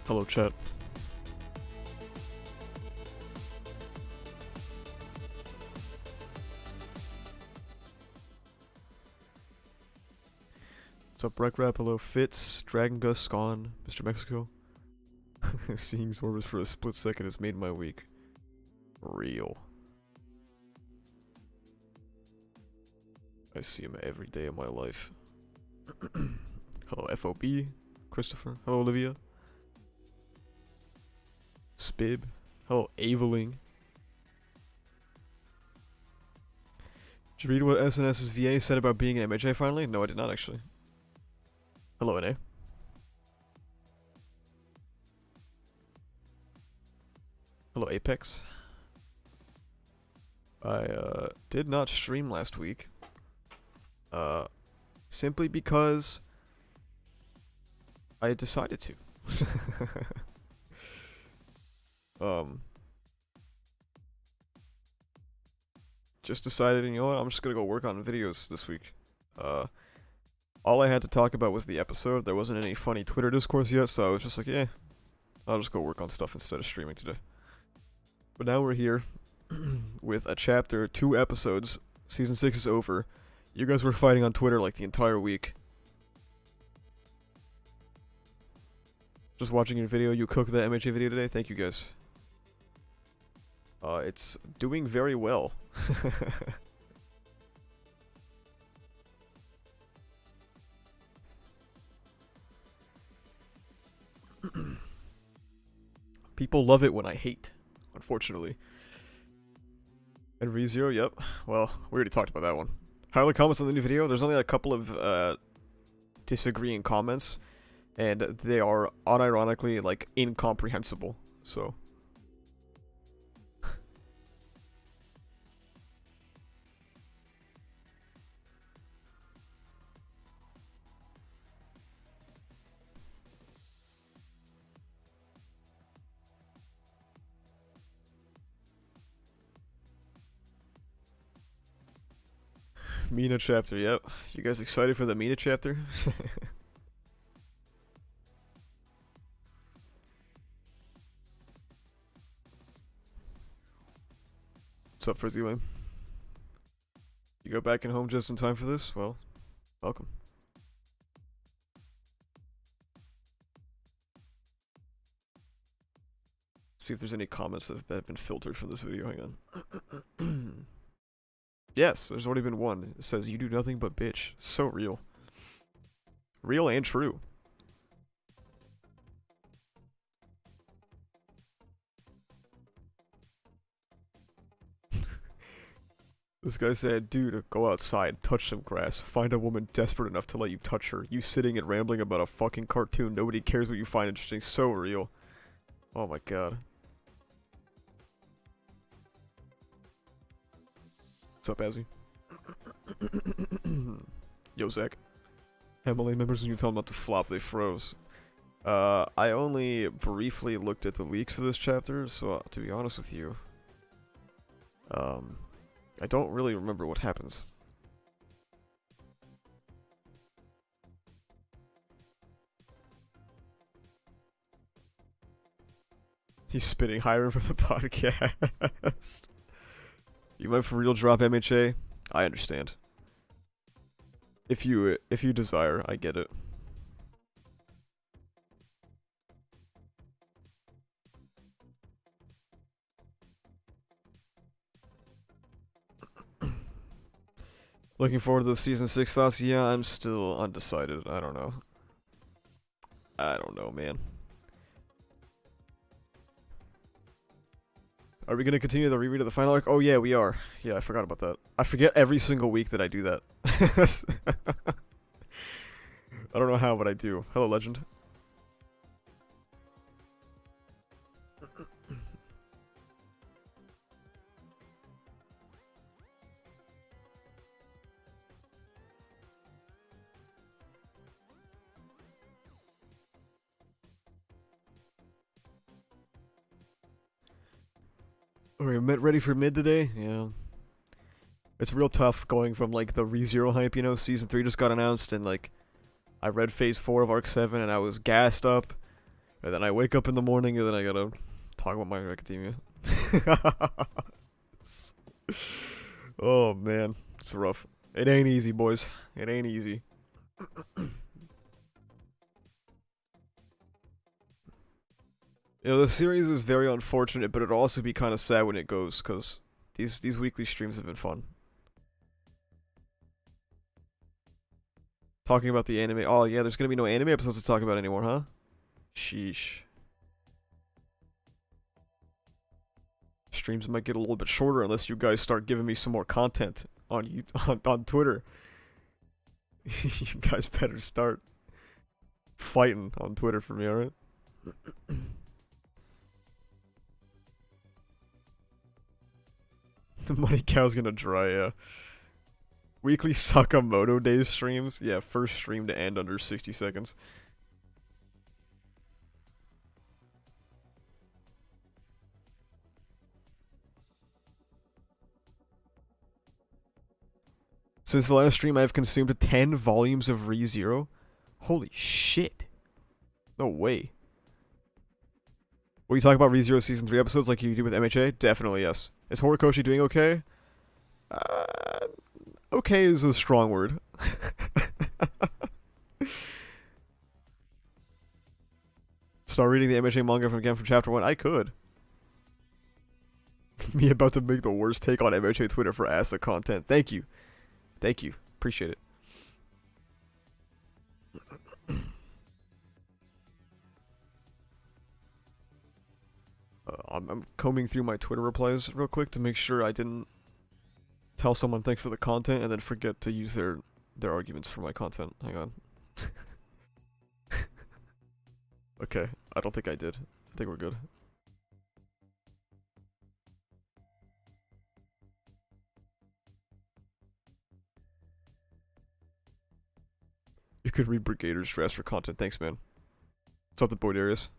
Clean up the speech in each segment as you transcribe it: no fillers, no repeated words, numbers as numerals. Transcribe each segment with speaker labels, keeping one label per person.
Speaker 1: Hello, chat. What's up, Rec Rap? Hello, Fitz, Dragon Gus, Gone, Mr. Mexico. Seeing Zorbas for a split second has made my week. Real. I see him every day of my life. Hello, FOB, Christopher. Hello, Olivia. Spib. Hello, Aveling. Did you read what SNS's VA said about being an MHA finally? No, I did not actually. Hello, NA. Hello, Apex. I did not stream last week. Simply because I decided to. Just decided, you know what, I'm just gonna go work on videos this week. All I had to talk about was the episode. There wasn't any funny Twitter discourse yet, so I was just like, yeah, I'll just go work on stuff instead of streaming today. But now we're here with a chapter, 2 episodes. Season 6 is over. You guys were fighting on Twitter like the entire week. Just watching your video. You cooked that MHA video today. Thank you guys. It's doing very well. People love it when I hate, unfortunately. And ReZero, yep. Well, we already talked about that one. How are the comments on the new video? There's only a couple of disagreeing comments, and they are unironically like incomprehensible. So Mina chapter, yep. You guys excited for the Mina chapter? What's up, Frizzy Lane? You go back and home just in time for this? Well, welcome. See if there's any comments that have been filtered from this video. Hang on. Yes, there's already been one. It says, you do nothing but bitch. It's so real. Real and true. This guy said, dude, go outside, touch some grass, find a woman desperate enough to let you touch her. You sitting and rambling about a fucking cartoon. Nobody cares what you find interesting. So real. Oh my god. What's up, Azzy? Yo, Zach. MLA members, when you tell them not to flop, they froze. I only briefly looked at the leaks for this chapter, so to be honest with you, I don't really remember what happens. He's spitting Hiram for the podcast. You might for real drop MHA? I understand. If you desire, I get it. Looking forward to the season 6 thoughts? Yeah, I'm still undecided. I don't know. I don't know, man. Are we gonna continue the reread of the final arc? Oh yeah, we are. Yeah, I forgot about that. I forget every single week that I do that. I don't know how, but I do. Hello, Legend. Are we ready for mid today? Yeah. It's real tough going from, like, the ReZero hype, you know? Season 3 just got announced, and, like, I read Phase 4 of Arc 7, and I was gassed up. And then I wake up in the morning and then I gotta talk about My Hero Academia. Oh man, it's rough. It ain't easy, boys. It ain't easy. You know, the series is very unfortunate, but it'll also be kind of sad when it goes, because these weekly streams have been fun. Talking about the anime. Oh yeah, there's gonna be no anime episodes to talk about anymore, huh? Sheesh. Streams might get a little bit shorter unless you guys start giving me some more content on on Twitter. You guys better start fighting on Twitter for me, alright? The money cow's gonna dry, yeah. Weekly Sakamoto Day streams? Yeah, first stream to end under 60 seconds. Since the last stream, I've consumed 10 volumes of ReZero. Holy shit. No way. Will you talk about ReZero Season 3 episodes like you do with MHA? Definitely, yes. Is Horikoshi doing okay? Okay is a strong word. Start reading the MHA manga again from chapter 1. I could. Me about to make the worst take on MHA Twitter for ASA content. Thank you. Thank you. Appreciate it. I'm combing through my Twitter replies real quick to make sure I didn't tell someone thanks for the content and then forget to use their arguments for my content. Hang on. Okay, I don't think I did. I think we're good. You could read Brigader's dress for content. Thanks, man. What's up, the boy Darius?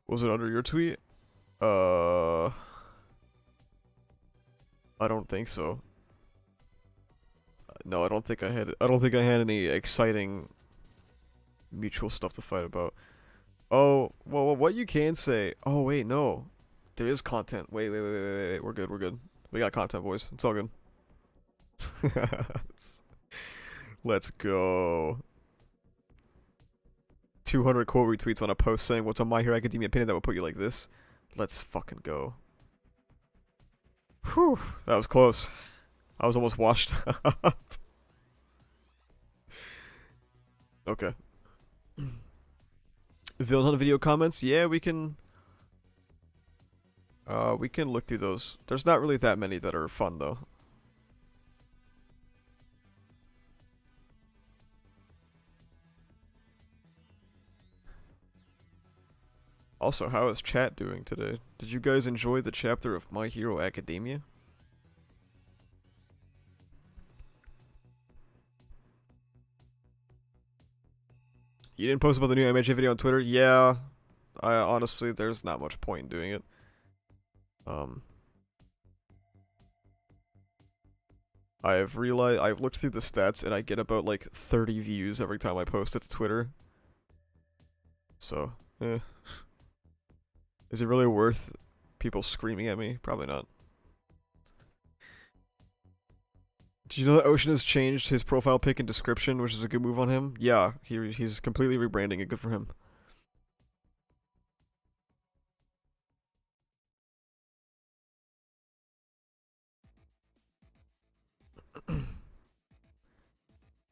Speaker 1: Was it under your tweet? I don't think so. No, I don't think I had any exciting mutual stuff to fight about. Oh, well, what you can say. Oh, wait, no. There is content. Wait. We're good. We got content, boys. It's all good. Let's go. 200 quote retweets on a post saying what's on My Hero Academia opinion that would put you like this. Let's fucking go. Whew, that was close. I was almost washed up. Okay. Villain Hunt video comments? Yeah, we can look through those. There's not really that many that are fun though. Also, how is chat doing today? Did you guys enjoy the chapter of My Hero Academia? You didn't post about the new MHA video on Twitter? Yeah. Honestly, there's not much point in doing it. I've realized, I've looked through the stats and I get about like 30 views every time I post it to Twitter. So, eh. Is it really worth people screaming at me? Probably not. Did you know that Oceaniz changed his profile pic and description, which is a good move on him? Yeah, he's completely rebranding it. Good for him.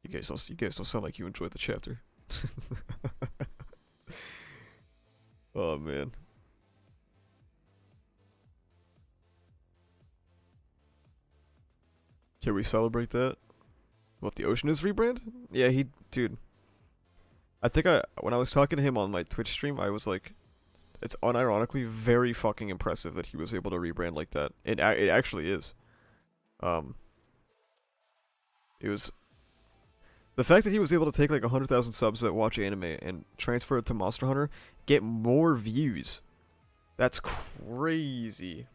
Speaker 1: You guys don't sound like you enjoyed the chapter. Oh man. Can we celebrate that? What, the Oceaniz rebrand? Yeah, dude. I think when I was talking to him on my Twitch stream, I was like, it's unironically very fucking impressive that he was able to rebrand like that. It actually is. It was The fact that he was able to take like 100,000 subs that watch anime and transfer it to Monster Hunter, get more views. That's crazy.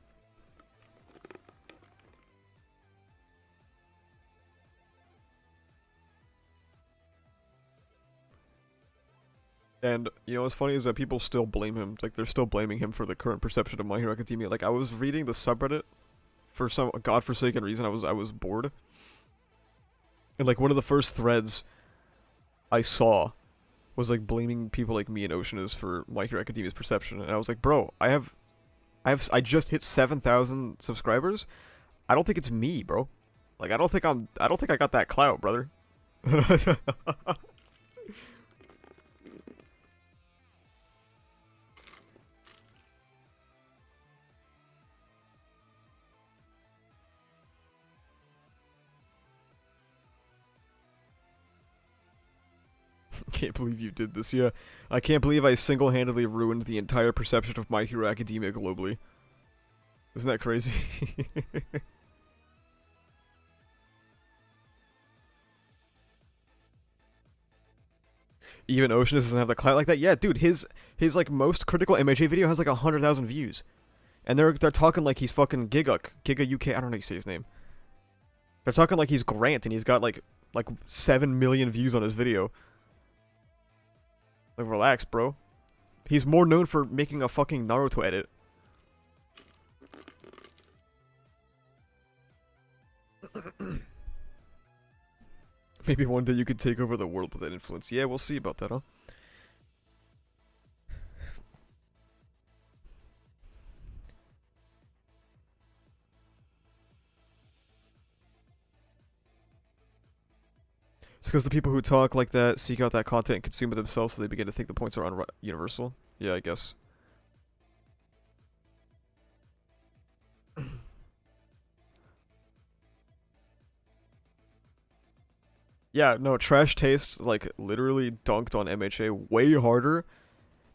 Speaker 1: And, you know, what's funny is that people still blame him. Like, they're still blaming him for the current perception of My Hero Academia. Like, I was reading the subreddit for some godforsaken reason. I was bored. And, like, one of the first threads I saw was, like, blaming people like me and Oceaniz for My Hero Academia's perception. And I was like, bro, I just hit 7,000 subscribers. I don't think it's me, bro. Like, I don't think I got that clout, brother. Can't believe you did this. Yeah, I can't believe I single-handedly ruined the entire perception of My Hero Academia globally. Isn't that crazy? Even Oceaniz doesn't have the clout like that. Yeah, dude, his like most critical MHA video has like 100,000 views, and they're talking like he's fucking Giga UK. I don't know how you say his name. They're talking like he's Grant, and he's got like 7 million views on his video. Like, relax, bro. He's more known for making a fucking Naruto edit. Maybe one day you could take over the world with that influence. Yeah, we'll see about that, huh? It's because the people who talk like that seek out that content and consume it themselves, so they begin to think the points are universal. Yeah, I guess. Yeah, no, Trash Taste, like, literally dunked on MHA way harder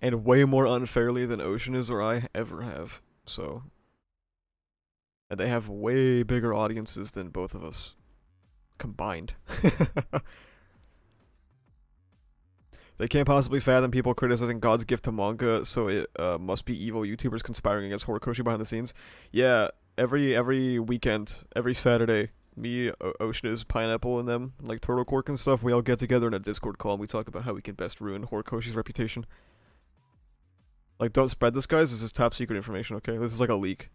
Speaker 1: and way more unfairly than Oceaniz or I ever have. So, and they have way bigger audiences than both of us combined. They can't possibly fathom people criticizing God's gift to manga, so it must be evil YouTubers conspiring against Horikoshi behind the scenes. Yeah, every weekend, every Saturday, me, Oceaniz, Pineapple, and them, like Turtle Cork and stuff, we all get together in a Discord call and we talk about how we can best ruin Horikoshi's reputation. Like, don't spread this, guys. This is top secret information, okay? This is like a leak.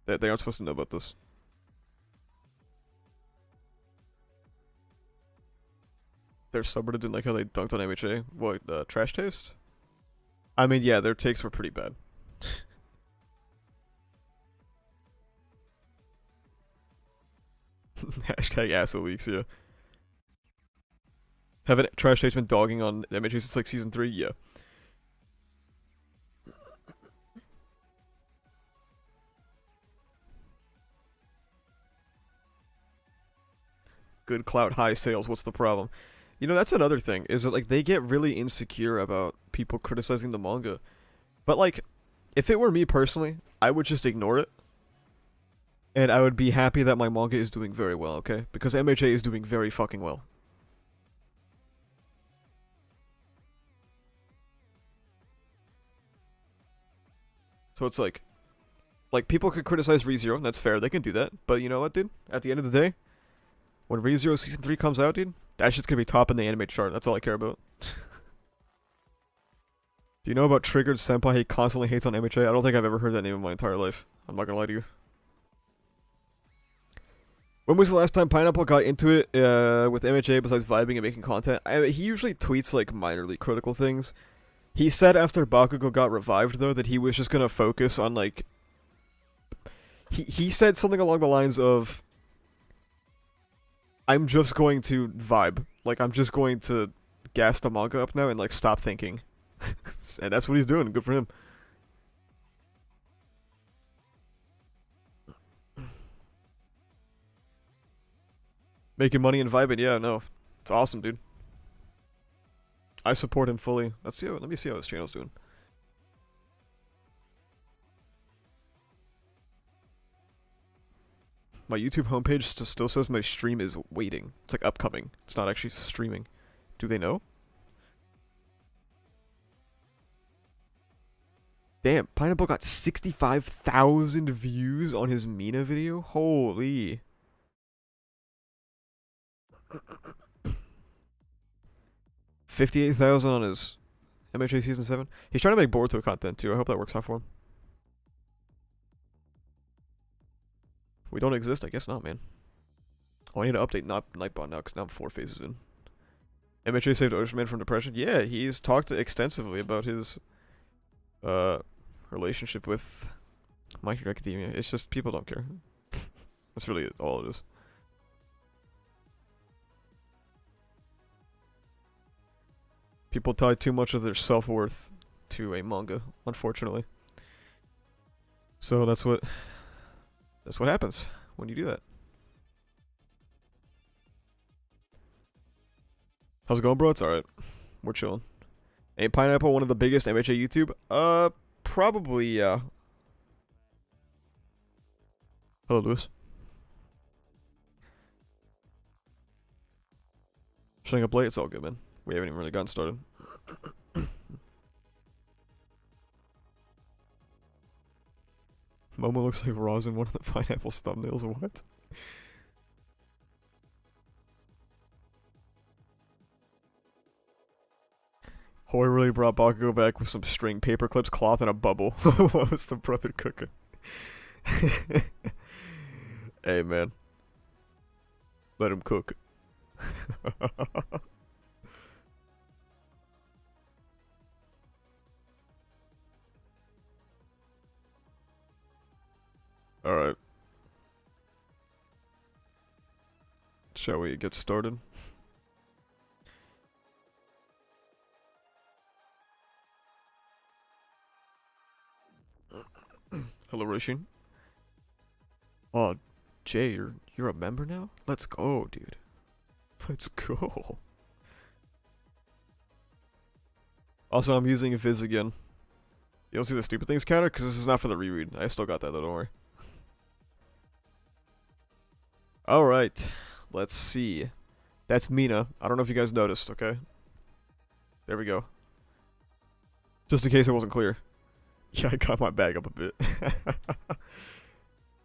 Speaker 1: They aren't supposed to know about this. Their subreddit didn't like how they dunked on MHA. What, Trash Taste? I mean, yeah, their takes were pretty bad. Hashtag asshole leaks, yeah. Haven't Trash Taste been dogging on MHA since like season 3? Yeah. Good clout, high sales, what's the problem? You know, that's another thing, is that, like, they get really insecure about people criticizing the manga. But, like, if it were me personally, I would just ignore it. And I would be happy that my manga is doing very well, okay? Because MHA is doing very fucking well. So it's like people could criticize ReZero, and that's fair, they can do that. But you know what, dude? At the end of the day, when ReZero Season 3 comes out, dude, that shit's gonna be top in the anime chart. That's all I care about. Do you know about Triggered Senpai? He constantly hates on MHA. I don't think I've ever heard that name in my entire life. I'm not gonna lie to you. When was the last time Pineapple got into it with MHA besides vibing and making content? He usually tweets like minorly critical things. He said after Bakugo got revived, though, that he was just gonna focus on like... He said something along the lines of... I'm just going to vibe. Like, I'm just going to gas the manga up now and like stop thinking. And that's what he's doing. Good for him. Making money and vibing, yeah, no. It's awesome, dude. I support him fully. Let me see how his channel's doing. My YouTube homepage still says my stream is waiting. It's like upcoming. It's not actually streaming. Do they know? Damn, Pineapple got 65,000 views on his Mina video? Holy. 58,000 on his MHA Season 7. He's trying to make Boruto content too. I hope that works out for him. We don't exist? I guess not, man. Oh, I need to update Nightbot now, because now I'm 4 phases in. MHA saved Ocean from depression? Yeah, he's talked extensively about his relationship with My Hero Academia. It's just people don't care. That's really all it is. People tie too much of their self-worth to a manga, unfortunately. So that's what happens when you do that. How's it going, bro? It's alright. We're chilling. Ain't Pineapple one of the biggest MHA YouTube? Probably, yeah. Hello, Lewis. Showing up late? It's all good, man. We haven't even really gotten started. Momo looks like Roz in one of the Pineapple's thumbnails. What? Hoy really brought Bakugo back with some string, paper clips, cloth, and a bubble. What was the brother cooking? Hey, man. Let him cook. Alright. Shall we get started? Hello, Roshin. Oh, Jay, you're a member now? Let's go, dude. Let's go. Also, I'm using Viz again. You don't see the stupid things counter? Because this is not for the reread. I still got that though, don't worry. Alright. Let's see. That's Mina. I don't know if you guys noticed, okay? There we go. Just in case it wasn't clear. Yeah, I got my bag up a bit.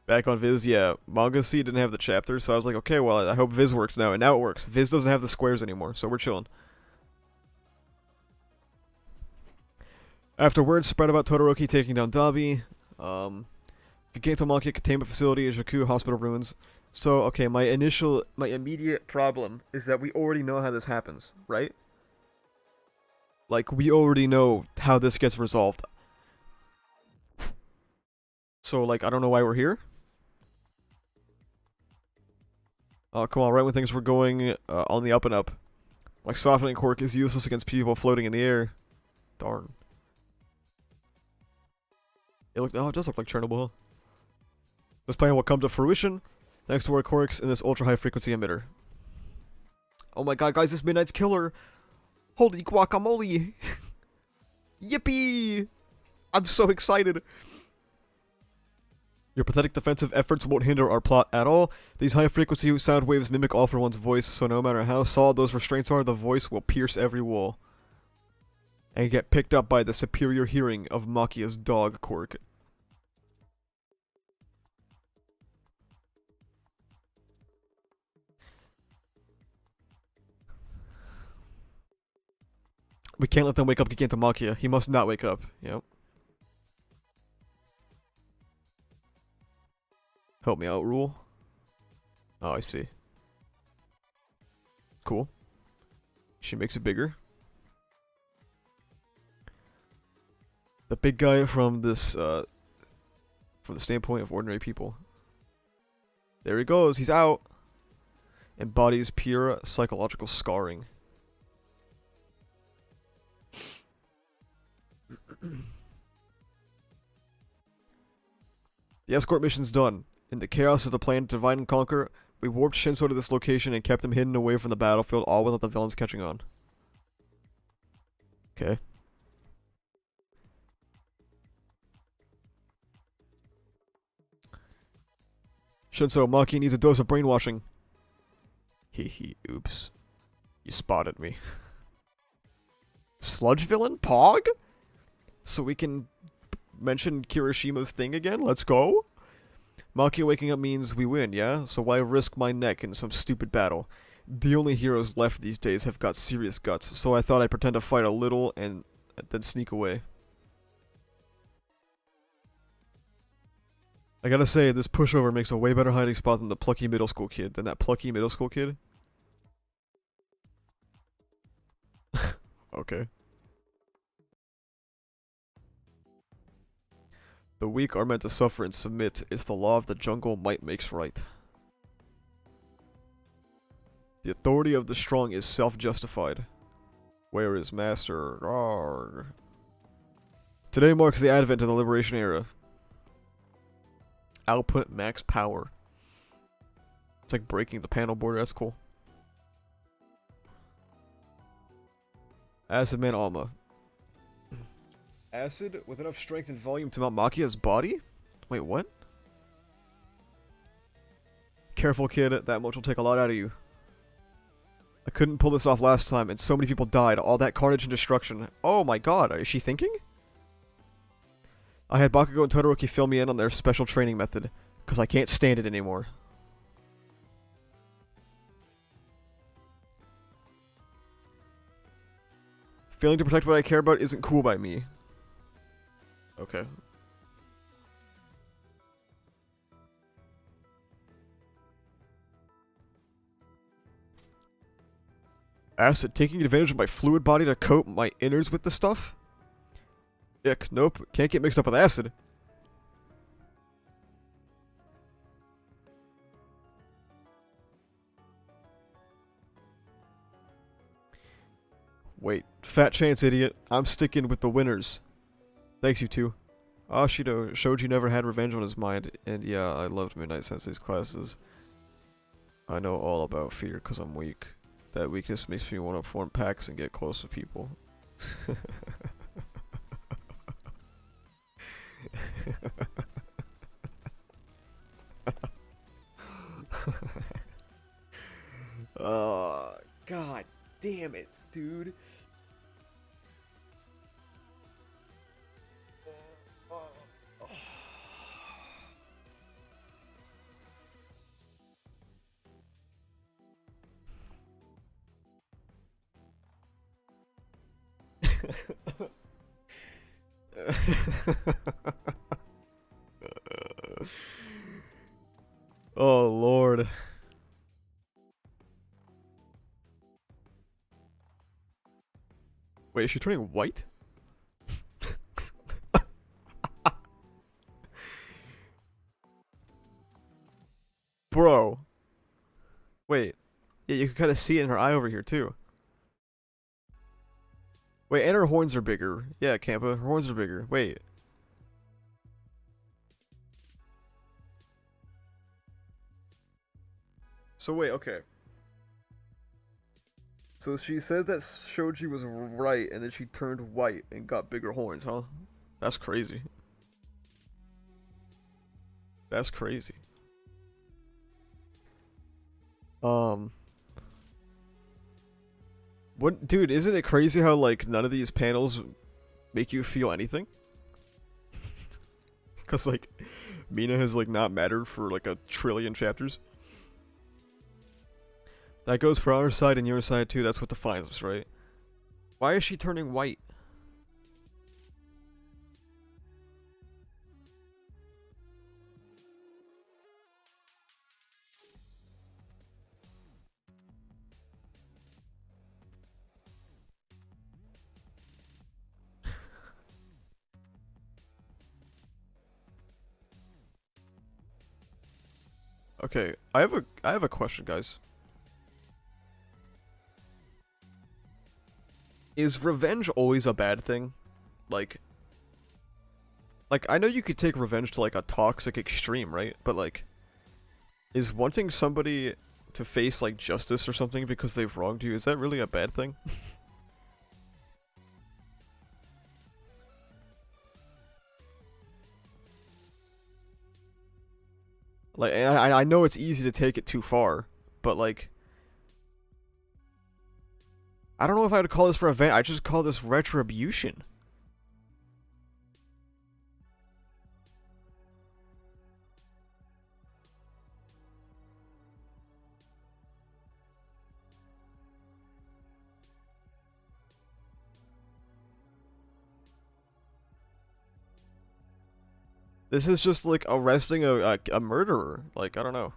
Speaker 1: Back on Viz, yeah. Manga C didn't have the chapters, so I was like, okay, well, I hope Viz works now. And now it works. Viz doesn't have the squares anymore, so we're chilling. After word spread about Todoroki taking down Dabi, Kageto Maki containment facility in Jaku hospital ruins. So, okay, my immediate problem is that we already know how this happens, right? Like, we already know how this gets resolved. So, like, I don't know why we're here. Oh, come on, right when things were going on the up and up. Like, softening quirk is useless against people floating in the air. Darn. Oh, it does look like Chernobyl, huh? This plan will come to fruition thanks to our quirks in this ultra-high frequency emitter. Oh my god, guys, this Midnight's killer! Holy guacamole! Yippee! I'm so excited! Your pathetic defensive efforts won't hinder our plot at all. These high-frequency sound waves mimic all for one's voice, so no matter how solid those restraints are, the voice will pierce every wall. And get picked up by the superior hearing of Makia's dog quirk. We can't let them wake up Giganta Makia. He must not wake up. Yep. Help me out, Rule. Oh, I see. Cool. She makes it bigger. The big guy from this, from the standpoint of ordinary people. There he goes. He's out. Embodies pure psychological scarring. The escort mission's done. In the chaos of the plan to divide and conquer, we warped Shinso to this location and kept him hidden away from the battlefield, all without the villains catching on. Okay. Shinso, Maki needs a dose of brainwashing. Hee, oops. You spotted me. Sludge villain? Pog? So we can mention Kirishima's thing again? Let's go? Maki waking up means we win, yeah? So why risk my neck in some stupid battle? The only heroes left these days have got serious guts, so I thought I'd pretend to fight a little and then sneak away. I gotta say, this pushover makes a way better hiding spot than the plucky middle school kid. Okay. The weak are meant to suffer and submit. It's the law of the jungle, might makes right. The authority of the strong is self-justified. Where is Master? Arrgh. Today marks the advent of the Liberation Era. Output max power. It's like breaking the panel border, that's cool. Acid Man Alma. Acid with enough strength and volume to mount Makia's body? Wait, what? Careful, kid. That much will take a lot out of you. I couldn't pull this off last time, and so many people died. All that carnage and destruction. Oh my god, is she thinking? I had Bakugo and Todoroki fill me in on their special training method, because I can't stand it anymore. Failing to protect what I care about isn't cool by me. Okay. Acid, taking advantage of my fluid body to coat my innards with the stuff? Ick, nope, can't get mixed up with acid. Wait, fat chance, idiot. I'm sticking with the winners. Thanks, you two. Ashido showed you never had revenge on his mind, and yeah, I loved Midnight Sensei's classes. I know all about fear because I'm weak. That weakness makes me want to form packs and get close to people. Oh, god damn it, dude. Oh lord. Wait, is she turning white? Bro. Wait. Yeah, you can kind of see it in her eye over here too. Wait, and her horns are bigger. Yeah, Kampa, her horns are bigger. Wait. So wait, okay. So she said that Shoji was right, and then she turned white and got bigger horns, huh? That's crazy. That's crazy. What, dude, isn't it crazy how, like, none of these panels make you feel anything? Because, like, Mina has, like, not mattered for, like, a trillion chapters. That goes for our side and your side, too. That's what defines us, right? Why is she turning white? Okay, I have a question, guys. Is revenge always a bad thing? Like, I know you could take revenge to, like, a toxic extreme, right? But, like, is wanting somebody to face, like, justice or something because they've wronged you, is that really a bad thing? Like, and I know it's easy to take it too far, but like, I don't know if I would call this revenge. I just call this retribution. This is just like arresting a murderer. Like, I don't know.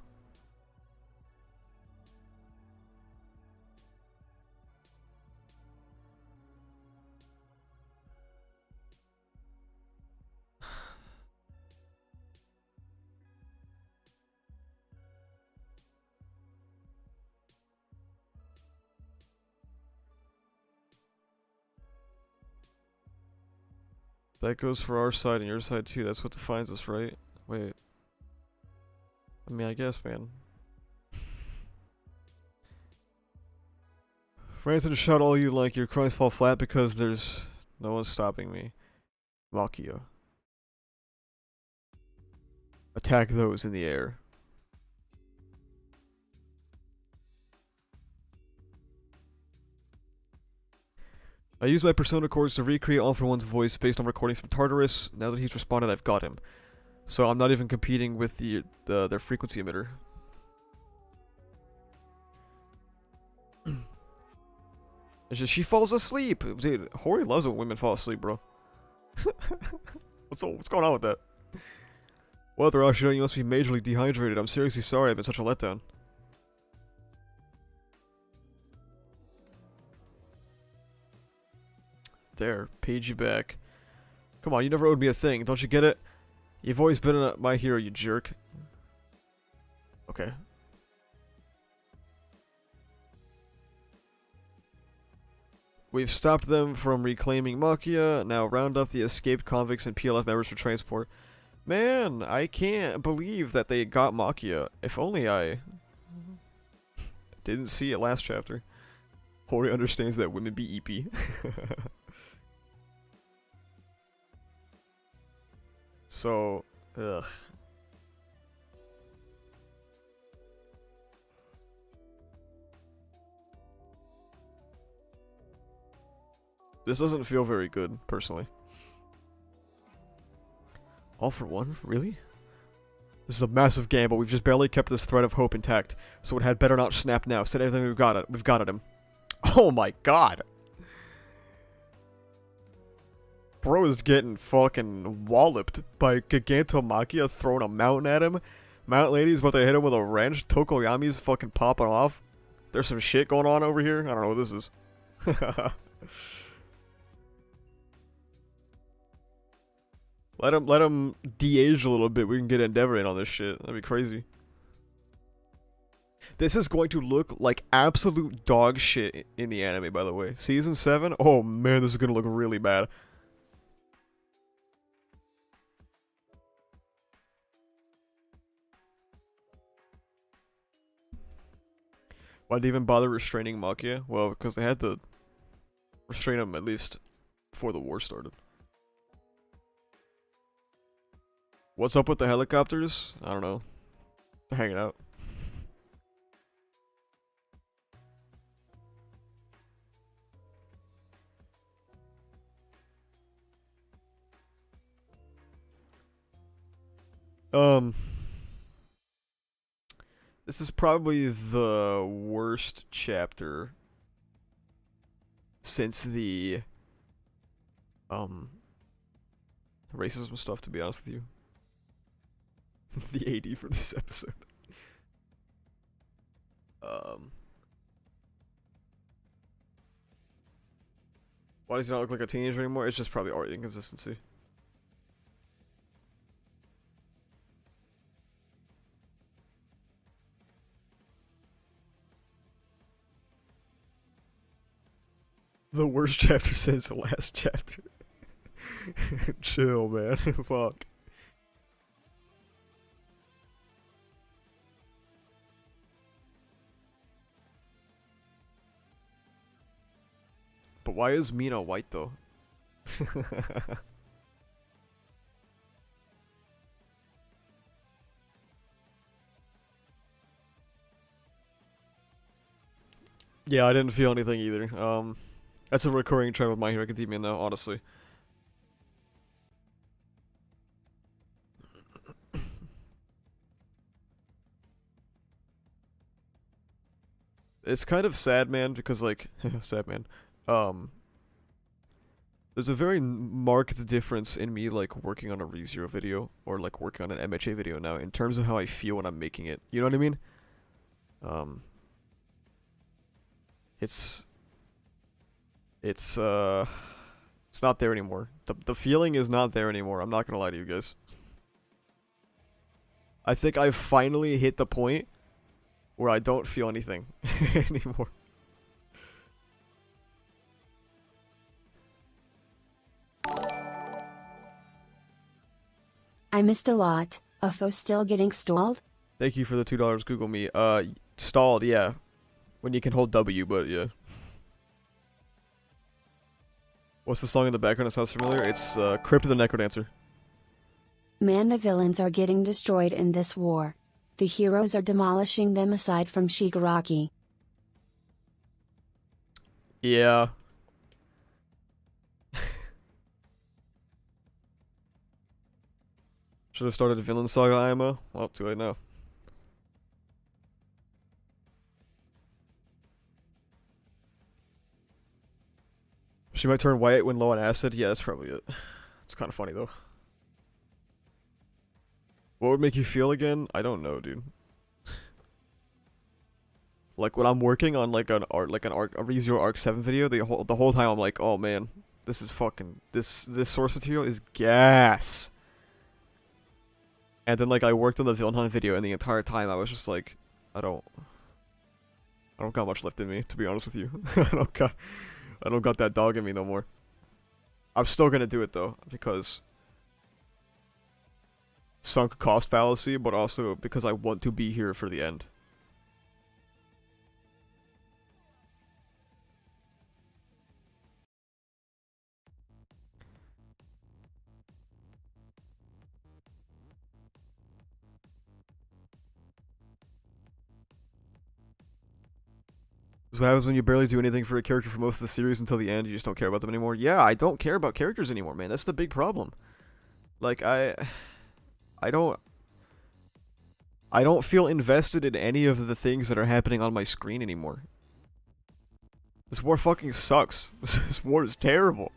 Speaker 1: That goes for our side and your side too. That's what defines us, right? Wait. I mean, I guess, man. Ransom to shout all you like, your cries fall flat because there's no one stopping me. Makia. Attack those in the air. I use my persona chords to recreate All For One's voice based on recordings from Tartarus. Now that he's responded, I've got him. So I'm not even competing with their frequency emitter. It's just she falls asleep. Dude, Hori loves when women fall asleep, bro. What's going on with that? Well, Thrashio, you must be majorly dehydrated. I'm seriously sorry I've been such a letdown. There, paid you back. Come on, you never owed me a thing. Don't you get it? You've always been my hero, you jerk. Okay. We've stopped them from reclaiming Makia. Now round up the escaped convicts and PLF members for transport. Man, I can't believe that they got Makia. If only I didn't see it last chapter. Hori understands that women be EP. So, ugh. This doesn't feel very good, personally. All for one? Really? This is a massive gamble. We've just barely kept this thread of hope intact, so it had better not snap now. Said everything we've got at him. Oh my god! Bro is getting fucking walloped by Gigantomachia throwing a mountain at him. Mount Lady's about to hit him with a wrench. Tokoyami's fucking popping off. There's some shit going on over here. I don't know what this is. Let him de-age a little bit. We can get Endeavor in on this shit. That'd be crazy. This is going to look like absolute dog shit in the anime, by the way. Season 7? Oh man, this is gonna look really bad. Why'd they even bother restraining Makia? Well, because they had to restrain him at least before the war started. What's up with the helicopters? I don't know. They're hanging out. This is probably the worst chapter since the racism stuff, to be honest with you. The AD for this episode. Why does he not look like a teenager anymore? It's just probably art inconsistency. The worst chapter since the last chapter. Chill, man. Fuck. But why is Mina white though? Yeah, I didn't feel anything either. That's a recurring trend with My Hero Academia now, honestly. It's kind of sad, man, because like, sad man. Um, there's a very marked difference in me like working on a ReZero video or like working on an MHA video now in terms of how I feel when I'm making it. You know what I mean? Um, it's it's it's not there anymore. The feeling is not there anymore. I'm not gonna lie to you guys. I think I've finally hit the point where I don't feel anything anymore.
Speaker 2: I missed a lot. UFO still getting stalled?
Speaker 1: Thank you for the $2. Google me. Stalled, yeah. When you can hold W, but yeah. What's the song in the background that sounds familiar? It's Crypt of the Necrodancer.
Speaker 2: Man, the villains are getting destroyed in this war. The heroes are demolishing them aside from Shigaraki.
Speaker 1: Yeah. Should have started Villain Saga IMO. Well, too late now. She might turn white when low on acid. Yeah, that's probably it. It's kind of funny though. What would make you feel again? I don't know, dude. Like when I'm working on like a ReZero Arc 7 video, the whole time I'm like, oh man, this is fucking this source material is gas. And then like I worked on the Villain Hunt video, and the entire time I was just like, I don't got much left in me, to be honest with you. I don't got that dog in me no more. I'm still gonna do it though, because sunk cost fallacy, but also because I want to be here for the end. This is what happens when you barely do anything for a character for most of the series until the end. You just don't care about them anymore. Yeah, I don't care about characters anymore, man. That's the big problem. Like, I don't feel invested in any of the things that are happening on my screen anymore. This war fucking sucks. This war is terrible.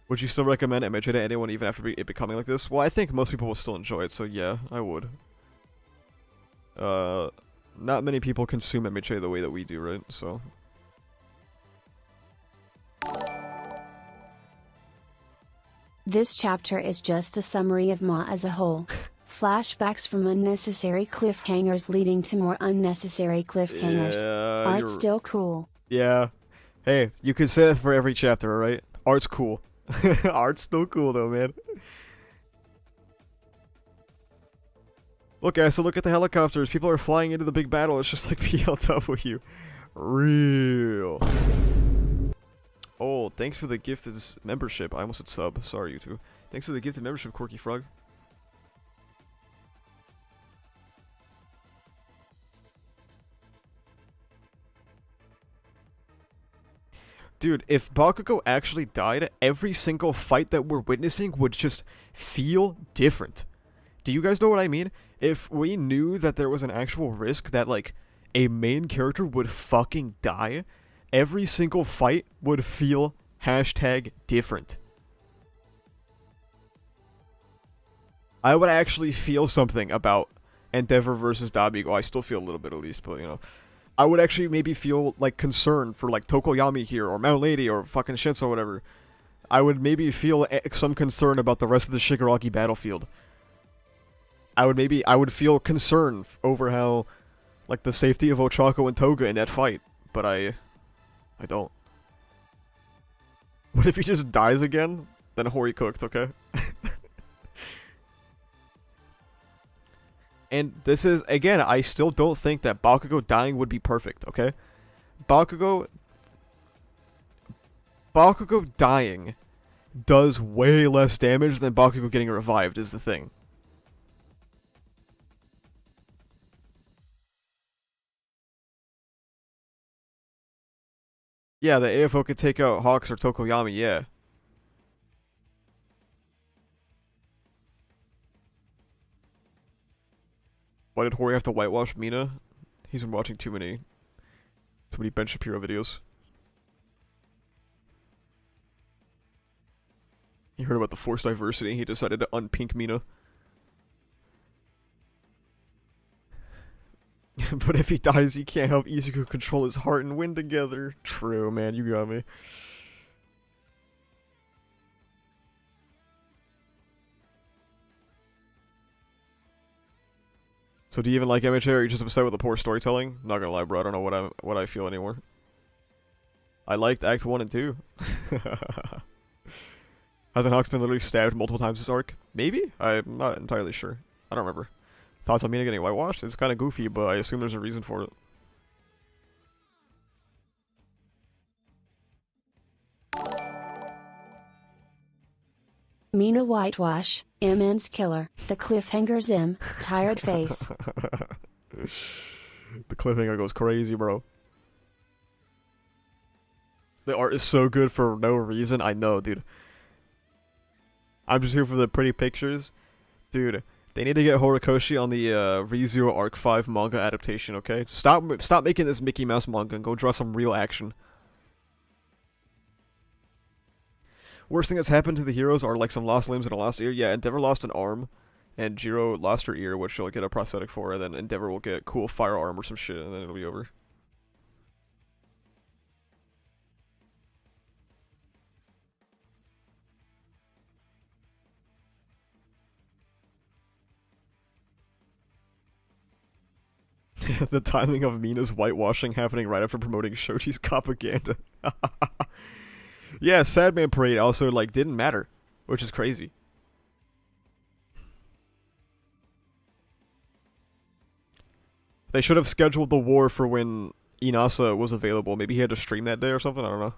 Speaker 1: Would you still recommend MHA to anyone even after it becoming like this? Well, I think most people will still enjoy it, so yeah, I would. Not many people consume MHA the way that we do, right? So.
Speaker 2: This chapter is just a summary of MHA as a whole. Flashbacks from unnecessary cliffhangers leading to more unnecessary cliffhangers.
Speaker 1: Yeah,
Speaker 2: Art's still cool.
Speaker 1: Yeah. Hey, you can say that for every chapter, alright? Art's cool. Art's still cool though, man. Look, guys, so look at the helicopters. People are flying into the big battle. It's just like PLW. Real. Oh, thanks for the gifted membership. I almost said sub. Sorry, you two. Thanks for the gifted membership, Corky Frog. Dude, if Bakugo actually died, every single fight that we're witnessing would just feel different. Do you guys know what I mean? If we knew that there was an actual risk that, like, a main character would fucking die, every single fight would feel #different. I would actually feel something about Endeavor versus Dabigo. I still feel a little bit at least, but, you know. I would actually maybe feel, like, concern for, like, Tokoyami here, or Mount Lady, or fucking Shinso, or whatever. I would maybe feel some concern about the rest of the Shigaraki battlefield. I would feel concern over how, like, the safety of Ochako and Toga in that fight, but I don't. What if he just dies again? Then Hori cooked, okay? And this is, again, I still don't think that Bakugo dying would be perfect, okay? Bakugo dying does way less damage than Bakugo getting revived is the thing. Yeah, the AFO could take out Hawks or Tokoyami, yeah. Why did Hori have to whitewash Mina? He's been watching too many Ben Shapiro videos. He heard about the forced diversity and he decided to unpink Mina. But if he dies, he can't help Izuku control his heart and win together. True, man, you got me. So do you even like MHA, or are you just upset with the poor storytelling? Not gonna lie, bro, I don't know what I feel anymore. I liked Act 1 and 2. Hasn't Hawks been literally stabbed multiple times this arc? Maybe? I'm not entirely sure. I don't remember. Thoughts on Mina getting whitewashed? It's kind of goofy, but I assume there's a reason for it.
Speaker 2: Mina whitewash, MN's killer, the cliffhanger's tired face.
Speaker 1: The cliffhanger goes crazy, bro. The art is so good for no reason. I know, dude. I'm just here for the pretty pictures. Dude, they need to get Horikoshi on the ReZero Arc 5 manga adaptation, okay? Stop making this Mickey Mouse manga and go draw some real action. Worst thing that's happened to the heroes are like some lost limbs and a lost ear. Yeah, Endeavor lost an arm, and Jiro lost her ear, which she'll get a prosthetic for, and then Endeavor will get cool firearm or some shit, and then it'll be over. The timing of Mina's whitewashing happening right after promoting Shoji's propaganda. Yeah, Sadman Parade also, like, didn't matter, which is crazy. They should have scheduled the war for when Inasa was available. Maybe he had to stream that day or something, I don't know.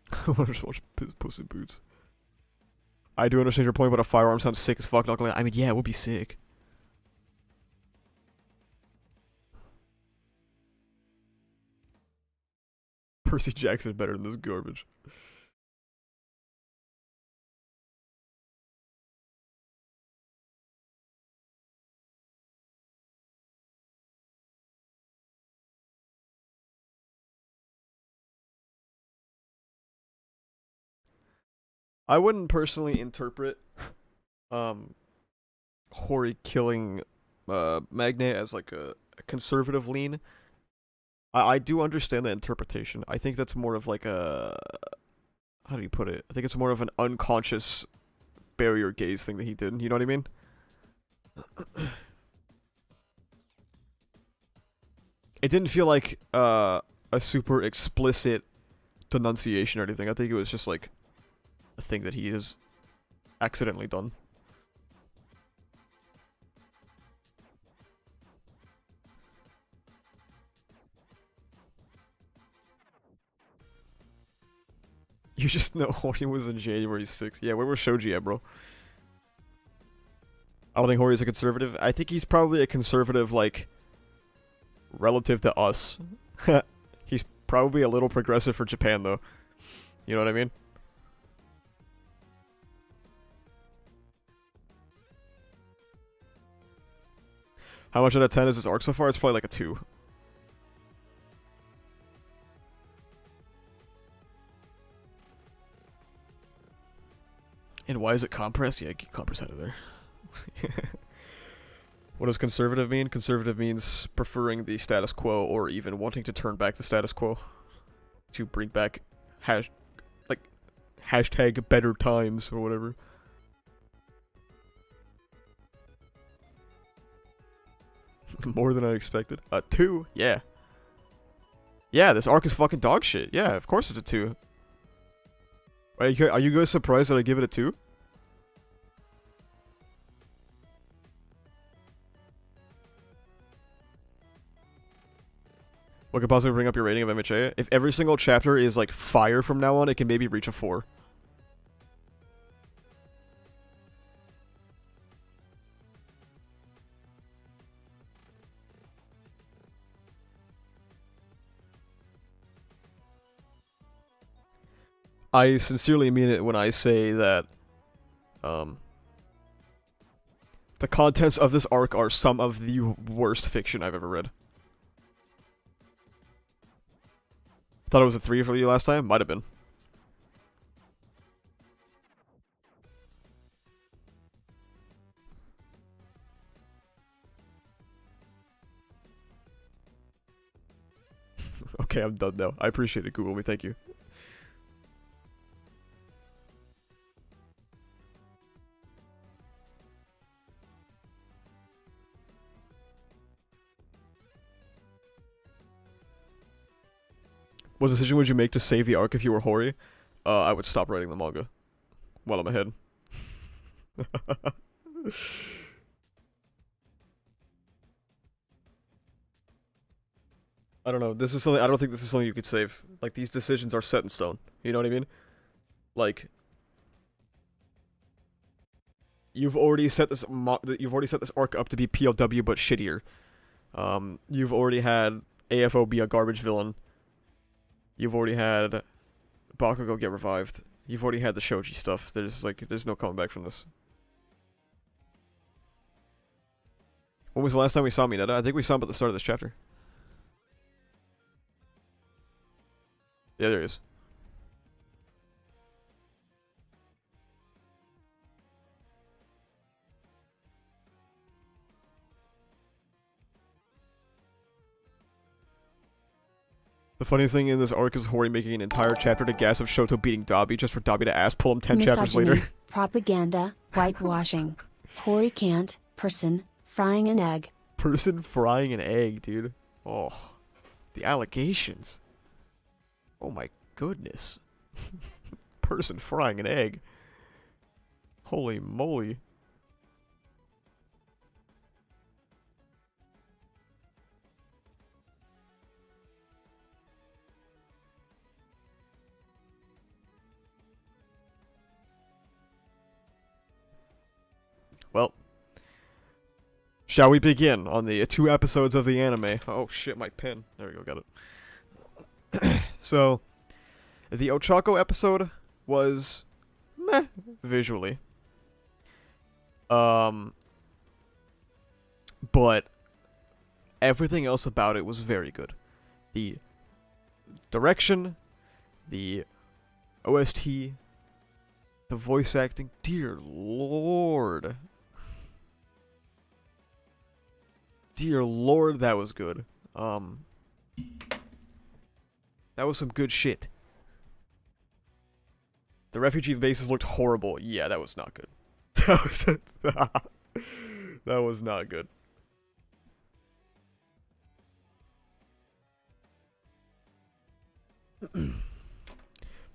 Speaker 1: I want to just watch Puss in Boots. I do understand your point, but a firearm sounds sick as fuck. Not gonna. I mean, yeah, it would be sick. Percy Jackson better than this garbage. I wouldn't personally interpret Hori killing Magne as like a conservative lean. I do understand the interpretation. I think that's more of like a, how do you put it? I think it's more of an unconscious barrier gaze thing that he did. You know what I mean? It didn't feel like a super explicit denunciation or anything. I think it was just like a thing that he has accidentally done. You just know Hori was in January 6th. Yeah, where was Shoji at, bro? I don't think Hori is a conservative. I think he's probably a conservative, like, relative to us. He's probably a little progressive for Japan, though. You know what I mean? How much out of 10 is this arc so far? It's probably like a 2. And why is it compressed? Yeah, get compress out of there. What does conservative mean? Conservative means preferring the status quo or even wanting to turn back the status quo. To bring back hashtag better times or whatever. More than I expected. 2? Yeah. Yeah, this arc is fucking dog shit. Yeah, of course it's a 2. Are you guys surprised that I give it a 2? What could possibly bring up your rating of MHA? If every single chapter is like fire from now on, it can maybe reach a 4. I sincerely mean it when I say that the contents of this arc are some of the worst fiction I've ever read. Thought it was a 3 for you last time? Might have been. Okay, I'm done now. I appreciate it, Google me. Thank you. What decision would you make to save the arc if you were Hori? I would stop writing the manga while I'm ahead. I don't know. This is something. I don't think this is something you could save. Like, these decisions are set in stone. You know what I mean? Like, you've already set this. You've already set this arc up to be PLW but shittier. You've already had AFO be a garbage villain. You've already had Bakugo get revived. You've already had the Shoji stuff. There's no coming back from this. When was the last time we saw Mineta? I think we saw him at the start of this chapter. Yeah, there he is. The funniest thing in this arc is Hori making an entire chapter to gas up Shoto beating Dabi just for Dabi to ass pull him 10 chapters later.
Speaker 2: Propaganda, whitewashing. Hori can't, person, frying an egg.
Speaker 1: Person frying an egg, dude. Oh, the allegations. Oh my goodness. Person frying an egg. Holy moly. Well, shall we begin on the 2 episodes of the anime? Oh shit, my pen. There we go, got it. So, the Ochako episode was meh visually. But everything else about it was very good. The direction, the OST, the voice acting, dear lord. Dear lord, that was good. That was some good shit. The refugee bases looked horrible. Yeah, that was not good. That was not good.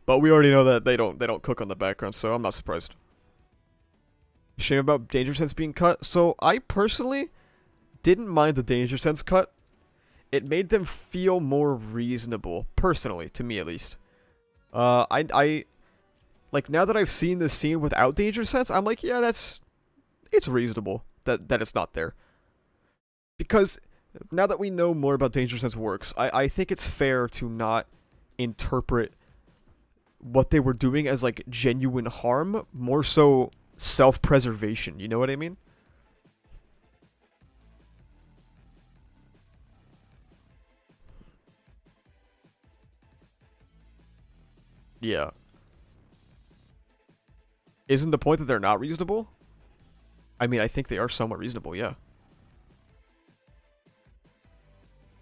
Speaker 1: But we already know that they don't cook on the background, so I'm not surprised. Shame about Danger Sense being cut. So I personally didn't mind the Danger Sense cut. It made them feel more reasonable, personally, to me at least. I like, now that I've seen this scene without Danger Sense, I'm like, yeah, it's reasonable that it's not there. Because now that we know more about Danger Sense works, I think it's fair to not interpret what they were doing as, like, genuine harm, more so self-preservation, you know what I mean? Yeah. Isn't the point that they're not reasonable? I mean, I think they are somewhat reasonable, yeah.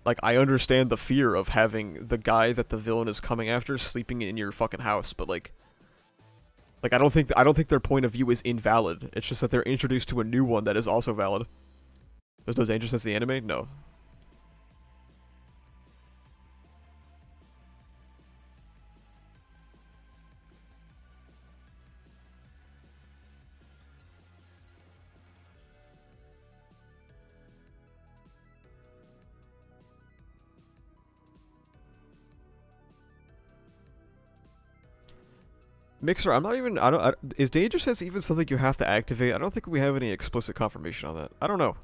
Speaker 1: Like, I understand the fear of having the guy that the villain is coming after sleeping in your fucking house, but like I don't think their point of view is invalid. It's just that they're introduced to a new one that is also valid. There's no Danger Sense in the anime? No. Mixer, I'm not even, is Danger Sense even something you have to activate? I don't think we have any explicit confirmation on that. I don't know.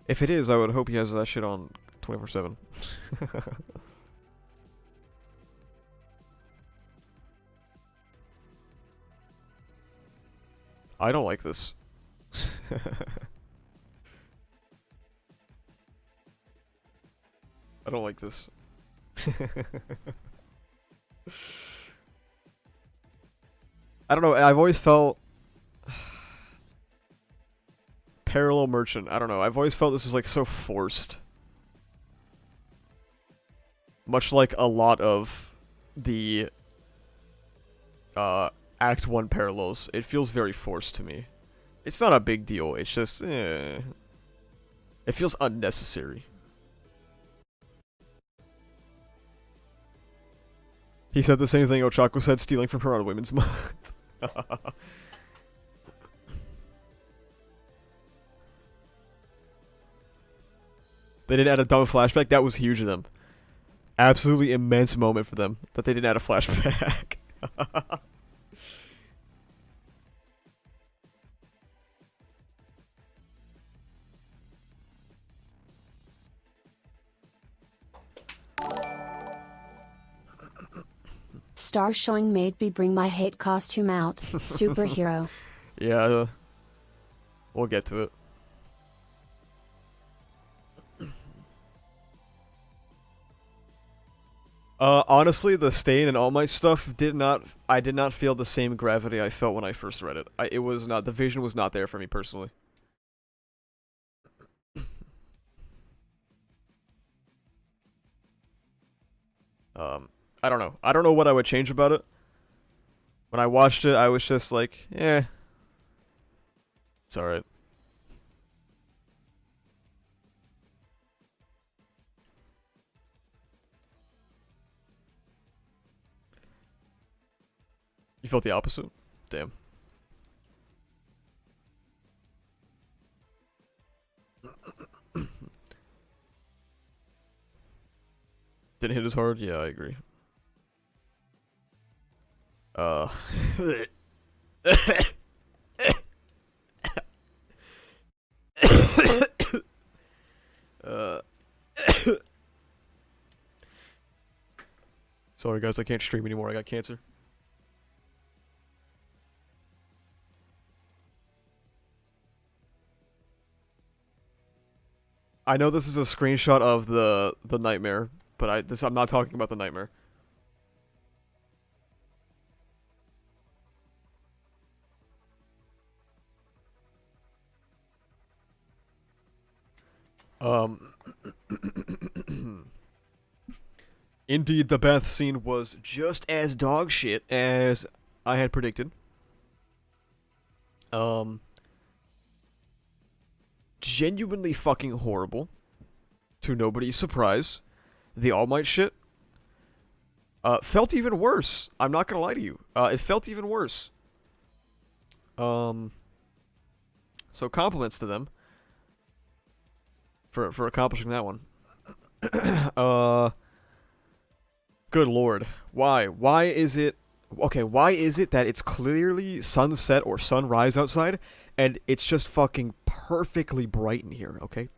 Speaker 1: If it is, I would hope he has that shit on 24/7. I don't like this. I don't like this. I don't know, I've always felt... Parallel Merchant, I don't know, I've always felt this is like so forced. Much like a lot of the Act 1 parallels, it feels very forced to me. It's not a big deal, it's just, It feels unnecessary. He said the same thing Ochako said, stealing from her on Women's Month. They didn't add a dumb flashback? That was huge of them. Absolutely immense moment for them that they didn't add a flashback.
Speaker 2: Star showing made me bring my hate costume out. Superhero.
Speaker 1: Yeah, we'll get to it. Honestly, the Stain and All Might stuff I did not feel the same gravity I felt when I first read it. It was not, the vision was not there for me personally. I don't know. I don't know what I would change about it. When I watched it, I was just like, eh. It's alright. You felt the opposite? Damn. Didn't hit as hard? Yeah, I agree. Sorry guys, I can't stream anymore, I got cancer. I know this is a screenshot of the nightmare, but I'm not talking about the nightmare. Indeed, the bath scene was just as dog shit as I had predicted. Genuinely fucking horrible. To nobody's surprise. The All Might shit felt even worse. I'm not gonna lie to you. It felt even worse. So compliments to them for accomplishing that one. Good lord. Why? Why is it... Okay, why is it that it's clearly sunset or sunrise outside, and it's just fucking perfectly bright in here, okay?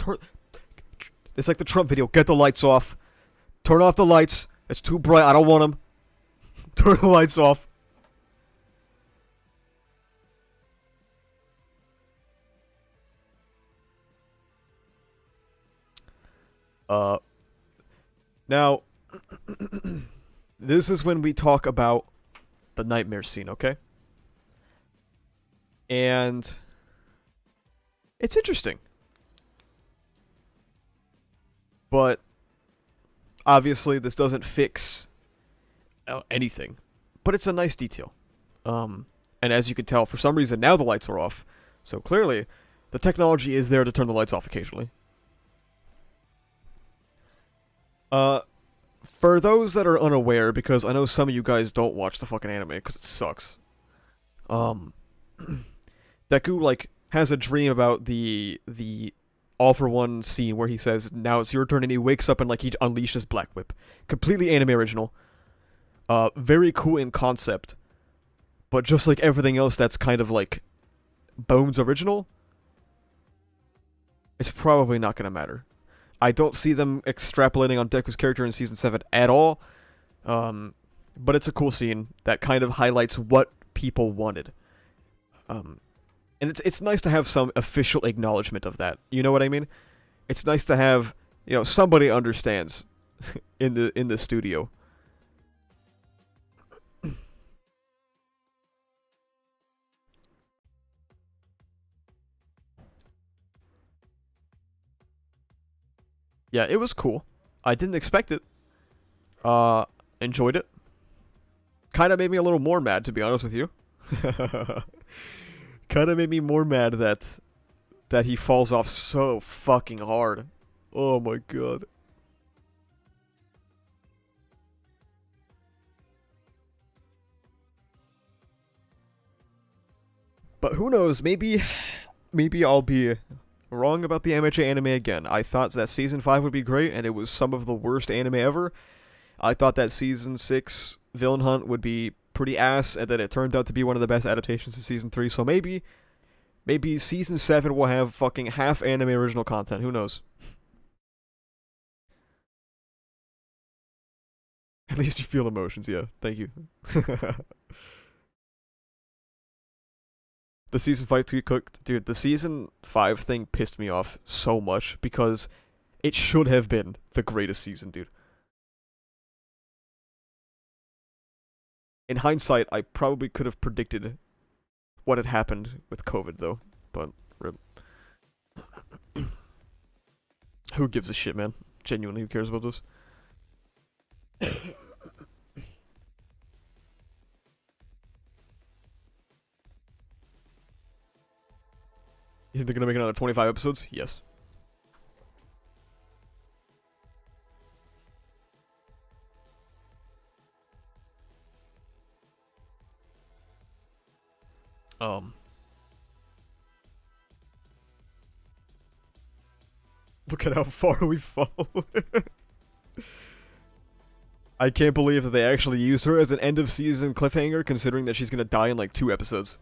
Speaker 1: It's like the Trump video. Get the lights off. Turn off the lights. It's too bright. I don't want them. Turn the lights off. Now, this is when we talk about the nightmare scene, okay? And it's interesting. But obviously this doesn't fix anything. But it's a nice detail. And as you can tell, for some reason now the lights are off. So clearly, the technology is there to turn the lights off occasionally. For those that are unaware, because I know some of you guys don't watch the fucking anime, because it sucks. Deku, like, has a dream about the All for One scene where he says, now it's your turn, and he wakes up and, like, he unleashes Black Whip. Completely anime original. Very cool in concept, but just like everything else that's kind of like Bones original, it's probably not gonna matter. I don't see them extrapolating on Deku's character in season 7 at all. But it's a cool scene that kind of highlights what people wanted. And it's nice to have some official acknowledgement of that. You know what I mean? It's nice to have, somebody understands in the studio. Yeah, it was cool. I didn't expect it. Enjoyed it. Kind of made me a little more mad, to be honest with you. Kind of made me more mad that he falls off so fucking hard. Oh my god. But who knows, maybe I'll be wrong about the MHA anime again. I thought that season 5 would be great, and it was some of the worst anime ever. I thought that season 6 Villain Hunt would be pretty ass, and then it turned out to be one of the best adaptations of season 3, so maybe season 7 will have fucking half anime original content, who knows. At least you feel emotions, yeah, thank you. The season 5 tweet cooked, dude, the season 5 thing pissed me off so much, because it should have been the greatest season, dude. In hindsight, I probably could have predicted what had happened with COVID, though. But, rip. Who gives a shit, man? Genuinely, who cares about this? You think they're gonna make another 25 episodes? Yes. Look at how far we fall. I can't believe that they actually used her as an end of season cliffhanger, considering that she's gonna die in like 2 episodes.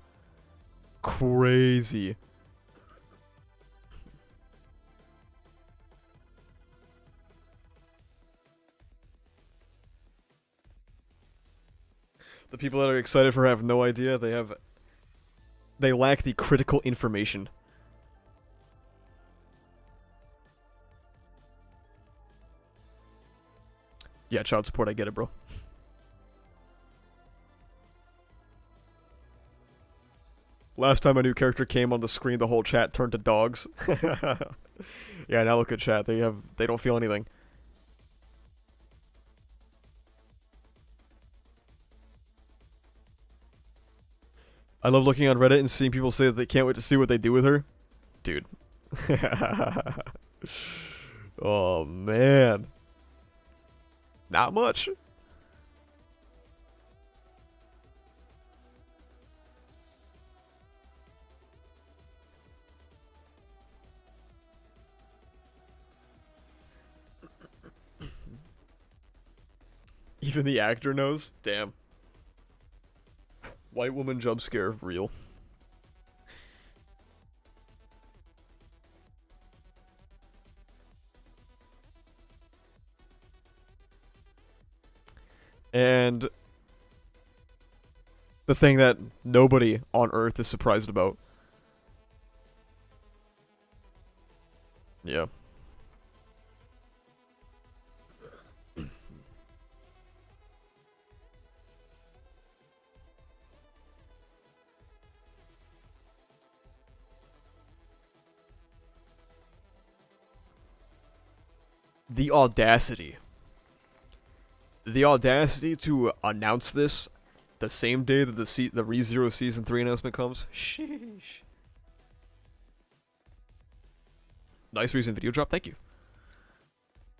Speaker 1: Crazy. The people that are excited for her have no idea. They lack the critical information. Yeah, child support, I get it, bro. Last time a new character came on the screen, the whole chat turned to dogs. Yeah, now look at chat. They don't feel anything. I love looking on Reddit and seeing people say that they can't wait to see what they do with her. Dude. Oh, man. Not much. Even the actor knows? Damn. White woman jump scare, real. And the thing that nobody on Earth is surprised about. Yeah. The audacity. The audacity to announce this the same day that the ReZero Season 3 announcement comes. Sheesh. Nice recent video drop, thank you.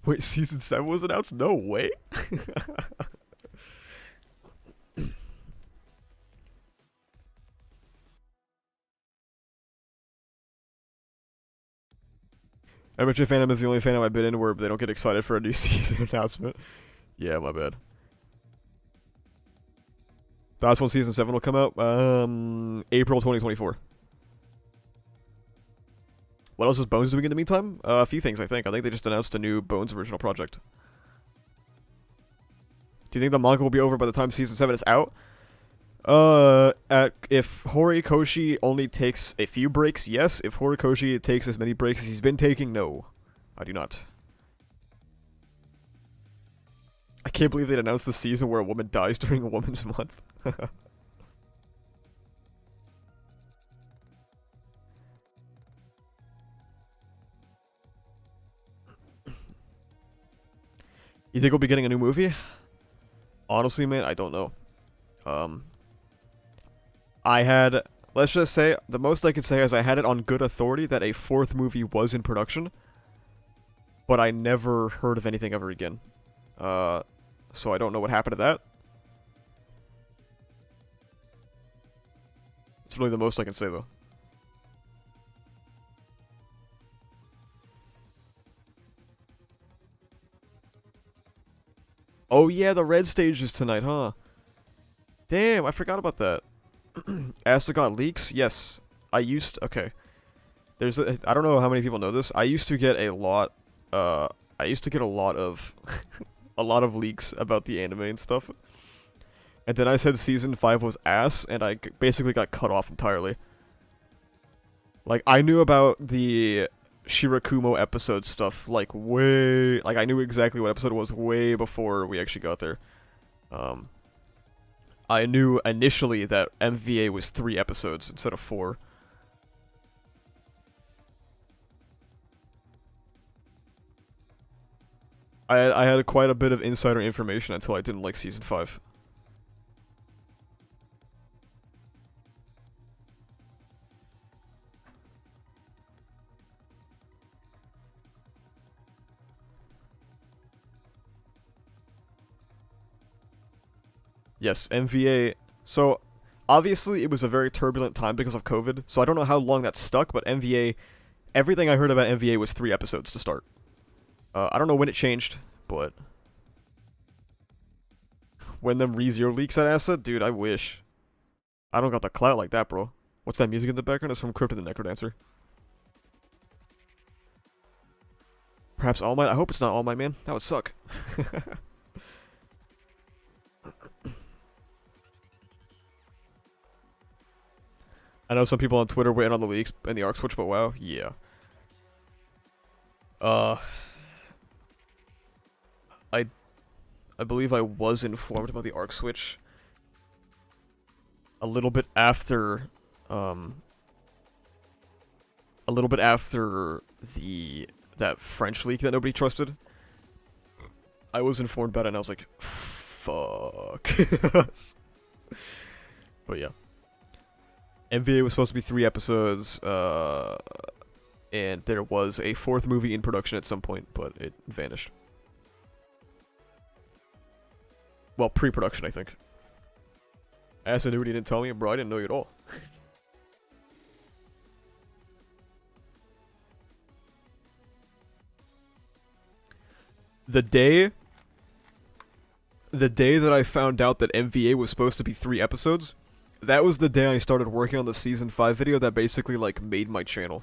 Speaker 1: Wait, Season 7 was announced? No way. MHA fandom is the only fandom I've been in where they don't get excited for a new season announcement. Yeah, my bad. That's when season 7 will come out. April 2024. What else is Bones doing in the meantime? A few things, I think. I think they just announced a new Bones original project. Do you think the manga will be over by the time season 7 is out? If Horikoshi only takes a few breaks, yes. If Horikoshi takes as many breaks as he's been taking, no. I do not. I can't believe they'd announced the season where a woman dies during a woman's month. You think we'll be getting a new movie? Honestly, man, I don't know. Let's just say, the most I can say is I had it on good authority that a 4th movie was in production, but I never heard of anything ever again. So I don't know what happened to that. It's really the most I can say, though. Oh yeah, the red stage is tonight, huh? Damn, I forgot about that. Astagot leaks? Yes. Okay. I don't know how many people know this. I used to get a lot, of a lot of leaks about the anime and stuff. And then I said season 5 was ass, and I basically got cut off entirely. Like, I knew about the Shirakumo episode stuff, like, I knew exactly what episode it was way before we actually got there. I knew initially that MVA was 3 episodes instead of 4. I had quite a bit of insider information until I didn't like season 5. Yes, MVA. So, obviously, it was a very turbulent time because of COVID, so I don't know how long that stuck, but MVA, everything I heard about MVA was 3 episodes to start. I don't know when it changed, but when them ReZero leaks at Acid, dude, I wish. I don't got the clout like that, bro. What's that music in the background? It's from Crypt of the Necrodancer. Perhaps All Might? I hope it's not All Might, man. That would suck. I know some people on Twitter waiting on the leaks and the arc switch, but wow, yeah. I believe I was informed about the arc switch a little bit after that French leak that nobody trusted. I was informed about it and I was like, fuck. But yeah. MVA was supposed to be 3 episodes, and there was a 4th movie in production at some point, but it vanished. Well, pre-production, I think. Acid Nudie didn't tell me, bro, I didn't know you at all. The day that I found out that MVA was supposed to be 3 episodes, that was the day I started working on the season 5 video that basically, like, made my channel.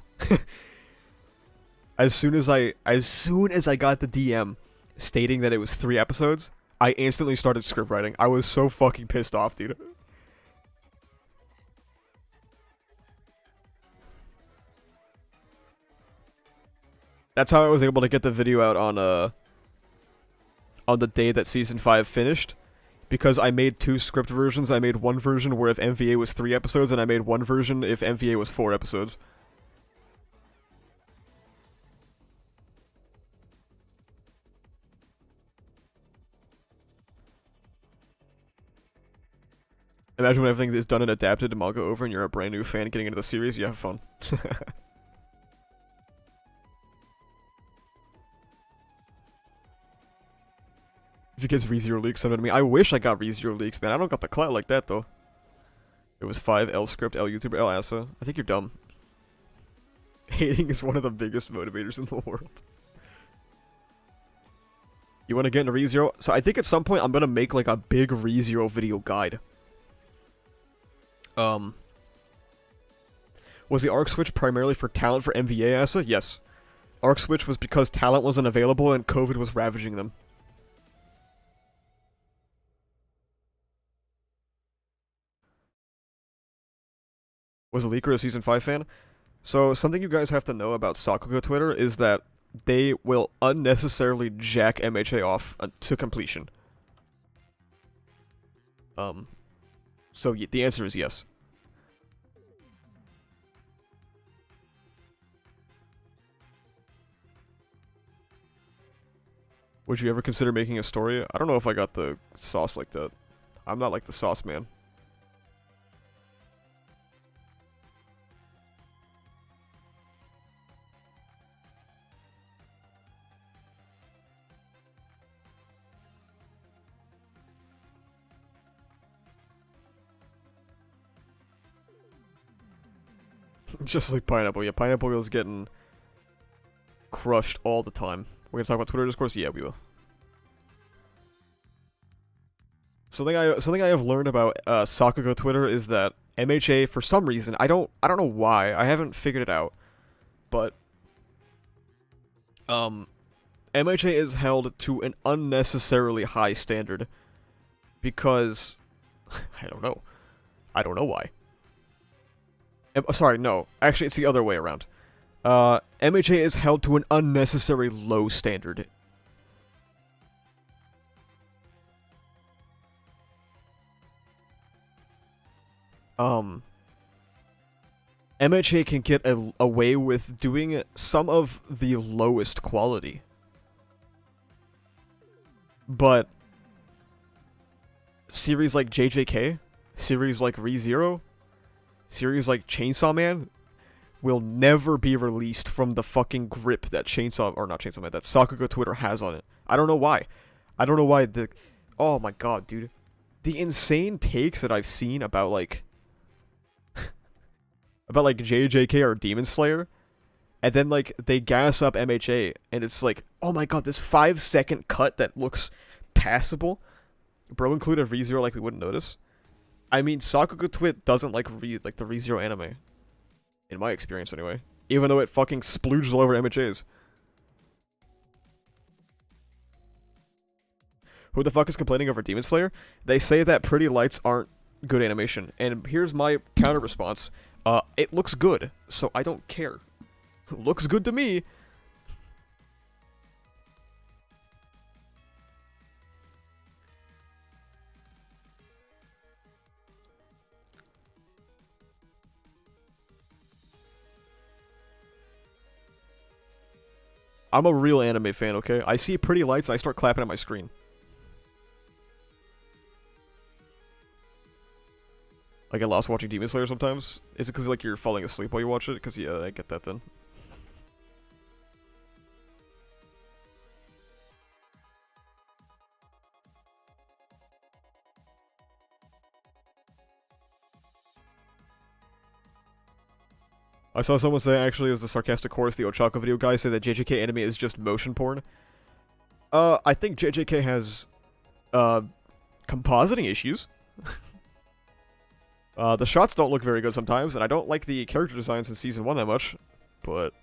Speaker 1: As soon as I got the DM stating that it was 3 episodes, I instantly started script writing. I was so fucking pissed off, dude. That's how I was able to get the video out on the day that season 5 finished. Because I made 2 script versions. I made one version where if MVA was 3 episodes, and I made one version if MVA was 4 episodes. Imagine when everything is done and adapted to manga over and you're a brand new fan getting into the series, you have fun. If you get ReZero leaks, send it to me. I wish I got ReZero leaks, man. I don't got the clout like that, though. It was 5, L script, L YouTuber, L Asa. I think you're dumb. Hating is one of the biggest motivators in the world. You want to get into ReZero? So I think at some point I'm going to make like a big ReZero video guide. Um, was the arc switch primarily for talent for MVA, Asa? Yes. Arc switch was because talent wasn't available and COVID was ravaging them. Was a leaker a Season 5 fan? So, something you guys have to know about Sakuga Twitter is that they will unnecessarily jack MHA off to completion. So the answer is yes. Would you ever consider making a story? I don't know if I got the sauce like that. I'm not like the sauce man. Just like Pineapple. Yeah, Pineapple is getting crushed all the time. We're gonna talk about Twitter discourse? Yeah, we will. Something I have learned about Sakuga Twitter is that MHA, for some reason, I don't know why, I haven't figured it out, but MHA is held to an unnecessarily high standard because I don't know why. Sorry, no. Actually, it's the other way around. MHA is held to an unnecessary low standard. MHA can get away with doing some of the lowest quality. But series like JJK, series like ReZero, series like Chainsaw Man will never be released from the fucking grip that that Sakuga Twitter has on it. I don't know why. Oh my god, dude. The insane takes that I've seen about like JJK or Demon Slayer, and then like they gas up MHA, and it's like, oh my god, this 5-second cut that looks passable. Bro included ReZero like we wouldn't notice. I mean, Sakuga Twit doesn't like the ReZero anime. In my experience, anyway. Even though it fucking splooges all over MHAs. Who the fuck is complaining over Demon Slayer? They say that Pretty Lights aren't good animation. And here's my counter response. It looks good, so I don't care. It looks good to me. I'm a real anime fan, okay? I see Pretty Lights, I start clapping at my screen. I get lost watching Demon Slayer sometimes. Is it because like you're falling asleep while you watch it? Because yeah, I get that then. I saw someone say, actually, it was the sarcastic chorus, the Ochako video guy, say that JJK anime is just motion porn. I think JJK has, compositing issues. The shots don't look very good sometimes, and I don't like the character designs in Season 1 that much, but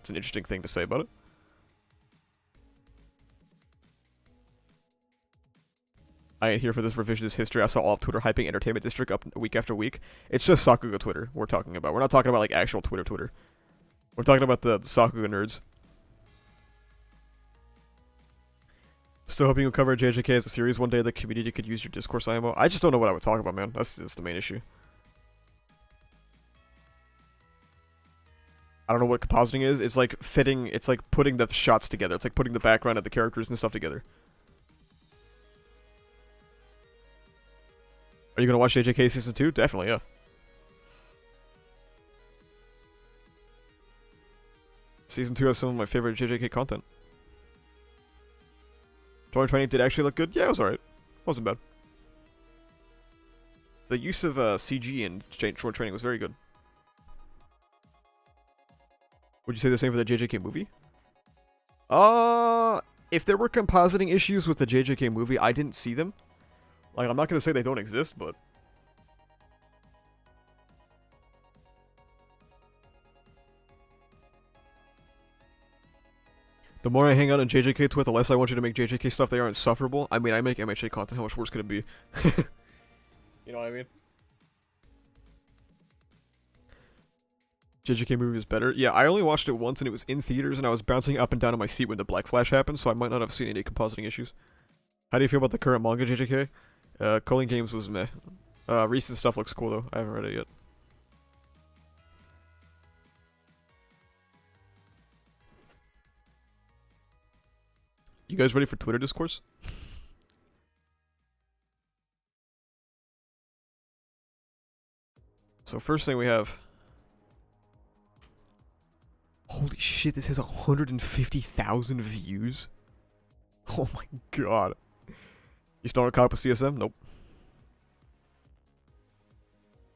Speaker 1: it's an interesting thing to say about it. I ain't here for this revisionist history. I saw all of Twitter hyping Entertainment District up week after week. It's just Sakuga Twitter we're talking about. We're not talking about, like, actual Twitter. We're talking about the Sakuga nerds. Still hoping you'll cover JJK as a series one day. The community could use your discourse IMO. I just don't know what I would talk about, man. That's the main issue. I don't know what compositing is. It's like fitting, it's like putting the shots together. It's like putting the background of the characters and stuff together. Are you gonna watch JJK Season 2? Definitely, yeah. Season 2 has some of my favorite JJK content. 2020 did actually look good? Yeah, it was alright. Wasn't bad. The use of CG in short training was very good. Would you say the same for the JJK movie? If there were compositing issues with the JJK movie, I didn't see them. Like, I'm not gonna say they don't exist, but The more I hang out on JJK Twit, the less I want you to make JJK stuff. They are insufferable. I mean, I make MHA content. How much worse could it be? You know what I mean? JJK movie is better. Yeah, I only watched it once and it was in theaters and I was bouncing up and down in my seat when the Black Flash happened, so I might not have seen any compositing issues. How do you feel about the current manga JJK? Culling Games was meh. Recent stuff looks cool though. I haven't read it yet. You guys ready for Twitter discourse? So first thing we have... Holy shit, this has 150,000 views? Oh my god. You still not caught up with CSM? Nope.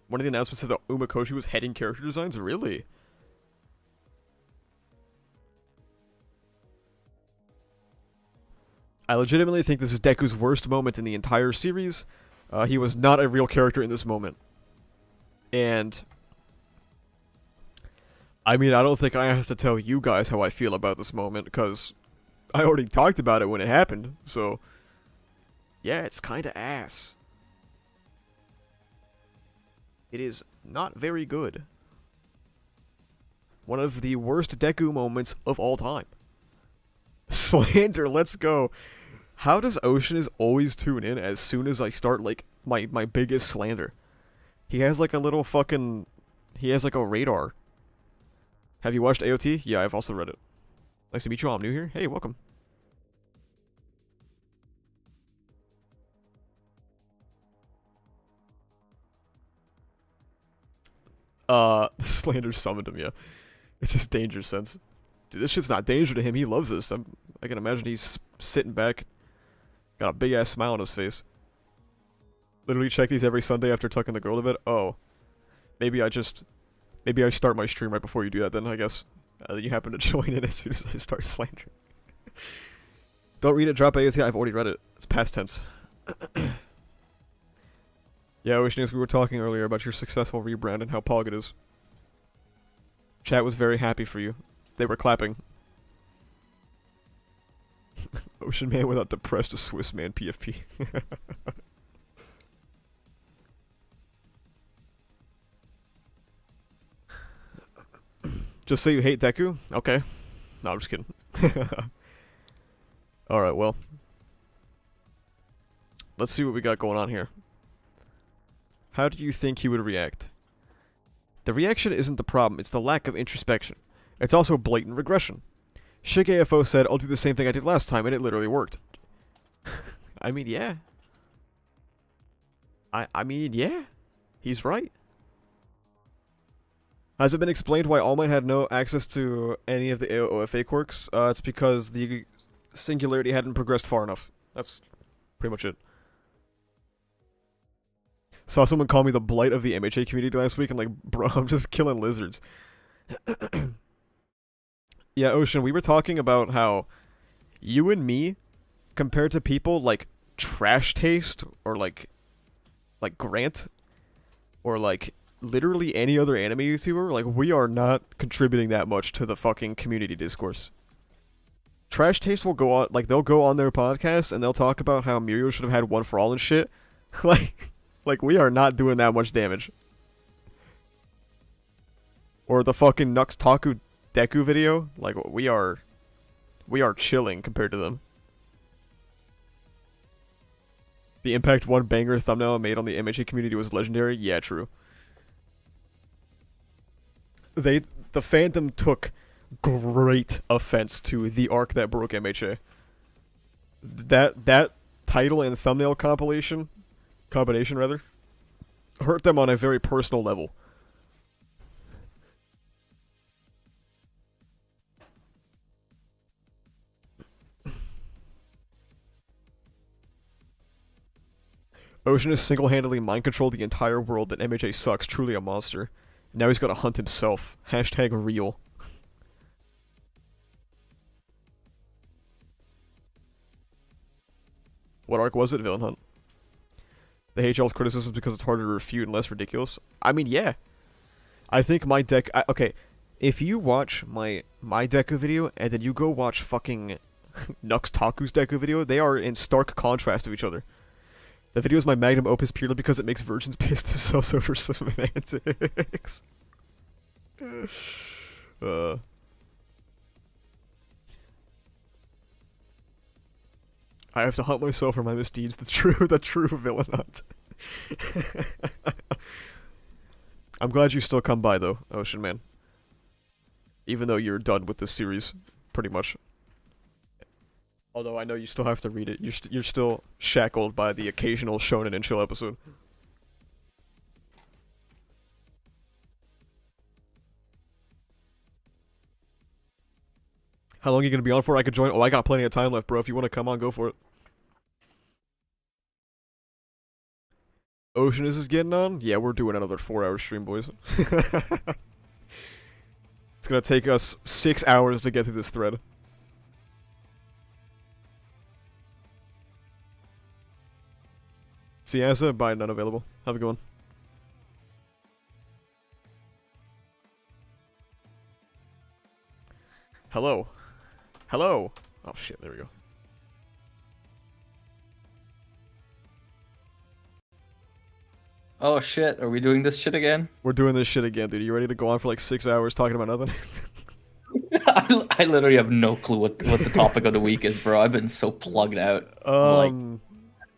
Speaker 1: One of the announcements said that Umakoshi was heading character designs? Really? I legitimately think this is Deku's worst moment in the entire series. He was not a real character in this moment. And... I mean, I don't think I have to tell you guys how I feel about this moment, because I already talked about it when it happened, so... Yeah, it's kinda ass. It is not very good. One of the worst Deku moments of all time. Slander, let's go. How does Oceaniz always tune in as soon as I start, like, my biggest slander? He has, like, a little fucking... He has, like, a radar. Have you watched AOT? Yeah, I've also read it. Nice to meet you all. I'm new here. Hey, welcome. Slander summoned him, yeah. It's just danger sense. Dude, this shit's not danger to him. He loves this. I can imagine he's sitting back. Got a big-ass smile on his face. Literally check these every Sunday after tucking the girl to bed. Oh. Maybe I start my stream right before you do that then, I guess. You happen to join in as soon as I start slandering. Don't read it, drop AOT. I've already read it. It's past tense. Yeah, Oceaniz, we were talking earlier about your successful rebrand and how pog it is. Chat was very happy for you. They were clapping. Ocean Man without depressed Swiss man PFP. Just say you hate Deku? Okay. No, I'm just kidding. Alright, well. Let's see what we got going on here. How do you think he would react? The reaction isn't the problem, it's the lack of introspection. It's also blatant regression. ShigAFO said, I'll do the same thing I did last time, and it literally worked. I mean, yeah. I mean, yeah. He's right. Has it been explained why All Might had no access to any of the OFA quirks? It's because the singularity hadn't progressed far enough. That's pretty much it. Saw someone call me the blight of the MHA community last week, and like, bro, I'm just killing lizards. Yeah, Ocean, we were talking about how you and me, compared to people like Trash Taste, or like Grant, or like literally any other anime YouTuber, like, we are not contributing that much to the fucking community discourse. Trash Taste will go on, like, they'll go on their podcast and they'll talk about how Mirio should have had One for All and shit. Like, we are not doing that much damage. Or the fucking Nux Taku Deku video, like, we are chilling compared to them. The Impact 1 banger thumbnail I made on the MHA community was legendary. Yeah, true. The fandom took great offense to the arc that broke MHA. That title and thumbnail combination rather, hurt them on a very personal level. Ocean has single-handedly mind-controlled the entire world that MHA sucks, truly a monster. Now he's gotta hunt himself. Hashtag real. What arc was it, Villain Hunt? They hate y'all's criticisms because it's harder to refute and less ridiculous. I mean, yeah. I think my deck... okay, if you watch my Deku video and then you go watch fucking Nux Taku's Deku video, they are in stark contrast to each other. The video is my magnum opus purely because it makes virgins piss themselves over semantics. I have to hunt myself for my misdeeds. The true villain hunt. I'm glad you still come by though, Ocean Man. Even though you're done with this series, pretty much. Although I know you still have to read it. You're still shackled by the occasional Shonen and Chill episode. How long are you gonna be on for? I could join. Oh, I got plenty of time left, bro. If you want to come on, go for it. Oceaniz is getting on? Yeah, we're doing another 4-hour stream, boys. It's gonna take us 6 hours to get through this thread. Siasa, bye, none available. Have a good one. Hello. Hello. Oh shit, there we go.
Speaker 3: Oh shit, are we doing this shit again?
Speaker 1: We're doing this shit again, dude. You ready to go on for like 6 hours talking about nothing?
Speaker 3: I literally have no clue what the topic of the week is, bro. I've been so plugged out.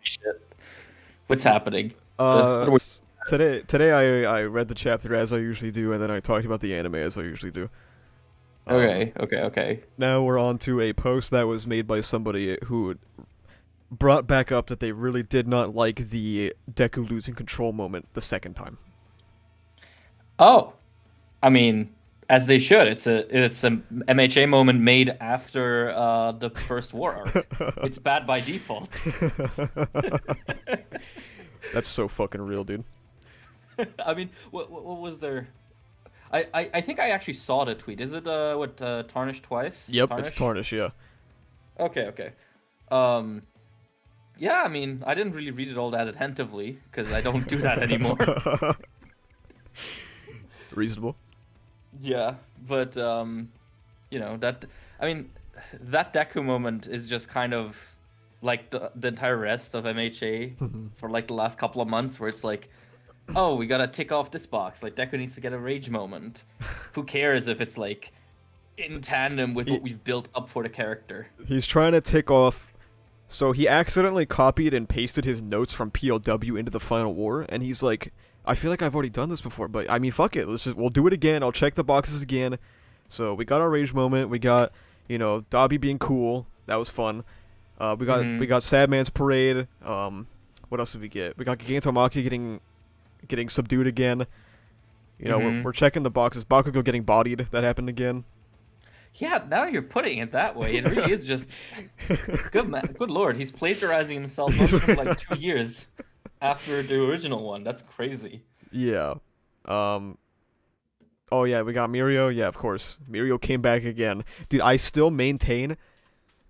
Speaker 3: Shit. What's happening?
Speaker 1: Today I read the chapter as I usually do, and then I talked about the anime as I usually do.
Speaker 3: Okay.
Speaker 1: Now we're on to a post that was made by somebody who brought back up that they really did not like the Deku losing control moment the second time.
Speaker 3: Oh, I mean, as they should. It's a MHA moment made after the first war arc. It's bad by default.
Speaker 1: That's so fucking real, dude.
Speaker 3: I mean, what was there? I think I actually saw the tweet. Is it Tarnish twice?
Speaker 1: Yep,
Speaker 3: Tarnish?
Speaker 1: it's Tarnish, yeah.
Speaker 3: Okay. Yeah, I mean, I didn't really read it all that attentively because I don't do that anymore.
Speaker 1: Reasonable.
Speaker 3: Yeah, but you know, that Deku moment is just kind of like the entire rest of MHA for like the last couple of months, where it's like, oh, we gotta tick off this box. Like, Deku needs to get a rage moment. Who cares if it's like in tandem with what we've built up for the character?
Speaker 1: He's trying to tick off. So he accidentally copied and pasted his notes from POW into the final war, and he's like, I feel like I've already done this before, but I mean, fuck it. We'll do it again. I'll check the boxes again. So we got our rage moment. We got, Dobby being cool. That was fun. We got Sadman's parade. What else did we get? We got Gigantomaki getting subdued again. We're checking the boxes. Bakugo getting bodied. That happened again.
Speaker 3: Yeah, now you're putting it that way. It really is just good lord. He's plagiarizing himself for like 2 years after the original one. That's crazy.
Speaker 1: Yeah. Oh yeah, we got Mirio. Yeah, of course. Mirio came back again. Dude, I still maintain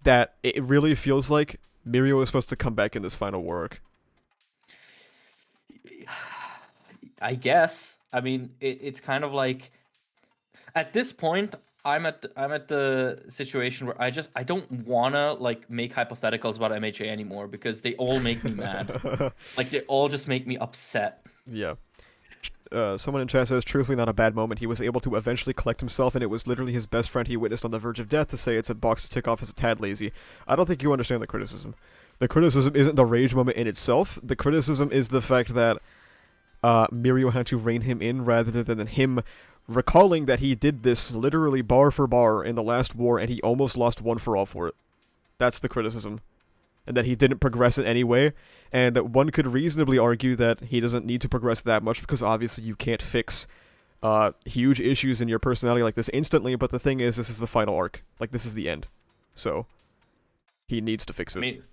Speaker 1: that it really feels like Mirio is supposed to come back in this final war arc.
Speaker 3: I guess. I mean, it's kind of like, at this point, I'm at the situation where I don't wanna like make hypotheticals about MHA anymore because they all make me mad. Like, they all just make me upset.
Speaker 1: Yeah. Someone in chat says, truthfully not a bad moment. He was able to eventually collect himself, and it was literally his best friend he witnessed on the verge of death. To say it's a box to tick off is a tad lazy. I don't think you understand the criticism. The criticism isn't the rage moment in itself. The criticism is the fact that Mirio had to rein him in rather than him recalling that he did this literally bar for bar in the last war, and he almost lost one for all for it. That's the criticism. And that he didn't progress in any way. And one could reasonably argue that he doesn't need to progress that much because obviously you can't fix huge issues in your personality like this instantly, but the thing is, this is the final arc. Like, this is the end. So, he needs to fix it.
Speaker 3: I mean,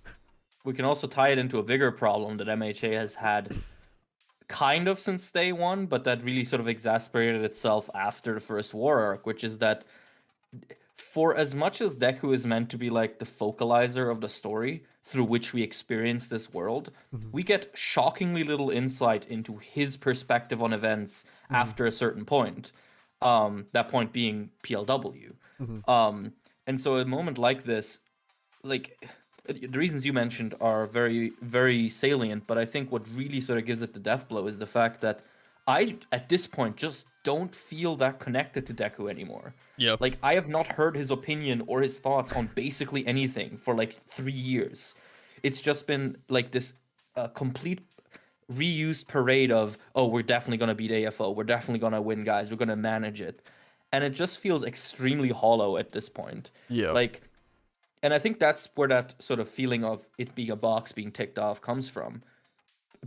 Speaker 3: we can also tie it into a bigger problem that MHA has had kind of since day one, but that really sort of exasperated itself after the first war arc, which is that for as much as Deku is meant to be like the focalizer of the story through which we experience this world, we get shockingly little insight into his perspective on events after a certain point. That point being PLW.
Speaker 1: Mhm.
Speaker 3: And so a moment like this, like the reasons you mentioned are very, very salient, but I think what really sort of gives it the death blow is the fact that I, at this point, just don't feel that connected to Deku anymore.
Speaker 1: Yeah.
Speaker 3: Like, I have not heard his opinion or his thoughts on basically anything for like 3 years. It's just been like this complete reused parade of, oh, we're definitely going to beat AFO. We're definitely going to win, guys. We're going to manage it. And it just feels extremely hollow at this point.
Speaker 1: Yeah.
Speaker 3: Like, and I think that's where that sort of feeling of it being a box being ticked off comes from.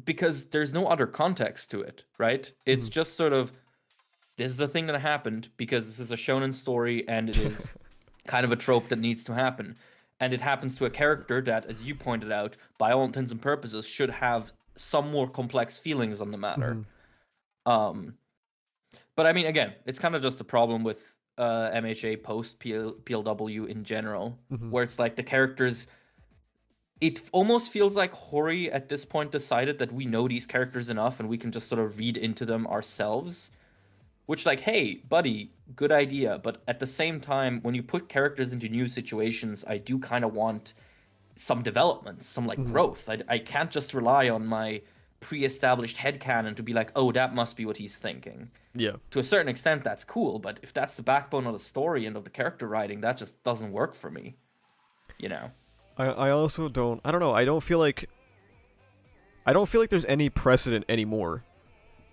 Speaker 3: Because there's no other context to it, right? It's just sort of, this is a thing that happened because this is a shonen story and it is kind of a trope that needs to happen. And it happens to a character that, as you pointed out, by all intents and purposes, should have some more complex feelings on the matter. But I mean, again, it's kind of just a problem with MHA post PLW in general, where it's like the characters. It almost feels like Hori at this point decided that we know these characters enough and we can just sort of read into them ourselves. Which, like, hey, buddy, good idea. But at the same time, when you put characters into new situations, I do kind of want some development, some, like, growth. I can't just rely on my pre-established headcanon to be like, oh, that must be what he's thinking.
Speaker 1: Yeah.
Speaker 3: To a certain extent, that's cool. But if that's the backbone of the story and of the character writing, that just doesn't work for me. You know?
Speaker 1: I also don't... I don't know. I don't feel like there's any precedent anymore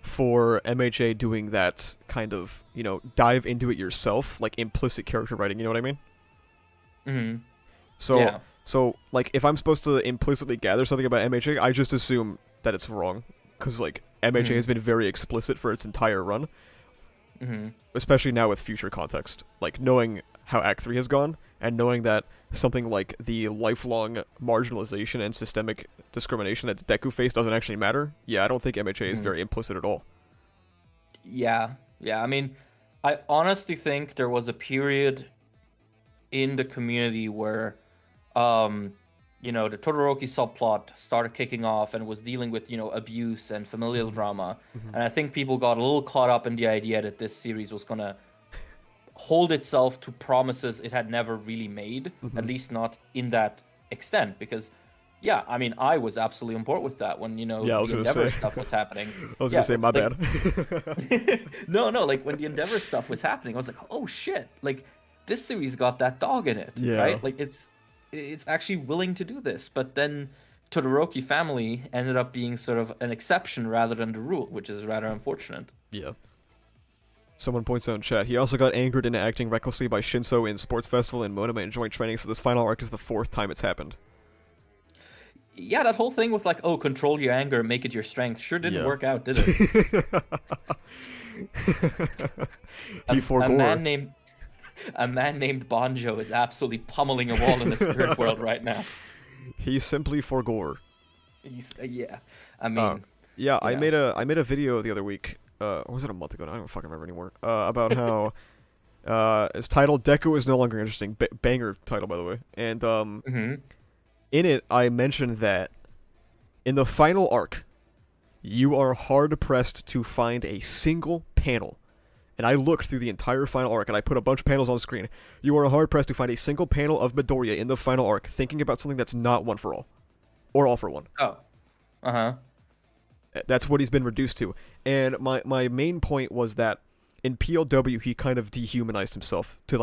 Speaker 1: for MHA doing that kind of, you know, dive into it yourself, like implicit character writing, you know what I mean?
Speaker 3: Mm-hmm.
Speaker 1: So, like, if I'm supposed to implicitly gather something about MHA, I just assume that it's wrong. Because, like, MHA has been very explicit for its entire run. Especially now with future context. Like, knowing how Act 3 has gone, and knowing that something like the lifelong marginalization and systemic discrimination that Deku faced doesn't actually matter, yeah, I don't think MHA is very implicit at all.
Speaker 3: Yeah. I mean, I honestly think there was a period in the community where, you know, the Todoroki subplot started kicking off and was dealing with, you know, abuse and familial drama. And I think people got a little caught up in the idea that this series was going to hold itself to promises it had never really made, at least not in that extent. Because, yeah, I mean, I was absolutely on board with that when, you know, the Endeavor stuff was happening.
Speaker 1: I was going to say, my bad.
Speaker 3: No, like, when the Endeavor stuff was happening, I was like, oh, shit. Like, this series got that dog in it, right? Like, it's actually willing to do this. But then Todoroki family ended up being sort of an exception rather than the rule, which is rather unfortunate.
Speaker 1: Yeah. Someone points out in chat, he also got angered into acting recklessly by Shinso in Sports Festival and Monoma in joint training, so this final arc is the 4th time it's happened.
Speaker 3: Yeah, that whole thing with, like, oh, control your anger, make it your strength, sure didn't work out, did it?
Speaker 1: He forgore.
Speaker 3: A man named Banjo is absolutely pummeling a wall in the spirit world right now.
Speaker 1: He simply forgore.
Speaker 3: Yeah. I mean...
Speaker 1: yeah, I made a video the other week, or was it a month ago? I don't fucking remember anymore. About how it's titled "Deku is no longer interesting." Banger title, by the way. And in it, I mentioned that in the final arc, you are hard pressed to find a single panel. And I looked through the entire final arc, and I put a bunch of panels on screen. You are hard pressed to find a single panel of Midoriya in the final arc, thinking about something that's not One for All, or All for One.
Speaker 3: Oh.
Speaker 1: That's what he's been reduced to. And my main point was that in PLW, he kind of dehumanized himself to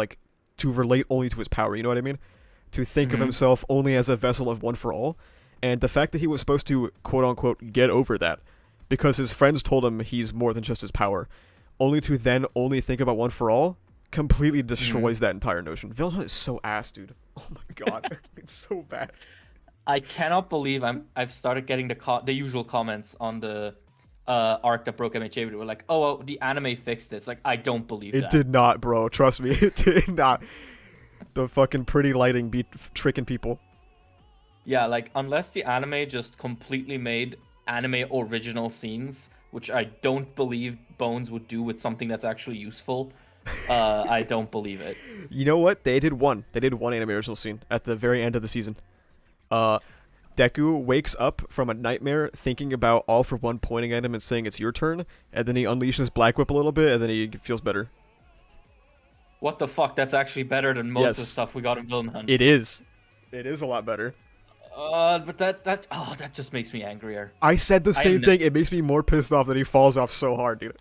Speaker 1: relate only to his power, you know what I mean? To think of himself only as a vessel of One for All. And the fact that he was supposed to, quote-unquote, get over that, because his friends told him he's more than just his power, only to then only think about One for All, completely destroys that entire notion. Villain Hunt is so ass, dude. Oh my god. It's so bad.
Speaker 3: I cannot believe I've started getting the usual comments on the arc that broke MHA. We're like, oh, well, the anime fixed it. It's like, I don't believe that.
Speaker 1: It did not, bro. Trust me, it did not. The fucking pretty lighting be tricking people.
Speaker 3: Yeah, like, unless the anime just completely made anime original scenes, which I don't believe Bones would do with something that's actually useful, I don't believe it. You
Speaker 1: know what? They did one anime original scene at the very end of the season. Deku wakes up from a nightmare thinking about All for One pointing at him and saying it's your turn, and then he unleashes Black Whip a little bit, and then he feels better.
Speaker 3: what the fuck? That's actually better than most of the
Speaker 1: Yes.
Speaker 3: stuff we got in Villain Hunt.
Speaker 1: It is. It is a lot better.
Speaker 3: But that just makes me angrier.
Speaker 1: I said the same
Speaker 3: am-
Speaker 1: thing. It makes me more pissed off that he falls off so hard, dude.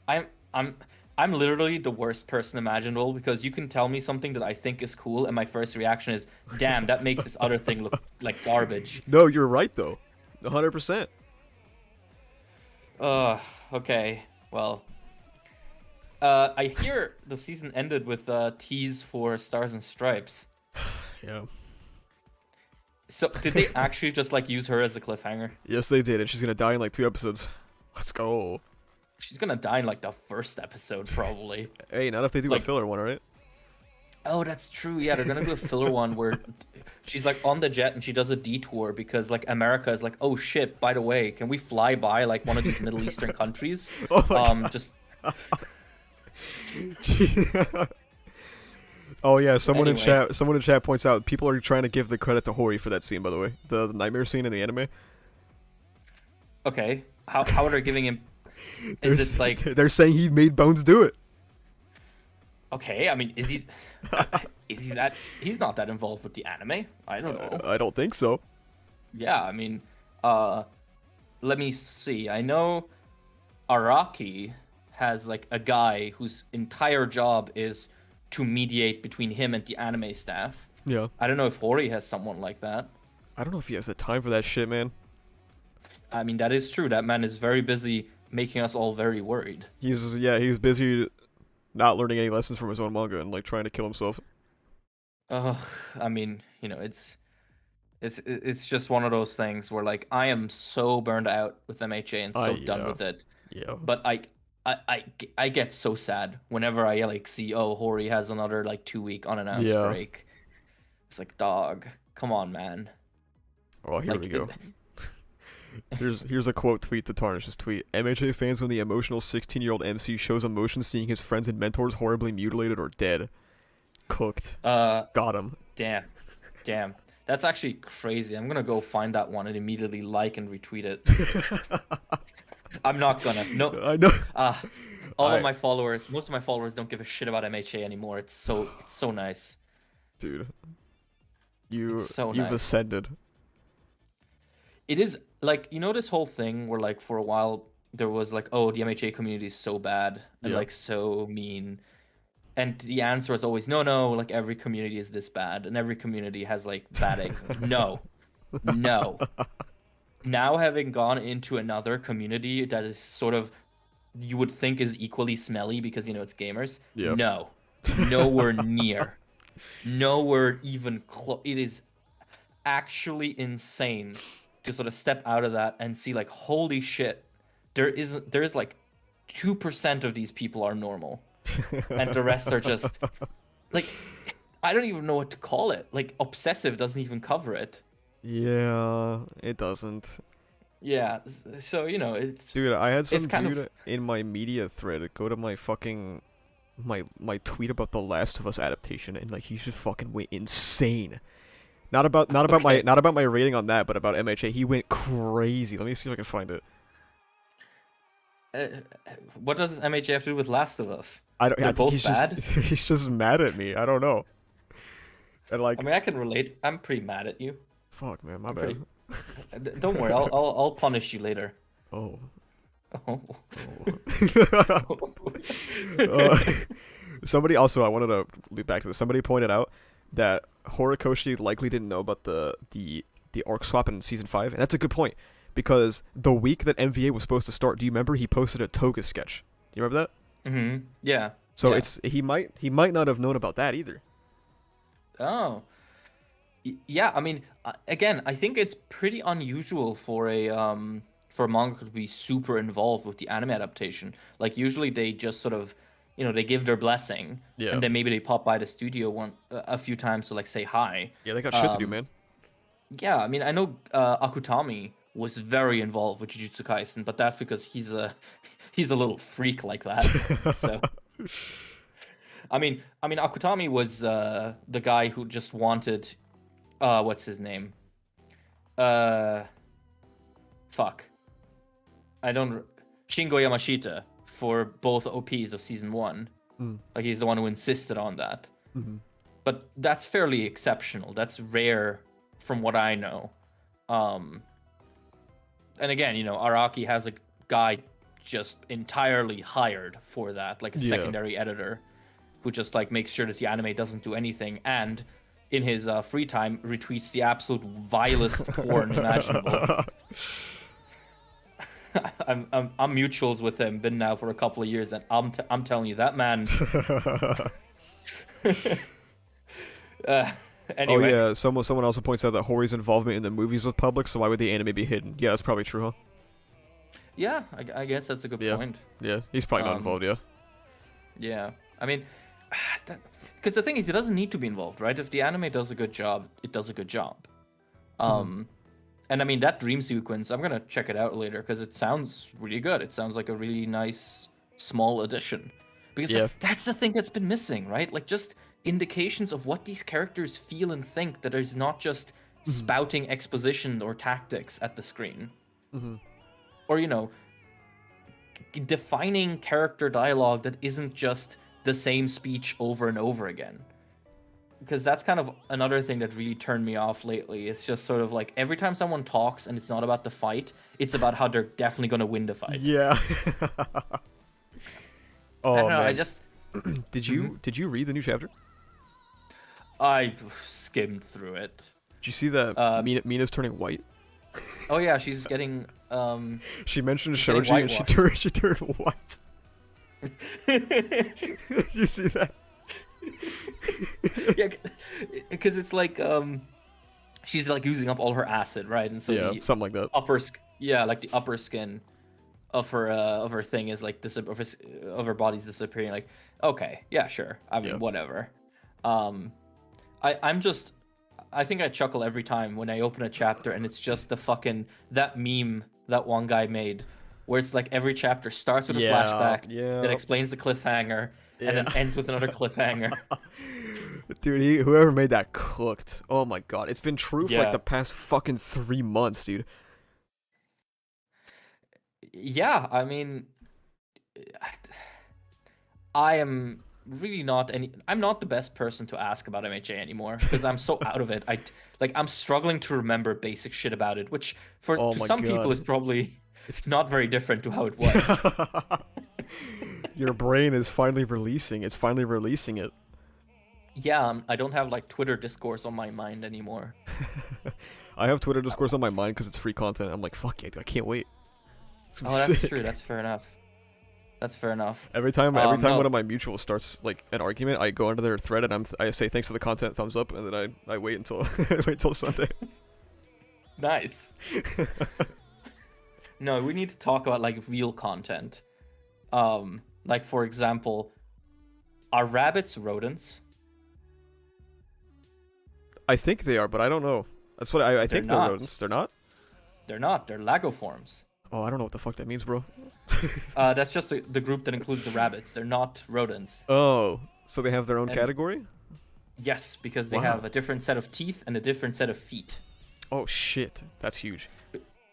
Speaker 3: I'm literally the worst person imaginable because you can tell me something that I think is cool, and my first reaction is, "Damn, that makes this other thing look like garbage."
Speaker 1: No, you're right though. 100%.
Speaker 3: Okay. Well, I hear the season ended with tease for Stars and Stripes.
Speaker 1: Yeah.
Speaker 3: So did they actually just like use her as a cliffhanger?
Speaker 1: Yes, they did, and she's gonna die in like 2 episodes. Let's go.
Speaker 3: She's gonna die in like the first episode, probably.
Speaker 1: Hey, not if they do a
Speaker 3: Like-
Speaker 1: filler one, right?
Speaker 3: Oh, that's true. Yeah, they're gonna do a filler one where she's like on the jet and she does a detour because like America is like, oh shit, by the way, can we fly by like one of these Middle Eastern countries?
Speaker 1: Oh my
Speaker 3: Just
Speaker 1: Oh yeah, someone
Speaker 3: Anyway.
Speaker 1: in chat points out people are trying to give the credit to Hori for that scene, by the way. The nightmare scene in the anime.
Speaker 3: okay. How are they giving him?
Speaker 1: They're
Speaker 3: Is it like
Speaker 1: they're saying he made Bones do it.
Speaker 3: okay? I mean, is he? Is he that? He's not that involved with the anime. I don't know.
Speaker 1: I don't think so.
Speaker 3: Yeah, I mean, let me see. I know Araki has like a guy whose entire job is to mediate between him and the anime staff.
Speaker 1: Yeah.
Speaker 3: I don't know if Hori has someone like that.
Speaker 1: I don't know if he has the time for that shit, man.
Speaker 3: I mean, that is true. That man is very busy making us all very worried.
Speaker 1: He's busy not learning any lessons from his own manga and like trying to kill himself.
Speaker 3: I mean, you know, it's just one of those things where like I am so burned out with MHA and so done
Speaker 1: yeah.
Speaker 3: with it.
Speaker 1: Yeah.
Speaker 3: But I get so sad whenever I like see Hori has another like 2-week unannounced
Speaker 1: Yeah.
Speaker 3: break. It's like, dog, come on, man.
Speaker 1: Well, here
Speaker 3: Like,
Speaker 1: we go. Here's a quote tweet to tarnish his tweet. MHA fans when the emotional 16-year-old MC shows emotion seeing his friends and mentors horribly mutilated or dead. Cooked. Got him.
Speaker 3: Damn. That's actually crazy. I'm gonna go find that one and immediately like and retweet it. I'm not gonna. No.
Speaker 1: I know.
Speaker 3: All of my followers, most of my followers don't give a shit about MHA anymore. It's so nice.
Speaker 1: Dude.
Speaker 3: It's so
Speaker 1: You've
Speaker 3: nice.
Speaker 1: ascended.
Speaker 3: It is like, you know, this whole thing where like for a while there was like, oh, the MHA community is so bad and
Speaker 1: Yeah.
Speaker 3: like so mean. And the answer is always no, like every community is this bad and every community has like bad eggs. No. Now having gone into another community that is sort of you would think is equally smelly because you know it's gamers.
Speaker 1: Yeah.
Speaker 3: No. Nowhere near. Nowhere even close. It is actually insane to sort of step out of that and see like, holy shit, there is like 2% of these people are normal and the rest are just like, I don't even know what to call it. Like obsessive doesn't even cover it.
Speaker 1: Yeah, it doesn't.
Speaker 3: Yeah, so you know, it's
Speaker 1: Dude, I had some
Speaker 3: It's kind
Speaker 1: dude
Speaker 3: of-
Speaker 1: in my media thread go to my fucking my tweet about the Last of Us adaptation and like he just fucking went insane. Not about
Speaker 3: Okay.
Speaker 1: my rating on that, but about MHA. He went crazy. Let me see if I can find it.
Speaker 3: what does MHA have to do with Last of Us?
Speaker 1: I don't.
Speaker 3: They're
Speaker 1: I think
Speaker 3: both
Speaker 1: he's
Speaker 3: bad?
Speaker 1: just he's just mad at me. I don't know. And like,
Speaker 3: I mean, I can relate. I'm pretty mad at you.
Speaker 1: fuck, man, my
Speaker 3: pretty-
Speaker 1: bad.
Speaker 3: Don't worry, I'll punish you later.
Speaker 1: Oh.
Speaker 3: Oh.
Speaker 1: Somebody also, I wanted to loop back to this. Somebody pointed out that Horikoshi likely didn't know about the arc swap in season 5, and that's a good point because the week that MVA was supposed to start, do you remember he posted a Toga sketch? Do you remember that?
Speaker 3: Mm-hmm. Yeah.
Speaker 1: So
Speaker 3: Yeah.
Speaker 1: it's he might not have known about that either.
Speaker 3: Oh. Yeah, I mean, again, I think it's pretty unusual for a manga to be super involved with the anime adaptation. Like usually they just sort of, you know, they give their blessing,
Speaker 1: Yeah.
Speaker 3: and then maybe they pop by the studio a few times to like say hi.
Speaker 1: Yeah, they got shit to do, man.
Speaker 3: Yeah, I mean, I know Akutami was very involved with Jujutsu Kaisen, but that's because he's a little freak like that. So, I mean, Akutami was the guy who just wanted, what's his name? Fuck. I don't. Shingo Yamashita for both OPs of season 1. Like he's the one who insisted on that.
Speaker 1: Mm-hmm.
Speaker 3: But that's fairly exceptional. That's rare from what I know. And again, you know, Araki has a guy just entirely hired for that, like a secondary editor who just like makes sure that the anime doesn't do anything, and in his free time retweets the absolute vilest porn imaginable. I'm mutuals with him, been now for a couple of years, and I'm telling you, that man. Anyway.
Speaker 1: Oh yeah, someone also points out that Hori's involvement in the movies was public, so why would the anime be hidden? Yeah, that's probably true, huh?
Speaker 3: Yeah, I guess that's a good point.
Speaker 1: Yeah, he's probably not involved, yeah.
Speaker 3: Yeah, I mean, because the thing is, he doesn't need to be involved, right? If the anime does a good job, it does a good job. And I mean, that dream sequence, I'm gonna check it out later, because it sounds really good. It sounds like a really nice, small addition. Because that's the thing that's been missing, right? Like, just indications of what these characters feel and think, that is not just spouting exposition or tactics at the screen. Or, you know, defining character dialogue that isn't just the same speech over and over again. Because that's kind of another thing that really turned me off lately. It's just sort of like every time someone talks and it's not about the fight, it's about how they're definitely going to win the fight.
Speaker 1: Yeah. Oh,
Speaker 3: I don't know,
Speaker 1: man.
Speaker 3: I just...
Speaker 1: Did you read the new chapter?
Speaker 3: I skimmed through it.
Speaker 1: Did you see that Mina's turning white?
Speaker 3: Oh yeah, she's getting
Speaker 1: She mentioned
Speaker 3: she's getting
Speaker 1: Shoji and she turned white. You see that?
Speaker 3: Yeah, because it's like she's like using up all her acid, right? And so
Speaker 1: something like that.
Speaker 3: Like the upper skin of her thing is like of her body's disappearing. Like, okay, yeah, sure, I mean, whatever. I think I chuckle every time when I open a chapter and it's just that meme that one guy made, where it's like every chapter starts with a flashback that explains the cliffhanger and then ends with another cliffhanger.
Speaker 1: Dude, whoever made that cooked. Oh my god, it's been true for like the past fucking 3 months, dude.
Speaker 3: Yeah, I mean, I am really I'm not the best person to ask about MHA anymore, because I'm so out of it. I'm struggling to remember basic shit about it, which to some people is probably not very different to how it was.
Speaker 1: Your brain is finally releasing. It's finally releasing it.
Speaker 3: Yeah, I don't have like Twitter discourse on my mind anymore.
Speaker 1: I have Twitter discourse on my mind because it's free content. I'm like, fuck it, I can't wait.
Speaker 3: That's true. That's fair enough. That's fair enough.
Speaker 1: Every time one of my mutuals starts like an argument, I go into their thread and I say thanks for the content, thumbs up, and then I wait until Sunday.
Speaker 3: Nice. No, we need to talk about like real content. Like for example, are rabbits rodents?
Speaker 1: I think they are, but I don't know. That's what I think they're rodents. They're not?
Speaker 3: They're not. They're lagoforms.
Speaker 1: Oh, I don't know what the fuck that means, bro.
Speaker 3: That's just the group that includes the rabbits. They're not rodents.
Speaker 1: Oh, so they have their own category?
Speaker 3: Yes, because they have a different set of teeth and a different set of feet.
Speaker 1: Oh shit, that's huge.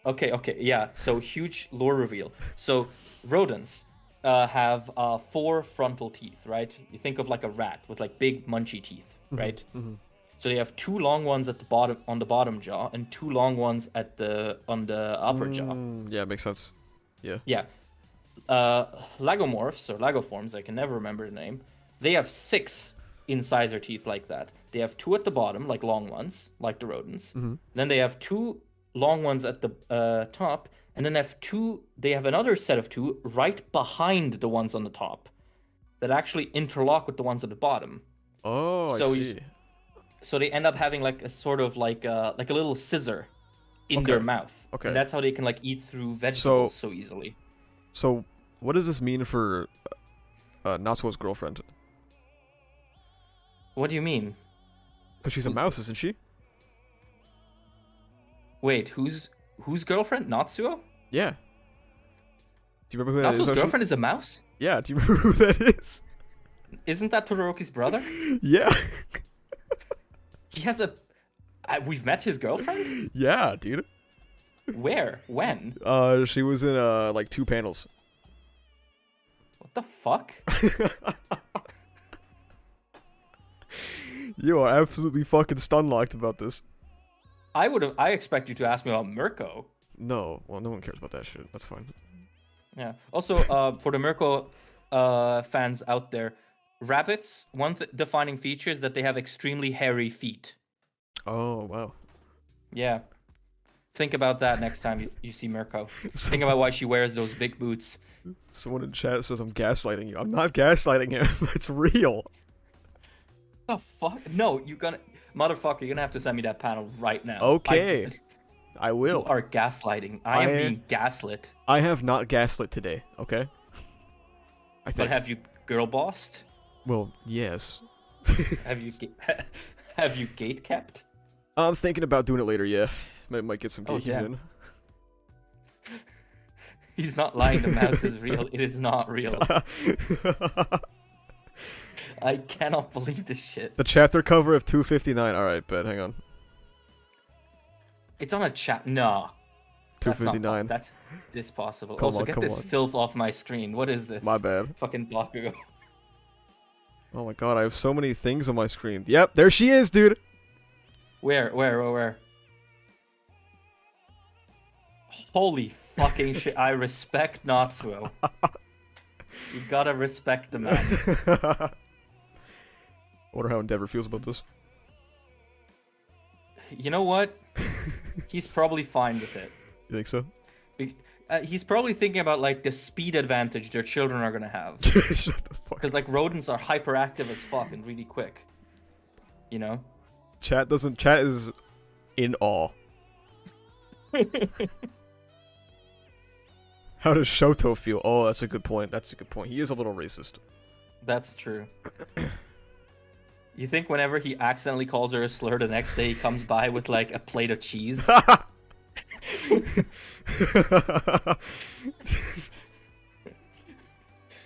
Speaker 3: Okay, yeah. So huge lore reveal. So rodents have 4 frontal teeth, right? You think of like a rat with like big munchy teeth, right? Mm-hmm. So they have 2 long ones at the bottom on the bottom jaw and 2 long ones on the upper jaw.
Speaker 1: Yeah, makes sense. Yeah.
Speaker 3: Yeah. Lagomorphs or lagoforms, I can never remember the name. They have 6 incisor teeth like that. They have 2 at the bottom, like long ones, like the rodents. Mm-hmm. Then they have 2 long ones at the top, and then they have another set of 2 right behind the ones on the top that actually interlock with the ones at the bottom.
Speaker 1: Oh, I see.
Speaker 3: So they end up having like a sort of like a little scissor in their mouth.
Speaker 1: Okay.
Speaker 3: And that's how they can like eat through vegetables so easily.
Speaker 1: So what does this mean for Natsuo's girlfriend?
Speaker 3: What do you mean?
Speaker 1: Because she's a mouse, isn't she?
Speaker 3: Wait, whose girlfriend? Natsuo?
Speaker 1: Yeah. Do you remember who that is?
Speaker 3: Natsuo's girlfriend is a mouse?
Speaker 1: Yeah, do you remember who that is?
Speaker 3: Isn't that Todoroki's brother?
Speaker 1: Yeah.
Speaker 3: He has we've met his girlfriend?
Speaker 1: Yeah, dude.
Speaker 3: Where? When?
Speaker 1: She was in like 2 panels.
Speaker 3: What the fuck?
Speaker 1: You are absolutely fucking stun-locked about this.
Speaker 3: I expect you to ask me about Mirko.
Speaker 1: No, well, no one cares about that shit. That's fine.
Speaker 3: Yeah. Also, for the Mirko fans out there, rabbits, one defining feature is that they have extremely hairy feet.
Speaker 1: Oh, wow.
Speaker 3: Yeah. Think about that next time you see Mirko. Think about why she wears those big boots.
Speaker 1: Someone in chat says I'm gaslighting you. I'm not gaslighting him. It's real.
Speaker 3: The fuck? No, motherfucker, you're gonna have to send me that panel right now.
Speaker 1: Okay. I will.
Speaker 3: You are gaslighting. I am being gaslit.
Speaker 1: I have not gaslit today, okay? I think.
Speaker 3: But have you girl bossed?
Speaker 1: Well, yes.
Speaker 3: Have you gate kept?
Speaker 1: I'm thinking about doing it later, yeah. Might get some
Speaker 3: Oh,
Speaker 1: gatekeeping
Speaker 3: yeah.
Speaker 1: in.
Speaker 3: He's not lying, the mouse is real. It is not real. I cannot believe this shit.
Speaker 1: The chapter cover of 259. Alright, bet. Hang on.
Speaker 3: It's on a chat. No.
Speaker 1: 259.
Speaker 3: That's possible.
Speaker 1: Come
Speaker 3: Also,
Speaker 1: on,
Speaker 3: get
Speaker 1: come
Speaker 3: this
Speaker 1: on.
Speaker 3: filth off my screen. What is this?
Speaker 1: My bad.
Speaker 3: Fucking Bakugo.
Speaker 1: Oh my god, I have so many things on my screen. Yep, there she is, dude.
Speaker 3: Where? Holy fucking shit. I respect Natsuo. You gotta respect the man.
Speaker 1: Wonder how Endeavor feels about this.
Speaker 3: You know what? He's probably fine with it.
Speaker 1: You think so?
Speaker 3: He's probably thinking about like the speed advantage their children are gonna have.
Speaker 1: Shut the fuck
Speaker 3: Because like rodents are hyperactive as fuck and really quick. You know?
Speaker 1: Chat is in awe. How does Shoto feel? Oh, that's a good point. He is a little racist.
Speaker 3: That's true. You think whenever he accidentally calls her a slur, the next day he comes by with like a plate of cheese?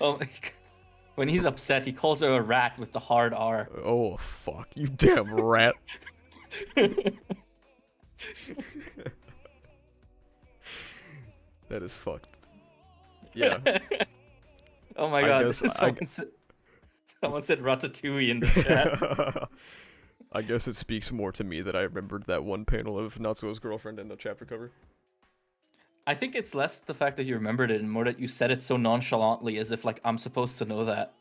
Speaker 3: Oh, when he's upset, he calls her a rat with the hard R.
Speaker 1: Oh, fuck. You damn rat. That is fucked. Yeah.
Speaker 3: Oh my god. Someone said ratatouille in the chat.
Speaker 1: I guess it speaks more to me that I remembered that one panel of Natsuo's girlfriend in the chapter cover.
Speaker 3: I think it's less the fact that you remembered it and more that you said it so nonchalantly as if like I'm supposed to know that.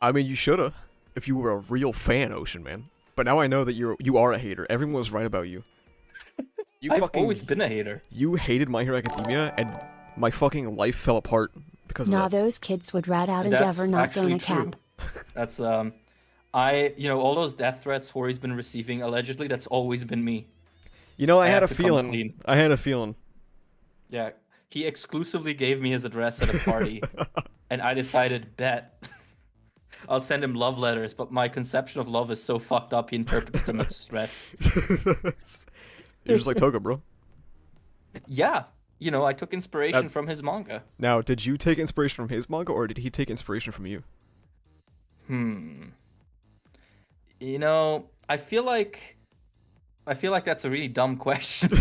Speaker 1: I mean, you shoulda, if you were a real fan, Ocean Man. But now I know that you are a hater. Everyone was right about you.
Speaker 3: I've always been a hater.
Speaker 1: You hated My Hero Academia, and my fucking life fell apart because of
Speaker 2: Nah,
Speaker 1: that.
Speaker 2: those kids would rat out
Speaker 3: That's
Speaker 2: Endeavor not
Speaker 3: actually
Speaker 2: gonna cap.
Speaker 3: That's all those death threats Hori's been receiving allegedly, that's always been me.
Speaker 1: You know, I had a
Speaker 3: have to come
Speaker 1: feeling.
Speaker 3: clean.
Speaker 1: I had a feeling.
Speaker 3: Yeah, he exclusively gave me his address at a party, and I decided, bet, I'll send him love letters, but my conception of love is so fucked up, he interpreted them as threats.
Speaker 1: You're just like Toga, bro.
Speaker 3: Yeah, I took inspiration from his manga.
Speaker 1: Now, did you take inspiration from his manga, or did he take inspiration from you?
Speaker 3: I feel like that's a really dumb question.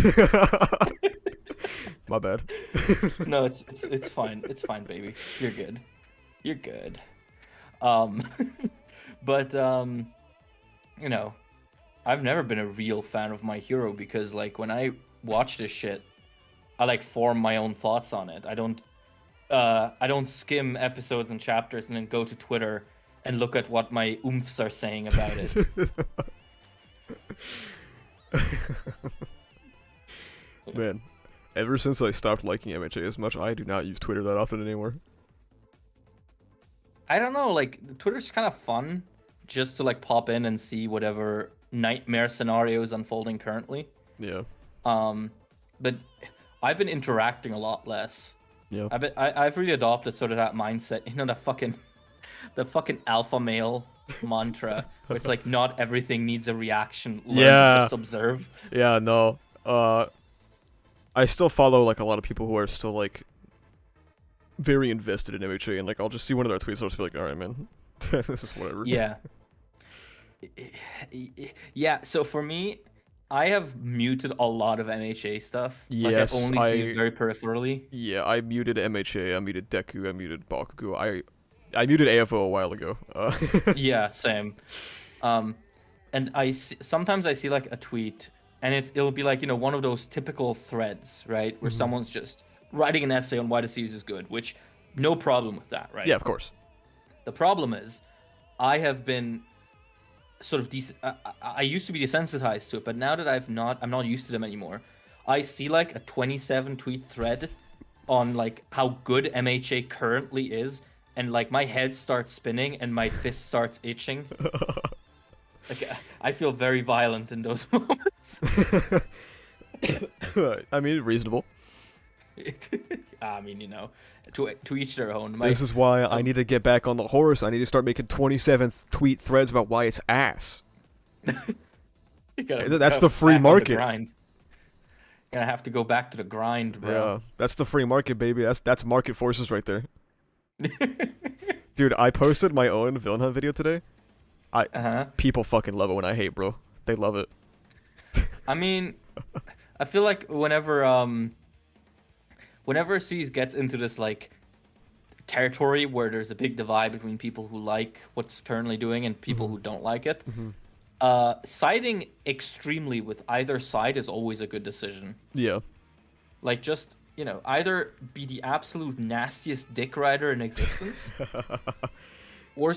Speaker 1: My bad.
Speaker 3: No, it's fine. It's fine, baby. You're good. You're good. But I've never been a real fan of My Hero because like when I watch this shit, I like form my own thoughts on it. I don't skim episodes and chapters and then go to Twitter and look at what my oomphs are saying about it.
Speaker 1: Man, ever since I stopped liking MHA as much, I do not use Twitter that often anymore.
Speaker 3: I don't know, like Twitter's kind of fun just to like pop in and see whatever nightmare scenario is unfolding currently.
Speaker 1: Yeah.
Speaker 3: But I've been interacting a lot less.
Speaker 1: Yeah.
Speaker 3: I've really adopted sort of that mindset, the fucking alpha male mantra, where it's like not everything needs a reaction. Learn, just observe.
Speaker 1: Yeah, no. I still follow like a lot of people who are still like very invested in MHA, and like I'll just see one of their tweets, I'll just be like, all right, man, this is whatever.
Speaker 3: Yeah. Yeah. So for me, I have muted a lot of MHA stuff.
Speaker 1: Yes,
Speaker 3: like I only see it very peripherally.
Speaker 1: Yeah, I muted MHA, I muted Deku, I muted Bakugo, I muted AFO a while ago.
Speaker 3: Yeah, same. and sometimes I see like a tweet, and it'll be like, one of those typical threads, right, where someone's just writing an essay on why the series is good, which no problem with that, right?
Speaker 1: Yeah, of course.
Speaker 3: The problem is, I have been sort of I used to be desensitized to it, but now that I'm not used to them anymore. I see like a 27 tweet thread on like how good MHA currently is, and like my head starts spinning and my fist starts itching. Like, I feel very violent in those moments.
Speaker 1: I mean, reasonable.
Speaker 3: I mean, to each their own.
Speaker 1: This is why I need to get back on the horse. I need to start making 27 tweet threads about why it's ass. That's the free market.
Speaker 3: Gonna have to go back to the grind, bro.
Speaker 1: Yeah, that's the free market, baby. That's market forces right there. Dude, I posted my own villain hunt video today. People fucking love it when I hate, bro. They love it.
Speaker 3: I mean, I feel like whenever a series gets into this like territory where there's a big divide between people who like what's currently doing and people who don't like it, siding extremely with either side is always a good decision.
Speaker 1: Yeah.
Speaker 3: Like, just, either be the absolute nastiest dick rider in existence, or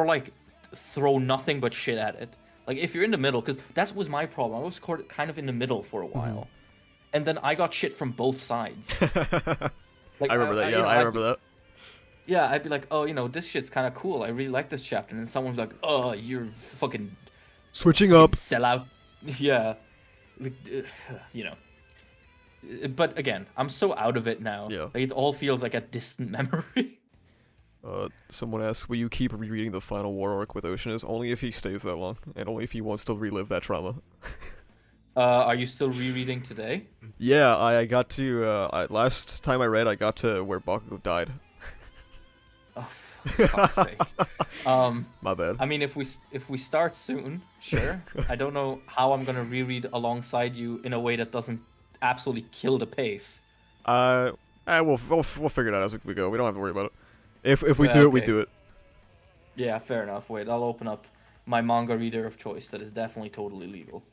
Speaker 3: like throw nothing but shit at it. Like, if you're in the middle, because that was my problem. I was kind of in the middle for a while, and then I got shit from both sides. Like,
Speaker 1: I remember that. Yeah, I remember that.
Speaker 3: Yeah, I'd be like, oh, this shit's kind of cool. I really like this chapter, and then someone's like, oh, you're fucking
Speaker 1: switching up.
Speaker 3: Sell out. Yeah. But again, I'm so out of it now.
Speaker 1: Yeah.
Speaker 3: Like, it all feels like a distant memory.
Speaker 1: Someone asks, will you keep rereading the final war arc with Oceaniz? Only if he stays that long, and only if he wants to relive that trauma.
Speaker 3: Are you still rereading today?
Speaker 1: Yeah, I got to, last time I read, I got to where Bakugo died.
Speaker 3: Oh, for fuck's sake.
Speaker 1: My bad.
Speaker 3: I mean, if we start soon, sure. I don't know how I'm gonna reread alongside you in a way that doesn't absolutely kill the pace.
Speaker 1: We'll figure it out as we go. We don't have to worry about it. If we do it, we do it.
Speaker 3: Yeah, fair enough. Wait, I'll open up my manga reader of choice that is definitely totally legal.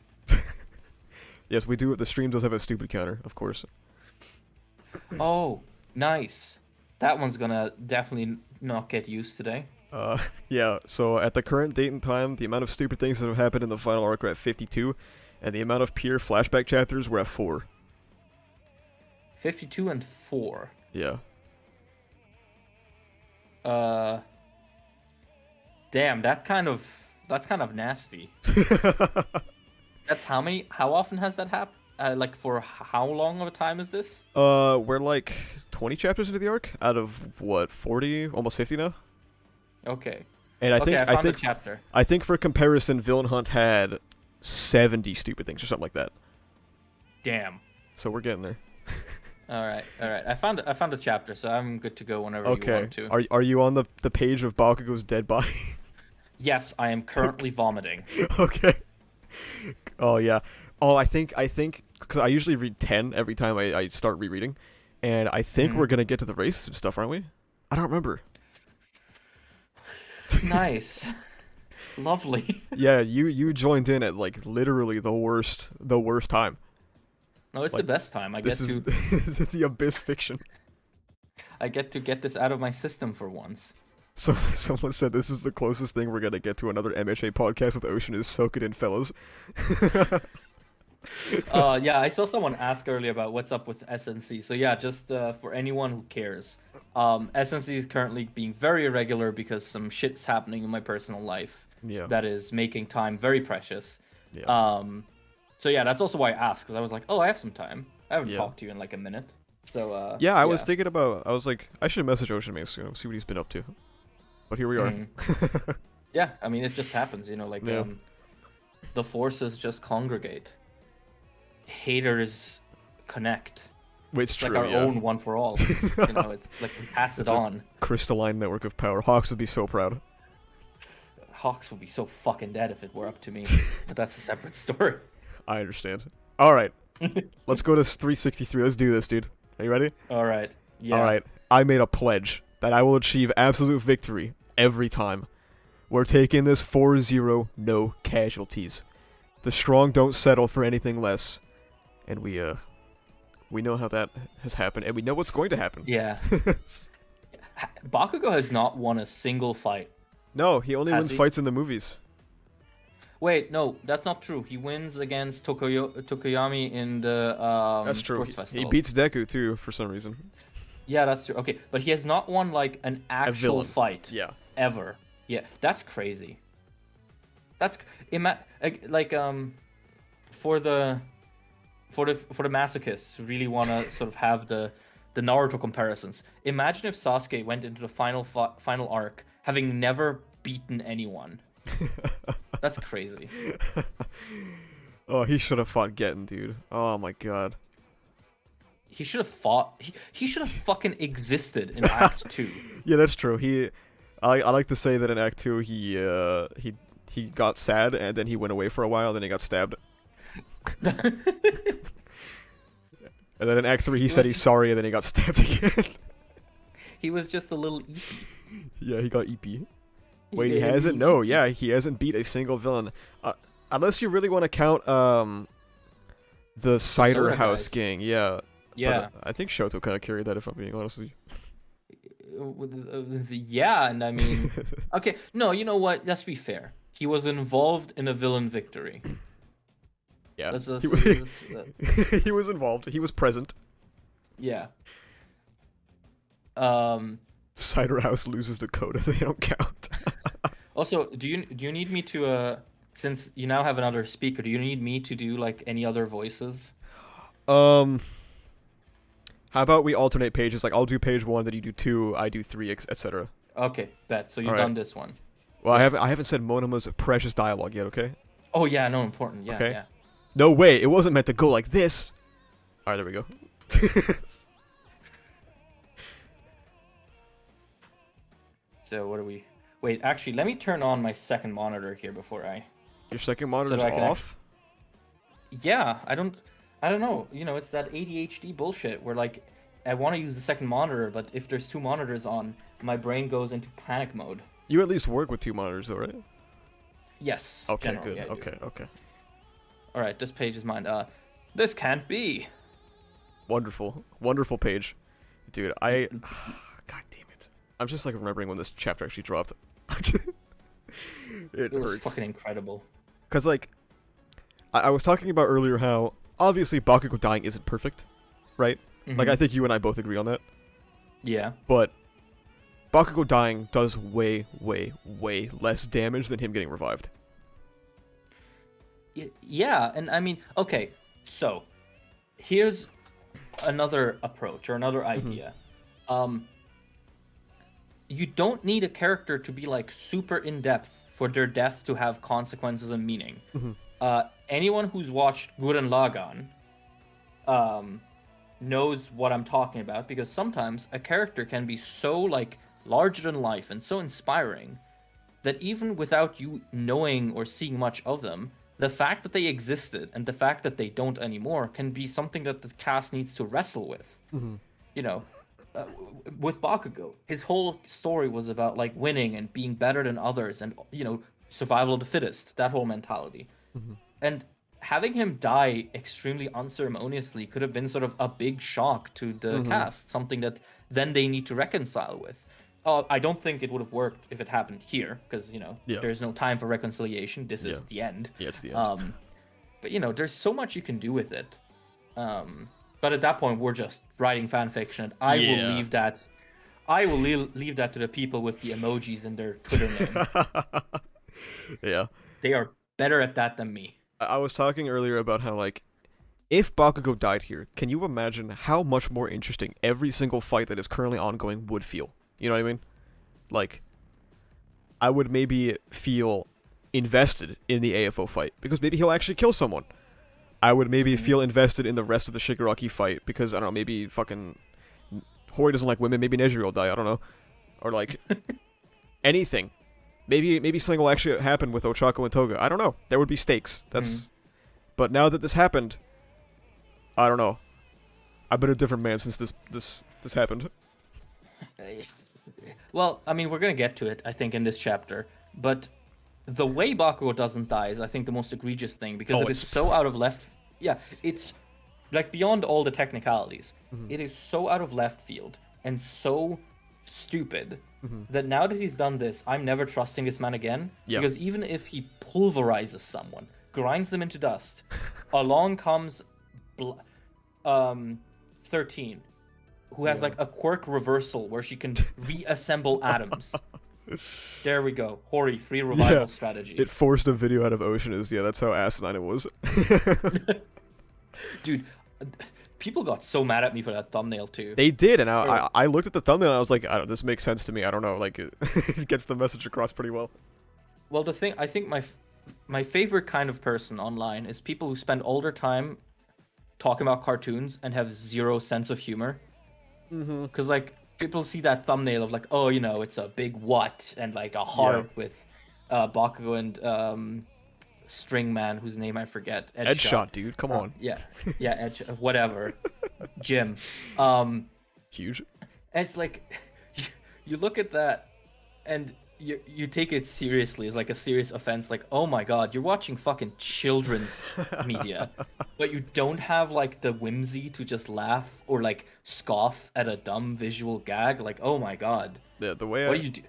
Speaker 1: Yes, we do it. The stream does have a stupid counter, of course.
Speaker 3: Oh, nice. That one's gonna definitely not get used today.
Speaker 1: Yeah, so at the current date and time, the amount of stupid things that have happened in the final arc are at 52, and the amount of pure flashback chapters were at 4.
Speaker 3: 52 and 4.
Speaker 1: Yeah.
Speaker 3: Damn, that's kind of nasty. That's how many? How often has that happened? Like, for how long of a time is this?
Speaker 1: We're like 20 chapters into the arc out of what, 40, almost 50 now.
Speaker 3: Okay.
Speaker 1: And I think
Speaker 3: a chapter.
Speaker 1: I think for comparison, Villain Hunt had 70 stupid things or something like that.
Speaker 3: Damn.
Speaker 1: So we're getting there.
Speaker 3: All right. I found a chapter, so I'm good to go whenever you want to.
Speaker 1: Are you on the page of Bakugo's dead body?
Speaker 3: Yes, I am currently vomiting.
Speaker 1: Okay. Oh yeah. Oh, I think because I usually read 10 every time I start rereading, and I think we're gonna get to the racism stuff, aren't we? I don't remember.
Speaker 3: Nice. Lovely.
Speaker 1: Yeah, you joined in at like literally the worst time.
Speaker 3: No, it's
Speaker 1: like,
Speaker 3: the best time.
Speaker 1: This is the abyss fiction.
Speaker 3: I get to get this out of my system for once.
Speaker 1: So someone said this is the closest thing we're gonna get to another MHA podcast with Oceaniz. Soak it in, fellas.
Speaker 3: Yeah, I saw someone ask earlier about what's up with SNC. So yeah, just for anyone who cares, SNC is currently being very irregular because some shit's happening in my personal life.
Speaker 1: Yeah.
Speaker 3: That is making time very precious.
Speaker 1: Yeah.
Speaker 3: So yeah, that's also why I asked, because I was like, oh, I have some time. I haven't talked to you in like a minute. So
Speaker 1: yeah, I was thinking about. I was like, I should message Oceaniz, see what he's been up to. But here we are.
Speaker 3: Yeah, I mean, it just happens, like the forces just congregate. Haters connect.
Speaker 1: It's
Speaker 3: true,
Speaker 1: like
Speaker 3: our own one for all. It's like we pass it on.
Speaker 1: Crystalline network of power. Hawks would be so proud.
Speaker 3: Hawks would be so fucking dead if it were up to me. But that's a separate story.
Speaker 1: I understand. All right. Let's go to 363. Let's do this, dude. Are you ready?
Speaker 3: All right. Yeah.
Speaker 1: All right. I made a pledge that I will achieve absolute victory every time. We're taking this 4-0, no casualties. The strong don't settle for anything less. And we know how that has happened, and we know what's going to happen.
Speaker 3: Yeah. Bakugo has not won a single fight.
Speaker 1: No, he only wins
Speaker 3: he?
Speaker 1: fights in the movies.
Speaker 3: Wait, no, that's not true. He wins against Tokoyami in the
Speaker 1: That's true.
Speaker 3: sports festival.
Speaker 1: He beats Deku, too, for some reason.
Speaker 3: Yeah, that's true. Okay, but he has not won, like, an actual fight.
Speaker 1: Yeah.
Speaker 3: Ever. Yeah, that's crazy. That's... For the masochists who really want to sort of have the Naruto comparisons, imagine if Sasuke went into the final arc having never beaten anyone. That's crazy.
Speaker 1: Oh, he should have fought Getten, dude. Oh my god.
Speaker 3: He should have fought. He should have fucking existed in Act 2.
Speaker 1: Yeah, that's true. I like to say that in Act 2 he got sad and then he went away for a while, then he got stabbed. And then in Act 3 he said he's sorry and then he got stabbed again.
Speaker 3: He was just a little eepy.
Speaker 1: Yeah, he got EP. Wait, he hasn't? No, yeah, he hasn't beat a single villain. Unless you really want to count the Cider House gang, yeah.
Speaker 3: Yeah.
Speaker 1: But I think Shoto kind of carried that, if I'm being honest with you.
Speaker 3: Yeah, and I mean... Okay, no, you know what? Let's be fair. He was involved in a villain victory.
Speaker 1: Yeah, he was involved. He was present.
Speaker 3: Yeah.
Speaker 1: Cider House loses Dakota. They don't count.
Speaker 3: Also, do you need me to since you now have another speaker, do you need me to do like any other voices?
Speaker 1: How about we alternate pages? Like I'll do page 1, then you do 2, I do 3, etc.
Speaker 3: Okay, bet. So you've done this one.
Speaker 1: Well, I haven't said Monoma's precious dialogue yet. Okay.
Speaker 3: Oh yeah, no, important. Yeah,
Speaker 1: okay.
Speaker 3: Yeah.
Speaker 1: No way, it wasn't meant to go like this. All right, there we go.
Speaker 3: So what are we? Wait, actually, let me turn on my second monitor here before I.
Speaker 1: Your second monitor's off?
Speaker 3: Yeah, I don't know. You know, it's that ADHD bullshit where like I want to use the second monitor, but if there's 2 monitors on, my brain goes into panic mode.
Speaker 1: You at least work with 2 monitors, though, right?
Speaker 3: Yes.
Speaker 1: Okay, good. Yeah, okay.
Speaker 3: All right, this page is mine. This can't be.
Speaker 1: Wonderful page, dude. God damn it! I'm just like remembering when this chapter actually dropped. It
Speaker 3: was
Speaker 1: hurts.
Speaker 3: Fucking incredible.
Speaker 1: Cause like, I was talking about earlier how obviously Bakugo dying isn't perfect, right?
Speaker 3: Mm-hmm.
Speaker 1: Like I think you and I both agree on that.
Speaker 3: Yeah.
Speaker 1: But Bakugo dying does way less damage than him getting revived.
Speaker 3: Yeah, and I mean, okay, so here's another approach or another idea. You don't need a character to be like super in depth for their death to have consequences and meaning. Anyone who's watched Gurren Lagann knows what I'm talking about, because sometimes a character can be so like larger than life and so inspiring that even without you knowing or seeing much of them, the fact that they existed and the fact that they don't anymore can be something that the cast needs to wrestle with. You know, with Bakugo, his whole story was about like winning and being better than others and, you know, survival of the fittest, that whole mentality. And having him die extremely unceremoniously could have been sort of a big shock to the cast, something that then they need to reconcile with. I don't think it would have worked if it happened here, because, you know, there's no time for reconciliation. This is the end.
Speaker 1: Yeah, it's the end.
Speaker 3: But, you know, there's so much you can do with it. But at that point, we're just writing fan fiction, and I will leave that. I will leave that to the people with the emojis in their Twitter name.
Speaker 1: Yeah.
Speaker 3: They are better at that than me.
Speaker 1: I was talking earlier about how, like, if Bakugo died here, can you imagine how much more interesting every single fight that is currently ongoing would feel? You know what I mean? Like, I would maybe feel invested in the AFO fight, because maybe he'll actually kill someone. I would maybe feel invested in the rest of the Shigaraki fight, because, I don't know, maybe fucking Hori doesn't like women, maybe Neji will die, I don't know. Or, like, anything. Maybe something will actually happen with Ochako and Toga. I don't know. There would be stakes. That's... But now that this happened, I don't know. I've been a different man since this happened.
Speaker 3: Well, I mean, we're going to get to it, I think, in this chapter. But the way Bakugo doesn't die is, I think, the most egregious thing, because it is
Speaker 1: it's-
Speaker 3: so out of left. Yeah, it's like beyond all the technicalities.
Speaker 1: Mhm.
Speaker 3: It is so out of left field and so stupid
Speaker 1: Mhm.
Speaker 3: that now that he's done this, I'm never trusting this man again.
Speaker 1: Yeah.
Speaker 3: Because even if he pulverizes someone, grinds them into dust, along comes 13, who has
Speaker 1: Yeah.
Speaker 3: like a quirk reversal where she can reassemble atoms. There we go. Hori, free revival
Speaker 1: Yeah,
Speaker 3: strategy.
Speaker 1: It forced a video out of Oceaniz. Yeah, that's how asinine it was.
Speaker 3: Dude, people got so mad at me for that thumbnail too.
Speaker 1: They did, and I looked at the thumbnail and I was like, this makes sense to me. I don't know, like, it gets the message across pretty well.
Speaker 3: Well, the thing, I think my favorite kind of person online is people who spend all their time talking about cartoons and have zero sense of humor.
Speaker 1: Mm-hmm.
Speaker 3: Because, like, people see that thumbnail of, like, oh, you know, it's a big what and, like, a heart with Bakugo and String Man, whose name I forget.
Speaker 1: Headshot, dude. Come on.
Speaker 3: Yeah, whatever. Jim.
Speaker 1: Huge.
Speaker 3: And it's like, you look at that and you take it seriously as like a serious offense, like, oh my god, you're watching fucking children's media, but you don't have like the whimsy to just laugh or like scoff at a dumb visual gag. Like, oh my god.
Speaker 1: Yeah, the way
Speaker 3: What do you do?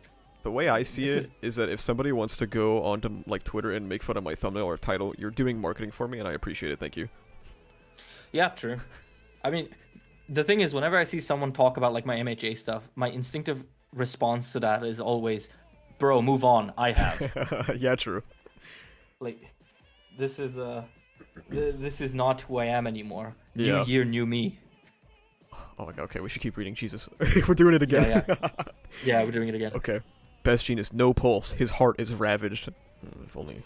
Speaker 1: The way I see it is that if somebody wants to go onto like Twitter and make fun of my thumbnail or title, you're doing marketing for me, and I appreciate it. Thank you.
Speaker 3: Yeah, true. I mean, the thing is, whenever I see someone talk about like my MHA stuff, my instinctive response to that is always, bro, move on. I have.
Speaker 1: Yeah, true.
Speaker 3: Like, this is not who I am anymore. New
Speaker 1: Yeah.
Speaker 3: year, new me.
Speaker 1: Oh my god, okay, we should keep reading. Jesus. We're doing it again.
Speaker 3: Yeah, we're doing it again.
Speaker 1: Okay. Best genius, no pulse. His heart is ravaged. If only.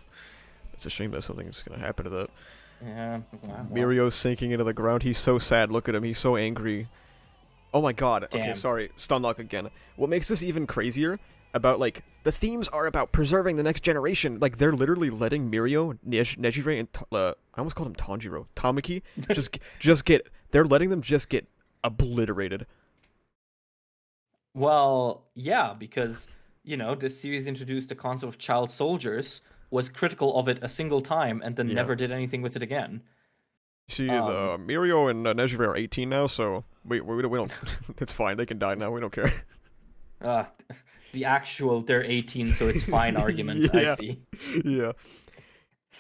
Speaker 1: It's a shame that something's gonna happen to that.
Speaker 3: Yeah. Well.
Speaker 1: Mirio's sinking into the ground. He's so sad. Look at him. He's so angry. Oh my god. Okay,
Speaker 3: Damn.
Speaker 1: sorry. Stun-lock again. What makes this even crazier about, like, the themes are about preserving the next generation. Like, they're literally letting Mirio, Nejire, and I almost called him Tanjiro, Tamaki, they're letting them just get obliterated.
Speaker 3: Well, yeah, because, you know, this series introduced the concept of child soldiers, was critical of it a single time, and then
Speaker 1: Yeah.
Speaker 3: never did anything with it again.
Speaker 1: See, the Mirio and Nejire are 18 now, so we don't. It's fine. They can die now. We don't care.
Speaker 3: The actual they're 18, so it's fine argument.
Speaker 1: Yeah.
Speaker 3: I see.
Speaker 1: Yeah.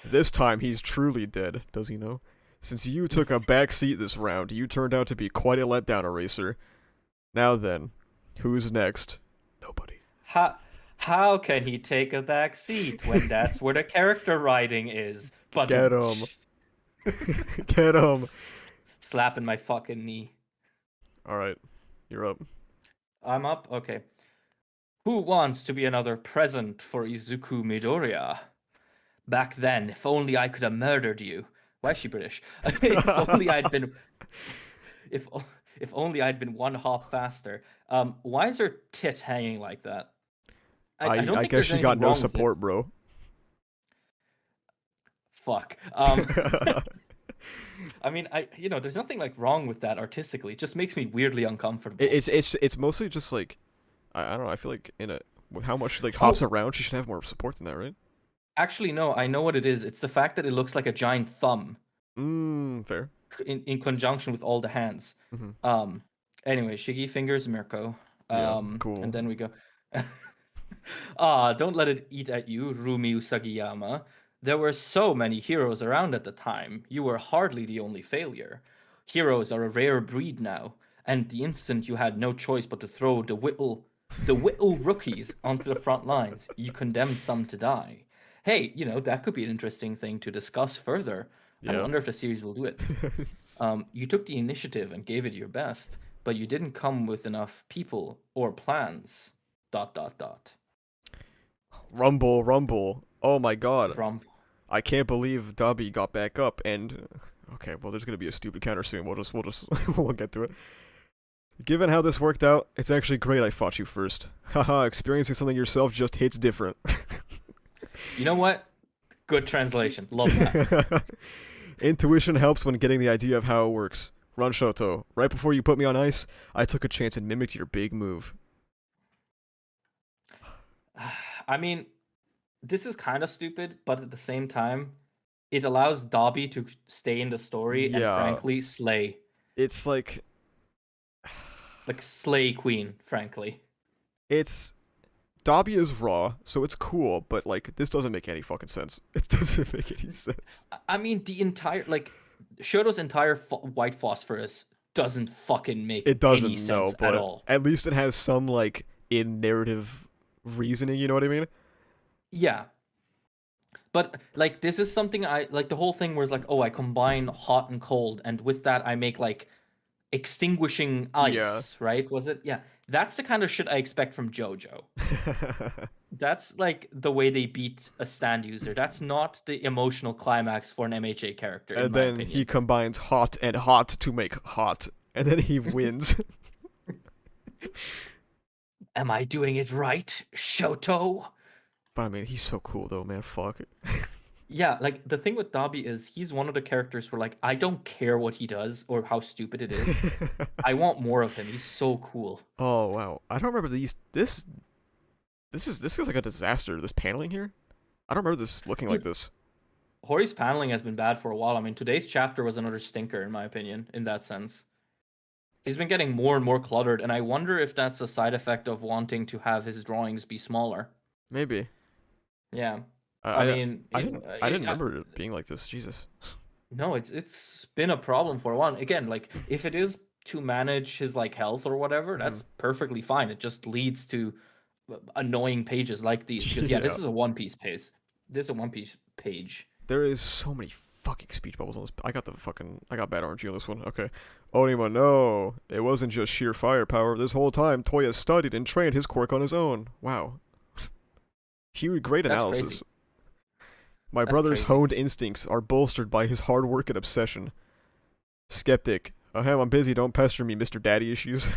Speaker 1: This time he's truly dead. Does he know? Since you took a back seat this round, you turned out to be quite a letdown, Eraser. Now then, who's next? Nobody.
Speaker 3: How can he take a back seat when that's where the character writing is? But
Speaker 1: Get him. Get him.
Speaker 3: Slapping my fucking knee.
Speaker 1: Alright, you're up.
Speaker 3: I'm up? Okay. Who wants to be another present for Izuku Midoriya? Back then, if only I could have murdered you. Why is she British? If only I'd been... If only I'd been one hop faster. Why is her tit hanging like that? I don't
Speaker 1: I
Speaker 3: think
Speaker 1: guess
Speaker 3: there's
Speaker 1: she got
Speaker 3: anything
Speaker 1: no
Speaker 3: wrong with it.
Speaker 1: support, bro.
Speaker 3: Fuck. I mean, there's nothing like wrong with that artistically. It just makes me weirdly uncomfortable.
Speaker 1: It's mostly just like, I don't know. I feel like with how much she like hops around, she should have more support than that, right?
Speaker 3: Actually, no. I know what it is. It's the fact that it looks like a giant thumb
Speaker 1: Fair.
Speaker 3: in conjunction with all the hands.
Speaker 1: Mm-hmm.
Speaker 3: Anyway, Shiggy fingers Mirko.
Speaker 1: Yeah, cool.
Speaker 3: And then we go. Don't let it eat at you, Rumi Usagiyama. There were so many heroes around at the time. You were hardly the only failure. Heroes are a rare breed now, and the instant you had no choice but to throw the whittle rookies onto the front lines, you condemned some to die. Hey, that could be an interesting thing to discuss further. I
Speaker 1: Yeah.
Speaker 3: wonder if the series will do it. You took the initiative and gave it your best, but you didn't come with enough people or plans. ...
Speaker 1: Rumble. Oh my god.
Speaker 3: Rumble.
Speaker 1: I can't believe Dabi got back up and okay, well there's gonna be a stupid counter soon. We'll just we'll get to it. Given how this worked out, it's actually great I fought you first. Haha, experiencing something yourself just hits different.
Speaker 3: You know what? Good translation. Love that.
Speaker 1: Intuition helps when getting the idea of how it works. Run Shoto. Right before you put me on ice, I took a chance and mimicked your big move.
Speaker 3: I mean, this is kind of stupid, but at the same time, it allows Dobby to stay in the story and
Speaker 1: Yeah,
Speaker 3: frankly slay.
Speaker 1: it's like
Speaker 3: Like slay queen, frankly.
Speaker 1: it's Dobby is raw, so it's cool, but like this doesn't make any fucking sense. It doesn't make any sense.
Speaker 3: I mean, the entire like Shoto's entire white phosphorus doesn't fucking make
Speaker 1: It doesn't
Speaker 3: any sense
Speaker 1: but
Speaker 3: at all.
Speaker 1: at least it has some like in narrative reasoning. You know what I mean?
Speaker 3: Yeah. But like this is something I like the whole thing where it's like, oh, I combine hot and cold, and with that I make like extinguishing
Speaker 1: Yeah.
Speaker 3: ice, right? Was it? Yeah. That's the kind of shit I expect from JoJo. That's like the way they beat a stand user. That's not the emotional climax for an MHA character, in
Speaker 1: And
Speaker 3: my
Speaker 1: then
Speaker 3: opinion.
Speaker 1: he combines hot and hot to make hot, and then he wins.
Speaker 3: Am I doing it right, Shoto?
Speaker 1: But I mean, he's so cool though, man. Fuck.
Speaker 3: Yeah, like the thing with Dobby is he's one of the characters where like I don't care what he does or how stupid it is. I want more of him. He's so cool.
Speaker 1: Oh wow, I don't remember these. This feels like a disaster. This paneling here, I don't remember this looking like this.
Speaker 3: Hori's paneling has been bad for a while. I mean, today's chapter was another stinker in my opinion. In that sense, he's been getting more and more cluttered, and I wonder if that's a side effect of wanting to have his drawings be smaller.
Speaker 1: Maybe.
Speaker 3: Yeah.
Speaker 1: I
Speaker 3: mean,
Speaker 1: I didn't remember it being like this. Jesus.
Speaker 3: No, it's been a problem for a while. Again, like if it is to manage his like health or whatever, that's perfectly fine. It just leads to annoying pages like these. Because yeah, this
Speaker 1: Yeah.
Speaker 3: is a One Piece page. This is a One Piece page.
Speaker 1: There is so many fucking speech bubbles on this. I got bad RNG on this one. Okay. Onima, no. It wasn't just sheer firepower. This whole time, Toya studied and trained his quirk on his own. Wow. Great
Speaker 3: That's
Speaker 1: analysis.
Speaker 3: crazy.
Speaker 1: My
Speaker 3: That's
Speaker 1: brother's
Speaker 3: crazy.
Speaker 1: honed instincts are bolstered by his hard work and obsession. Skeptic. Ahem, I'm busy. Don't pester me, Mr. Daddy Issues.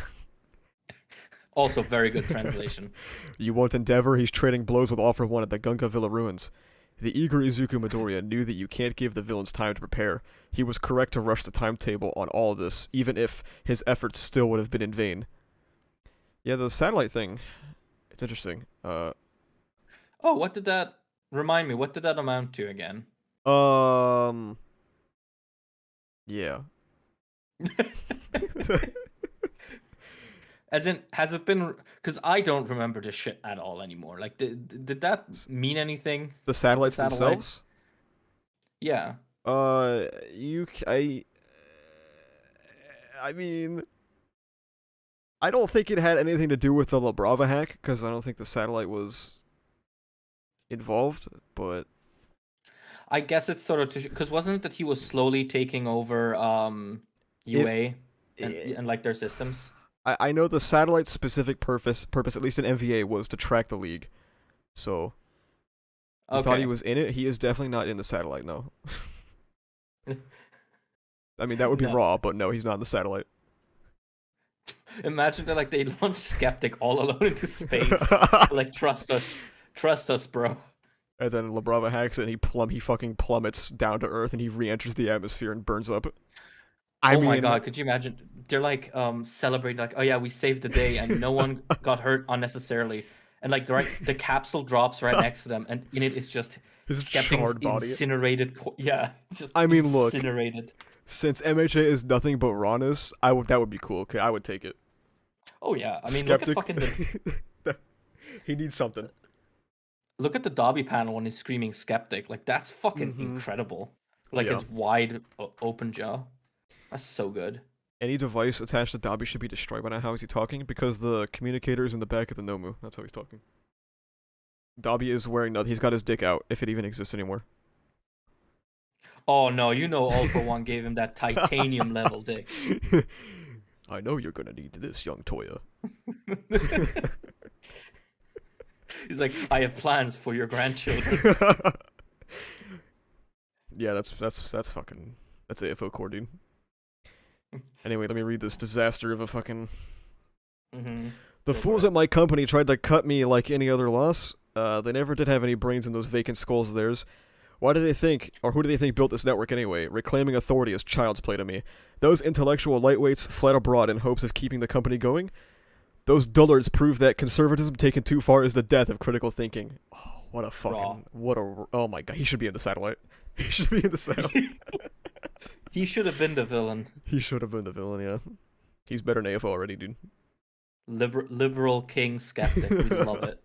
Speaker 3: Also, very good translation.
Speaker 1: You won't endeavor? He's trading blows with All for One at the Gunga Villa ruins. The eager Izuku Midoriya knew that you can't give the villains time to prepare. He was correct to rush the timetable on all of this, even if his efforts still would have been in vain. Yeah, the satellite thing. It's interesting.
Speaker 3: Oh, what did that remind me? What did that amount to again?
Speaker 1: Yeah.
Speaker 3: As in, has it been? Because I don't remember this shit at all anymore. Like, did that mean anything?
Speaker 1: The satellites
Speaker 3: Satellites?
Speaker 1: themselves?
Speaker 3: Yeah.
Speaker 1: I mean, I don't think it had anything to do with the La Brava hack, because I don't think the satellite was involved, but
Speaker 3: I guess it's sort of because wasn't it that he was slowly taking over UA and like their systems?
Speaker 1: I know the satellite's specific purpose, at least in MVA, was to track the league. So, I thought he was in it. He is definitely not in the satellite, no. I mean, that would be
Speaker 3: No.
Speaker 1: raw, but no, he's not in the satellite.
Speaker 3: Imagine that like they launched Skeptic all alone into space. Like, trust us, bro.
Speaker 1: And then La Brava hacks it, and he fucking plummets down to Earth, and he re-enters the atmosphere and burns up. I
Speaker 3: Oh
Speaker 1: mean,
Speaker 3: my god, could you imagine? They're like celebrating like, oh yeah, we saved the day and no one got hurt unnecessarily. And like the capsule drops right next to them, and in it is just
Speaker 1: his
Speaker 3: Skeptic's
Speaker 1: charred body.
Speaker 3: incinerated. Yeah, just
Speaker 1: I mean, look.
Speaker 3: incinerated.
Speaker 1: Since MHA is nothing but rawness, that would be cool. Okay, I would take it.
Speaker 3: Oh yeah, I mean,
Speaker 1: Skeptic.
Speaker 3: look at fucking
Speaker 1: He needs something.
Speaker 3: look at the Dobby panel when he's screaming Skeptic. Like that's fucking incredible. Like
Speaker 1: Yeah.
Speaker 3: his wide open jaw. That's so good.
Speaker 1: Any device attached to Dobby should be destroyed by now. How is he talking? Because the communicator is in the back of the Nomu. That's how he's talking. Dobby is wearing nothing. He's got his dick out, if it even exists anymore.
Speaker 3: Oh no, you know All for One gave him that titanium level dick.
Speaker 1: I know you're gonna need this, young Toya.
Speaker 3: He's like, I have plans for your grandchildren.
Speaker 1: Yeah, that's AFO core, dude. Anyway, let me read this disaster of a fucking...
Speaker 3: Mm-hmm.
Speaker 1: The fools at my company tried to cut me like any other loss. They never did have any brains in those vacant skulls of theirs. Why do they think, or who do they think built this network anyway? Reclaiming authority is child's play to me. Those intellectual lightweights fled abroad in hopes of keeping the company going. Those dullards prove that conservatism taken too far is the death of critical thinking. Oh, what a fucking... Oh my god, he should be in the satellite. He should be in the satellite.
Speaker 3: He should have been the villain.
Speaker 1: He should have been the villain, yeah. He's better than AFO already, dude.
Speaker 3: Liberal king skeptic. We love it.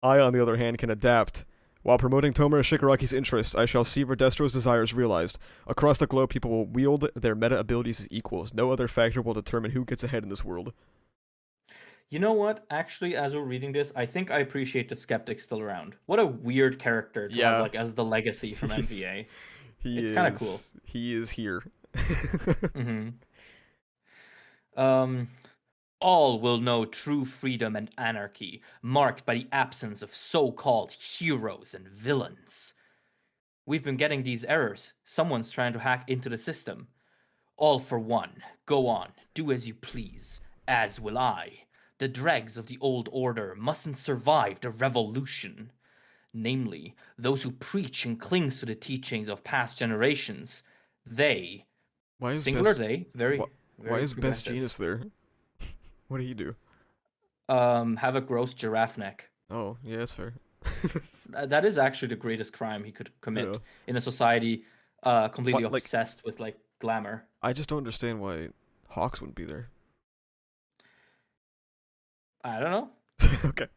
Speaker 1: I, on the other hand, can adapt. While promoting Tomura Shigaraki's interests, I shall see Redestro's desires realized. Across the globe, people will wield their meta abilities as equals. No other factor will determine who gets ahead in this world.
Speaker 3: You know what? Actually, as we're reading this, I think I appreciate the skeptic still around. What a weird character to have, like, as the legacy from MVA. It's kind of cool.
Speaker 1: He is here.
Speaker 3: All will know true freedom and anarchy, marked by the absence of so-called heroes and villains. We've been getting these errors. Someone's trying to hack into the system. All for one. Go on. Do as you please. As will I. The dregs of the old order mustn't survive the revolution. Namely, those who preach and clings to the teachings of past generations. They...
Speaker 1: Why is
Speaker 3: singular they. Very
Speaker 1: why is Best Genius there? What do you do?
Speaker 3: Have a gross giraffe neck.
Speaker 1: Oh, yeah, that's fair.
Speaker 3: That is actually the greatest crime he could commit in a society completely obsessed with, like, glamour. I just don't understand why Hawks wouldn't be there. I don't know.
Speaker 1: Okay.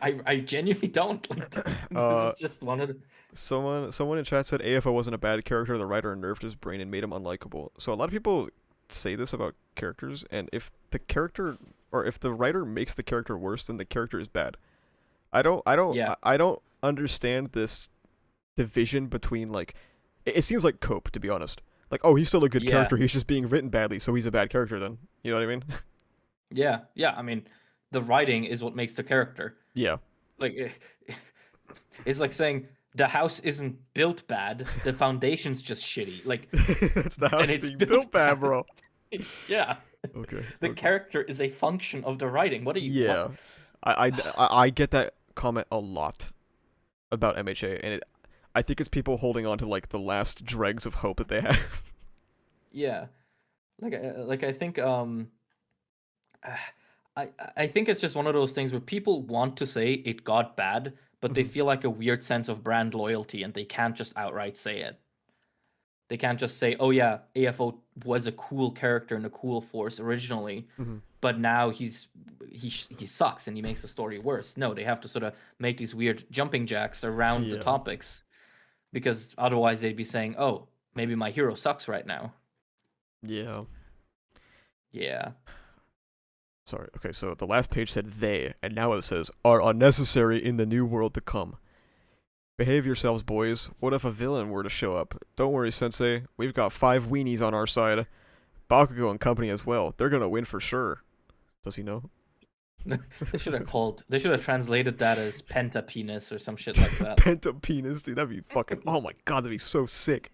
Speaker 3: I genuinely don't. Like, this is just one of the...
Speaker 1: Someone in chat said AFO wasn't a bad character, the writer nerfed his brain and made him unlikable. So a lot of people say this about characters, and if the character, or if the writer makes the character worse, then the character is bad. I don't understand this division between, like, it seems like Cope, to be honest. Like, oh, he's still a good character, he's just being written badly, so he's a bad character then. You know what I mean? Yeah,
Speaker 3: I mean, the writing is what makes the character.
Speaker 1: Yeah.
Speaker 3: Like, it's like saying the house isn't built bad, the foundation's just shitty. Like,
Speaker 1: it's the house being built bad, bro.
Speaker 3: Yeah.
Speaker 1: Okay.
Speaker 3: The character is a function of the writing. What are you?
Speaker 1: Yeah. I get that comment a lot about MHA, and I think it's people holding on to, like, the last dregs of hope that they have.
Speaker 3: Yeah. Like I think I think it's just one of those things where people want to say it got bad, but they feel like a weird sense of brand loyalty, and they can't just outright say it. They can't just say, oh yeah, AFO was a cool character and a cool force originally, but now he sucks and he makes the story worse. No, they have to sort of make these weird jumping jacks around the topics, because otherwise they'd be saying, oh, maybe my hero sucks right now.
Speaker 1: Yeah.
Speaker 3: Yeah.
Speaker 1: Sorry, okay, so the last page said they, and now it says, are unnecessary in the new world to come. Behave yourselves, boys. What if a villain were to show up? Don't worry, Sensei. We've got 5 weenies on our side. Bakugo and company as well. They're gonna win for sure. Does he know?
Speaker 3: They should have translated that as penta penis or some shit like that.
Speaker 1: Penta penis, dude. That'd be fucking... Oh my god, that'd be so sick.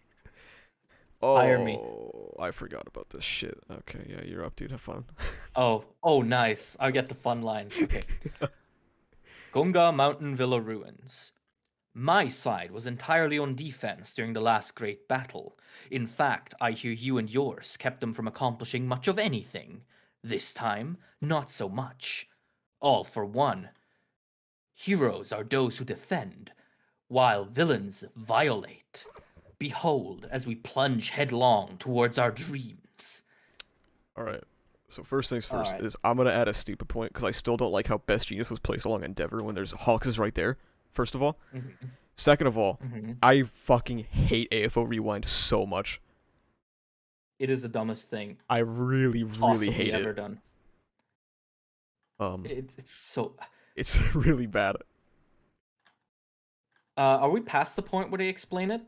Speaker 1: Oh,
Speaker 3: hire me.
Speaker 1: I forgot about this shit. Okay, yeah, you're up, dude. Have fun.
Speaker 3: Oh, nice. I'll get the fun lines. Okay. Gonga Mountain Villa Ruins. My side was entirely on defense during the last great battle. In fact, I hear you and yours kept them from accomplishing much of anything. This time, not so much. All for one. Heroes are those who defend, while villains violate. Behold, as we plunge headlong towards our dreams.
Speaker 1: Alright, so first things first is I'm going to add a stupid point, because I still don't like how Best Genius was placed along Endeavor when there's Hawks is right there, first of all. Second of all, I fucking hate AFO Rewind so much.
Speaker 3: It is the dumbest thing.
Speaker 1: I really hate
Speaker 3: ever
Speaker 1: it.
Speaker 3: Done. It's so...
Speaker 1: It's really bad.
Speaker 3: Are we past the point where they explain it?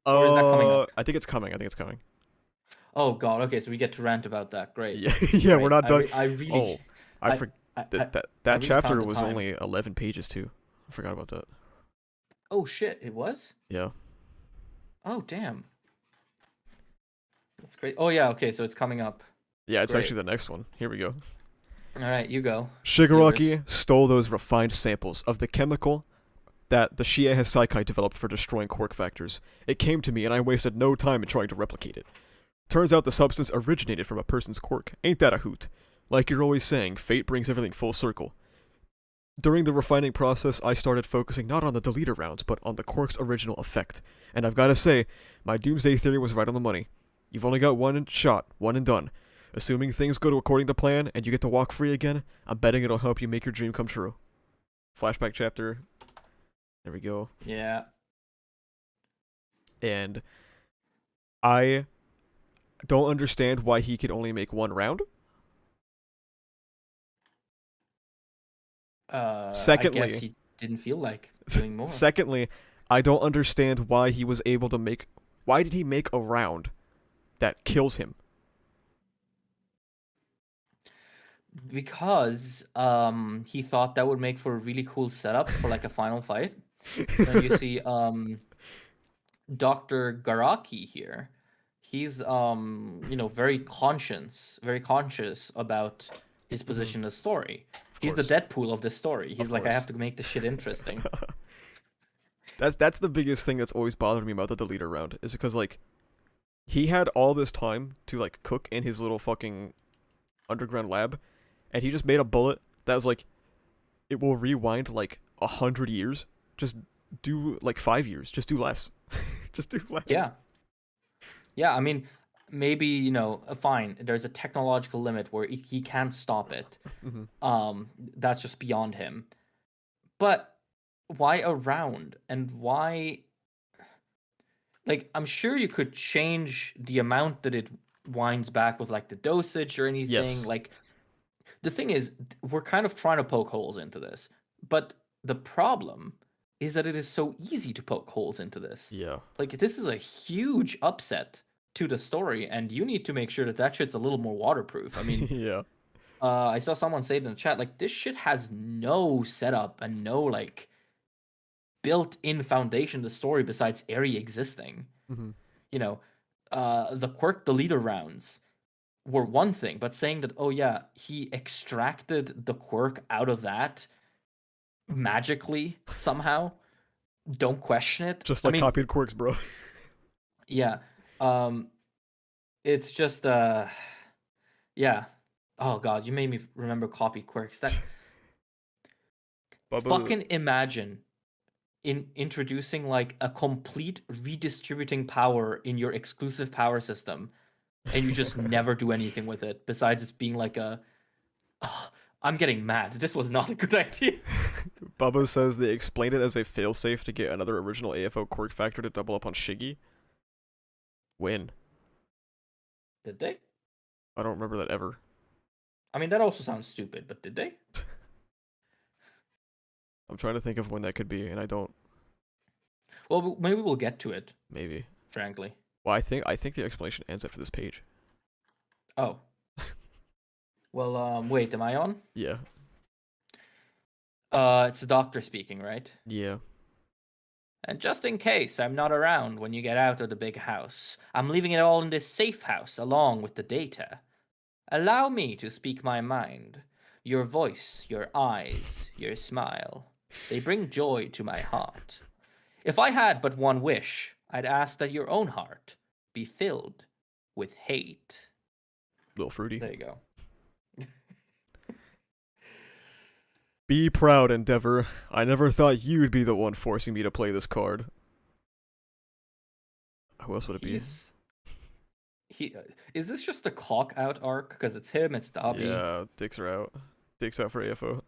Speaker 3: Or is that coming up?
Speaker 1: I think it's coming.
Speaker 3: Oh god, okay, so we get to rant about that. Great.
Speaker 1: Yeah, yeah,
Speaker 3: Great.
Speaker 1: we're not done.
Speaker 3: I really...
Speaker 1: that
Speaker 3: really
Speaker 1: chapter was only 11 pages too. I forgot about that.
Speaker 3: Oh shit, it was?
Speaker 1: Yeah.
Speaker 3: Oh damn. That's great. Oh yeah, okay, so it's coming up.
Speaker 1: Yeah, it's actually the next one. Here we go.
Speaker 3: Alright, you go.
Speaker 1: Shigaraki stole those refined samples of the chemical that the Shie Saikai developed for destroying quark factors. It came to me and I wasted no time in trying to replicate it. Turns out the substance originated from a person's quirk. Ain't that a hoot? Like you're always saying, fate brings everything full circle. During the refining process, I started focusing not on the deleter rounds, but on the quirk's original effect. And I've gotta say, my doomsday theory was right on the money. You've only got one shot, one and done. Assuming things go according to plan, and you get to walk free again, I'm betting it'll help you make your dream come true. Flashback chapter. There we go.
Speaker 3: Yeah.
Speaker 1: And I don't understand why he could only make one round. Secondly,
Speaker 3: I guess he didn't feel like doing more.
Speaker 1: Secondly, I don't understand why he was able to make. Why did he make a round that kills him?
Speaker 3: Because he thought that would make for a really cool setup for like a final fight. And you see Dr. Garaki here. He's very conscious about his position in the story. He's the Deadpool of the story. He's like, I have to make this shit interesting.
Speaker 1: That's the biggest thing that's always bothered me about the deleter round, is because like he had all this time to like cook in his little fucking underground lab, and he just made a bullet that was like, it will rewind like 100 years. Just do like 5 years. Just do less. Just do less.
Speaker 3: Yeah, I mean, maybe, fine, there's a technological limit where he can't stop it. That's just beyond him. But why a round? And why... Like, I'm sure you could change the amount that it winds back with, like, the dosage or anything.
Speaker 1: Yes.
Speaker 3: Like, the thing is, we're kind of trying to poke holes into this. But the problem is that it is so easy to poke holes into this.
Speaker 1: Yeah.
Speaker 3: Like, this is a huge upset to the story, and you need to make sure that shit's a little more waterproof. I mean,
Speaker 1: yeah.
Speaker 3: I saw someone say it in the chat, like, this shit has no setup and no, like, built-in foundation to the story besides Eri existing. The quirk deleter rounds were one thing, but saying that, oh yeah, he extracted the quirk out of that magically somehow, don't question it.
Speaker 1: Just like copied quirks, bro.
Speaker 3: Yeah. It's just yeah. Oh god, you made me remember copy quirks. That fucking imagine introducing like a complete redistributing power in your exclusive power system, and you just never do anything with it besides it's being like I'm getting mad. This was not a good idea.
Speaker 1: Bubba says they explained it as a failsafe to get another original AFO quirk factor to double up on Shiggy. When?
Speaker 3: Did they?
Speaker 1: I don't remember that ever.
Speaker 3: I mean, that also sounds stupid, but did they?
Speaker 1: I'm trying to think of when that could be, and I don't.
Speaker 3: Well, maybe we'll get to it.
Speaker 1: Maybe.
Speaker 3: Frankly.
Speaker 1: Well, I think the explanation ends after this page.
Speaker 3: Oh. Well, wait, am I on?
Speaker 1: Yeah.
Speaker 3: It's the doctor speaking, right?
Speaker 1: Yeah.
Speaker 3: And just in case I'm not around when you get out of the big house, I'm leaving it all in this safe house along with the data. Allow me to speak my mind. Your voice, your eyes, your smile. They bring joy to my heart. If I had but one wish, I'd ask that your own heart be filled with hate.
Speaker 1: Little fruity.
Speaker 3: There you go.
Speaker 1: Be proud, Endeavor. I never thought you'd be the one forcing me to play this card. Who else would it be?
Speaker 3: Is this just a clock out arc? Because it's him, it's Dobby.
Speaker 1: Yeah, dicks are out. Dicks out for AFO.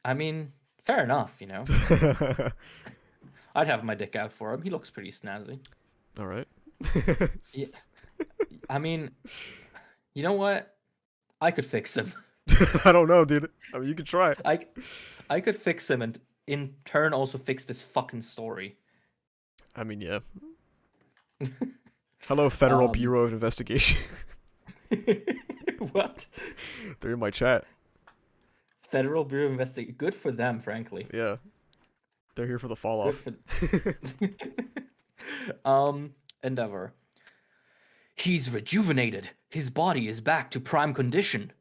Speaker 3: I mean, fair enough, I'd have my dick out for him. He looks pretty snazzy.
Speaker 1: All right.
Speaker 3: Yeah. I mean, you know what? I could fix him.
Speaker 1: I don't know, dude. I mean, you could try.
Speaker 3: I could fix him and in turn also fix this fucking story.
Speaker 1: I mean, yeah. Hello, Federal Bureau of Investigation.
Speaker 3: What?
Speaker 1: They're in my chat.
Speaker 3: Federal Bureau of Investigation. Good for them, frankly.
Speaker 1: Yeah. They're here for the fall off.
Speaker 3: Endeavor. He's rejuvenated. His body is back to prime condition.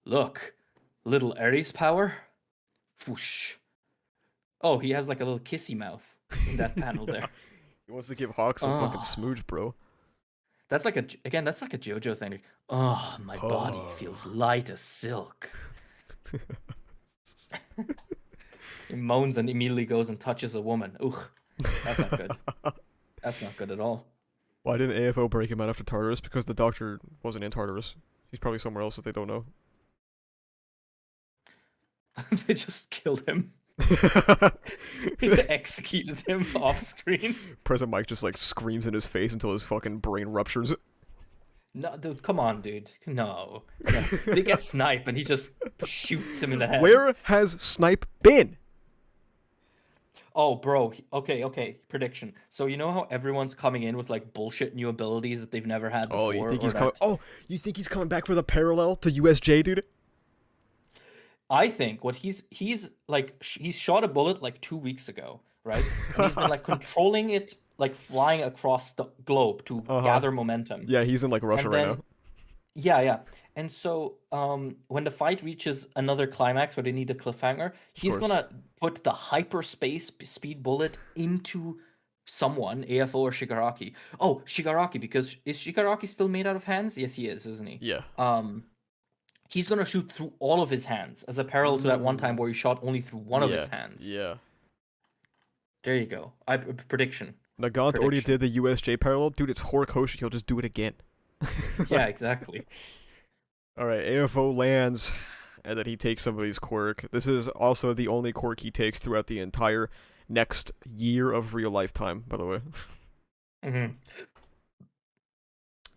Speaker 3: Look, little Ares power. Whoosh. Oh, he has like a little kissy mouth in that panel there.
Speaker 1: He wants to give Hawk some fucking smooch, bro.
Speaker 3: That's like again, that's like a JoJo thing. Like, oh, my body feels light as silk. He moans and immediately goes and touches a woman. Ugh, that's not good. That's not good at all.
Speaker 1: Why didn't AFO break him out after Tartarus? Because the doctor wasn't in Tartarus. He's probably somewhere else if they don't know.
Speaker 3: They just killed him. They executed him off screen.
Speaker 1: President Mike just like screams in his face until his fucking brain ruptures.
Speaker 3: No, dude, come on, dude. No. They get Snipe and he just shoots him in the head.
Speaker 1: Where has Snipe been?
Speaker 3: Oh, bro. Okay. Prediction. So you know how everyone's coming in with like bullshit new abilities that they've never had before?
Speaker 1: Oh, you think he's coming? Oh, you think he's coming back for the parallel to USJ, dude?
Speaker 3: I think what he's shot a bullet like 2 weeks ago, right? And he's been like controlling it, like flying across the globe to gather momentum.
Speaker 1: Yeah, he's in like Russia right now.
Speaker 3: Yeah. And so when the fight reaches another climax where they need a cliffhanger, he's gonna put the hyperspace speed bullet into someone, AFO or Shigaraki. Oh, Shigaraki, because is Shigaraki still made out of hands? Yes, he is, isn't he?
Speaker 1: Yeah.
Speaker 3: He's gonna shoot through all of his hands as a parallel to that one time where he shot only through one of his hands.
Speaker 1: Yeah.
Speaker 3: There you go. Prediction.
Speaker 1: Nagant already did the USJ parallel. Dude, it's Horikoshi. He'll just do it again.
Speaker 3: Yeah, exactly.
Speaker 1: Alright, AFO lands, and then he takes somebody's quirk. This is also the only quirk he takes throughout the entire next year of real lifetime, by the way.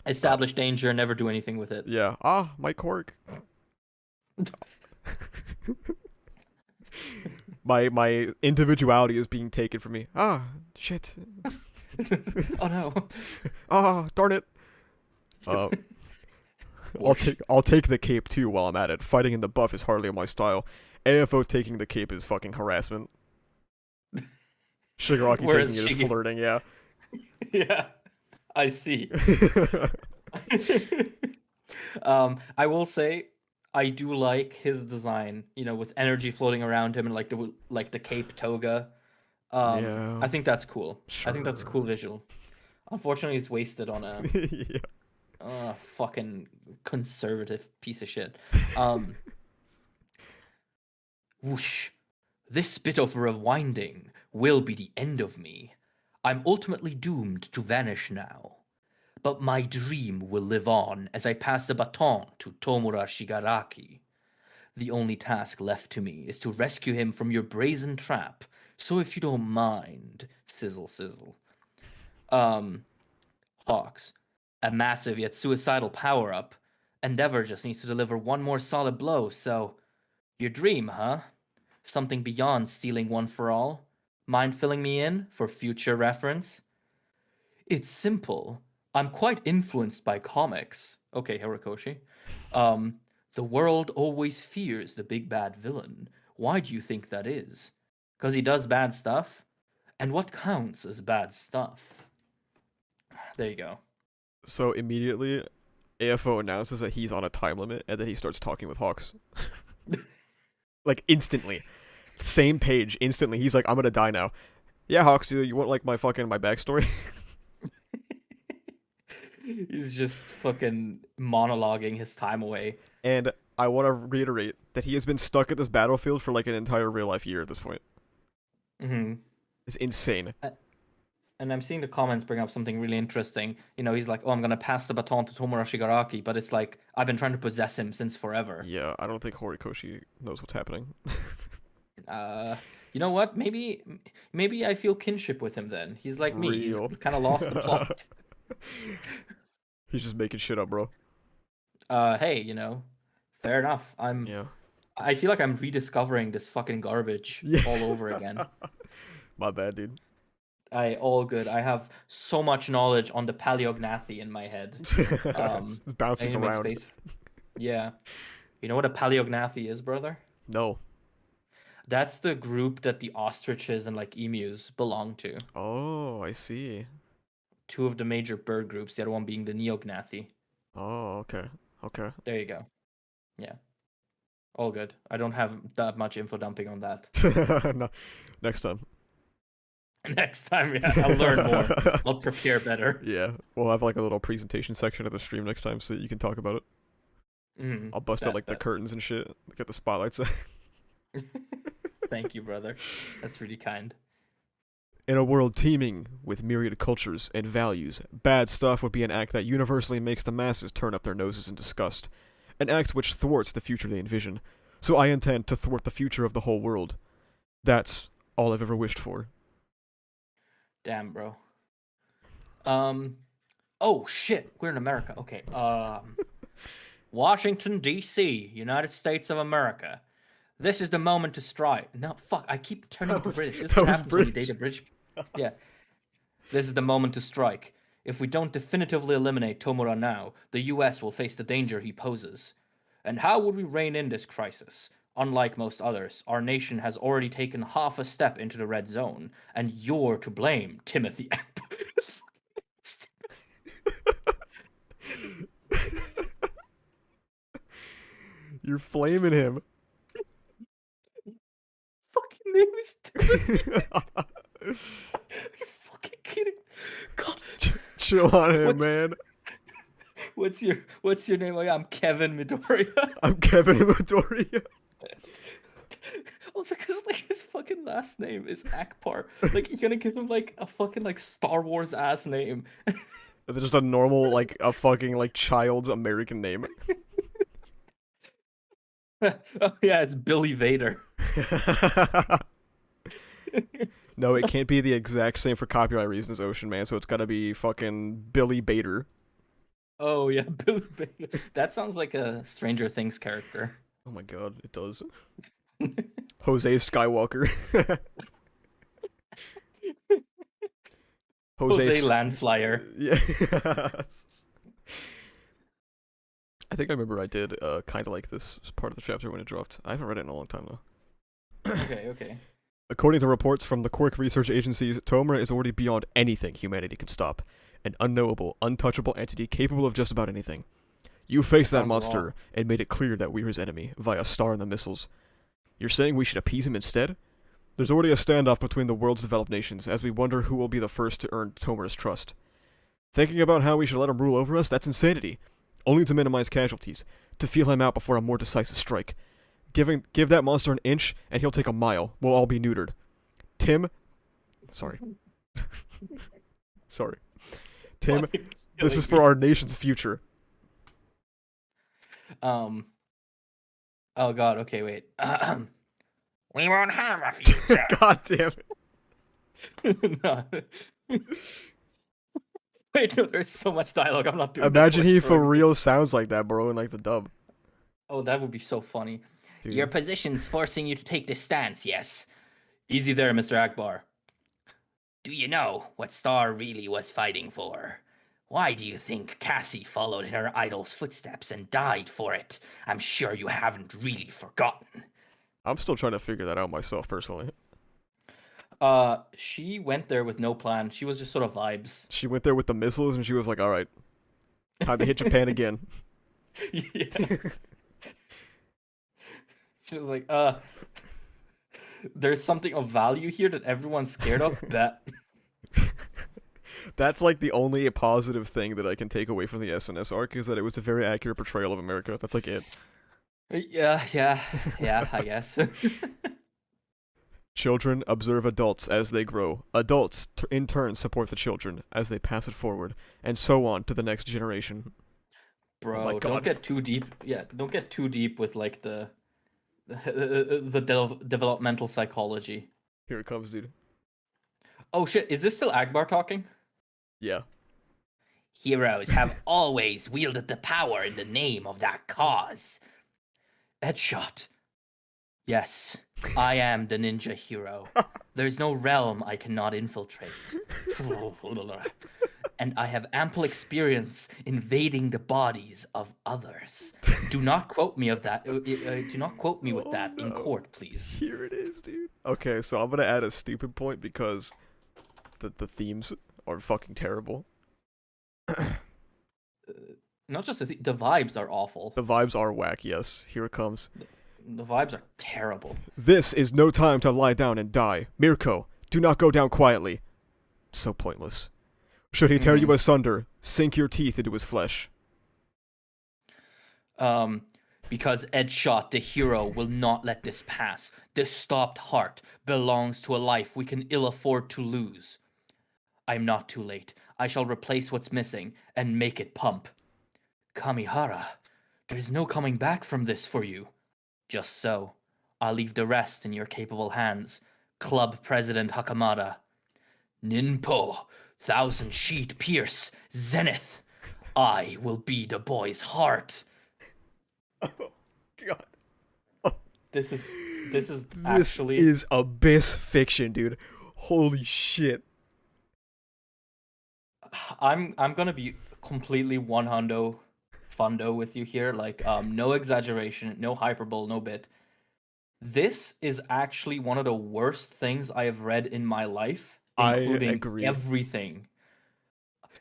Speaker 3: Establish danger, never do anything with it.
Speaker 1: Yeah. My quirk. my individuality is being taken from me. Shit.
Speaker 3: Oh
Speaker 1: no. Darn it. I'll take the cape too while I'm at it. Fighting in the buff is hardly my style. AFO taking the cape is fucking harassment. Shigaraki taking it is flirting, yeah.
Speaker 3: Yeah, I see. I will say I do like his design, with energy floating around him and like the cape toga.
Speaker 1: Yeah.
Speaker 3: I think that's cool.
Speaker 1: Sure.
Speaker 3: I think that's a cool visual. Unfortunately, it's wasted on a
Speaker 1: yeah.
Speaker 3: Fucking conservative piece of shit. Whoosh. This bit of rewinding will be the end of me. I'm ultimately doomed to vanish now. But my dream will live on as I pass the baton to Tomura Shigaraki. The only task left to me is to rescue him from your brazen trap. So if you don't mind, sizzle sizzle. Hawks. A massive yet suicidal power-up. Endeavor just needs to deliver one more solid blow, so... Your dream, huh? Something beyond stealing one for all? Mind filling me in for future reference? It's simple. I'm quite influenced by comics. Okay, Horikoshi. The world always fears the big bad villain. Why do you think that is? Because he does bad stuff? And what counts as bad stuff? There you go.
Speaker 1: So immediately, AFO announces that he's on a time limit, and then he starts talking with Hawks. Like, instantly. Same page, instantly. He's like, I'm gonna die now. Yeah, Hawks, you want, like, my backstory?
Speaker 3: He's just fucking monologuing his time away.
Speaker 1: And I want to reiterate that he has been stuck at this battlefield for, like, an entire real-life year at this point. It's insane.
Speaker 3: And I'm seeing the comments bring up something really interesting. He's like, I'm going to pass the baton to Tomura Shigaraki, but it's like, I've been trying to possess him since forever.
Speaker 1: Yeah, I don't think Horikoshi knows what's happening.
Speaker 3: You know what? Maybe I feel kinship with him then. He's like me. He's kind of lost the plot.
Speaker 1: He's just making shit up, bro.
Speaker 3: Hey, fair enough.
Speaker 1: Yeah.
Speaker 3: I feel like I'm rediscovering this fucking garbage all over again.
Speaker 1: My bad, dude.
Speaker 3: All good. I have so much knowledge on the Paleognathi in my head.
Speaker 1: It's bouncing around.
Speaker 3: Yeah. You know what a Paleognathi is, brother?
Speaker 1: No.
Speaker 3: That's the group that the ostriches and like emus belong to.
Speaker 1: Oh, I see.
Speaker 3: Two of the major bird groups, the other one being the Neognathi.
Speaker 1: Oh, okay. Okay.
Speaker 3: There you go. Yeah. All good. I don't have that much info dumping on that.
Speaker 1: No. Next time.
Speaker 3: Next time, yeah, I'll learn more. I'll prepare better.
Speaker 1: Yeah, we'll have like a little presentation section of the stream next time so that you can talk about it. I'll bust out like the curtains and shit, get the spotlights.
Speaker 3: Thank you, brother. That's really kind.
Speaker 1: In a world teeming with myriad cultures and values, bad stuff would be an act that universally makes the masses turn up their noses in disgust. An act which thwarts the future they envision. So I intend to thwart the future of the whole world. That's all I've ever wished for.
Speaker 3: Damn, bro. Oh shit, we're in America. Okay. Washington D.C., United States of America. This is the moment to strike. No, fuck. I keep turning to British. This is what happens when you date a British. Yeah. This is the moment to strike. If we don't definitively eliminate Tomura now, the U.S. will face the danger he poses. And how would we rein in this crisis? Unlike most others, our nation has already taken half a step into the red zone, and you're to blame, Timothy.
Speaker 1: You're flaming him.
Speaker 3: Fucking name is Timothy. Are you fucking kidding? God.
Speaker 1: Chill on him, man.
Speaker 3: What's your name? Oh, yeah, I'm Kevin Midoriya.
Speaker 1: I'm Kevin Midoriya.
Speaker 3: Also, because like his fucking last name is Akbar. Like you're gonna give him like a fucking like Star Wars ass name.
Speaker 1: It's just a normal like a fucking like child's American name.
Speaker 3: Oh yeah, it's Billy Vader.
Speaker 1: No, it can't be the exact same for copyright reasons, Ocean Man. So it's gotta be fucking Billy Bader.
Speaker 3: Oh yeah, Billy Vader. That sounds like a Stranger Things character.
Speaker 1: Oh my god, it does. Jose Skywalker.
Speaker 3: Jose Landflyer.
Speaker 1: Yeah. I think I remember I did kind of like this part of the chapter when it dropped. I haven't read it in a long time though.
Speaker 3: Okay.
Speaker 1: According to reports from the Quirk research agencies, Tomura is already beyond anything humanity can stop. An unknowable, untouchable entity capable of just about anything. You faced that monster and made it clear that we're his enemy via Star and the missiles. You're saying we should appease him instead? There's already a standoff between the world's developed nations as we wonder who will be the first to earn Tomura's trust. Thinking about how we should let him rule over us, that's insanity. Only to minimize casualties, to feel him out before a more decisive strike. Give that monster an inch and he'll take a mile. We'll all be neutered. Sorry. Tim, this is for our nation's future.
Speaker 3: Oh god, okay, wait. We won't have a future.
Speaker 1: God damn
Speaker 3: it. No. Wait, no, there's so much dialogue. I'm not doing
Speaker 1: Imagine he for real sounds like that, bro, in like the dub.
Speaker 3: Oh, that would be so funny.
Speaker 1: Dude.
Speaker 3: Your position's forcing you to take this stance, yes? Easy there, Mr. Akbar. Do you know what Star really was fighting for? Why do you think Cassie followed in her idol's footsteps and died for it? I'm sure you haven't really forgotten.
Speaker 1: I'm still trying to figure that out myself, personally.
Speaker 3: She went there with no plan. She was just sort of vibes.
Speaker 1: She went there with the missiles and she was like, alright, time to hit Japan again.
Speaker 3: Yeah. She was like, there's something of value here that everyone's scared of.
Speaker 1: That's like the only positive thing that I can take away from the SNS arc is that it was a very accurate portrayal of America. That's like it.
Speaker 3: Yeah, I guess.
Speaker 1: Children observe adults as they grow. Adults, in turn, support the children as they pass it forward, and so on to the next generation.
Speaker 3: Bro, don't get too deep. Yeah, don't get too deep with like the developmental psychology.
Speaker 1: Here it comes, dude.
Speaker 3: Oh shit, is this still Akbar talking?
Speaker 1: Yeah.
Speaker 3: Heroes have always wielded the power in the name of that cause. Headshot. Yes, I am the ninja hero. There's no realm I cannot infiltrate. And I have ample experience invading the bodies of others. Do not quote me of that. Do not quote me with that in court, please.
Speaker 1: Here it is, dude. Okay, so I'm gonna add a stupid point because the themes are fucking terrible.
Speaker 3: Not just the vibes are awful.
Speaker 1: The vibes are whack, yes. Here it comes.
Speaker 3: The vibes are terrible.
Speaker 1: This is no time to lie down and die. Mirko, Do not go down quietly. So pointless. Should he tear you asunder, sink your teeth into his flesh.
Speaker 3: Because Edshot, the hero, will not let this pass. This stopped heart belongs to a life we can ill afford to lose. I'm not too late. I shall replace what's missing and make it pump. Kamihara, there's no coming back from this for you. Just so. I'll leave the rest in your capable hands. Club President Hakamada. Ninpo, thousand sheet pierce, zenith. I will be the boy's heart.
Speaker 1: Oh, God.
Speaker 3: This is
Speaker 1: This
Speaker 3: actually
Speaker 1: is abyss fiction, dude. Holy shit.
Speaker 3: I'm gonna be completely 100 fundo with you here. Like, no exaggeration, no hyperbole, no bit. This is actually one of the worst things I have read in my life, including
Speaker 1: I agree.
Speaker 3: everything.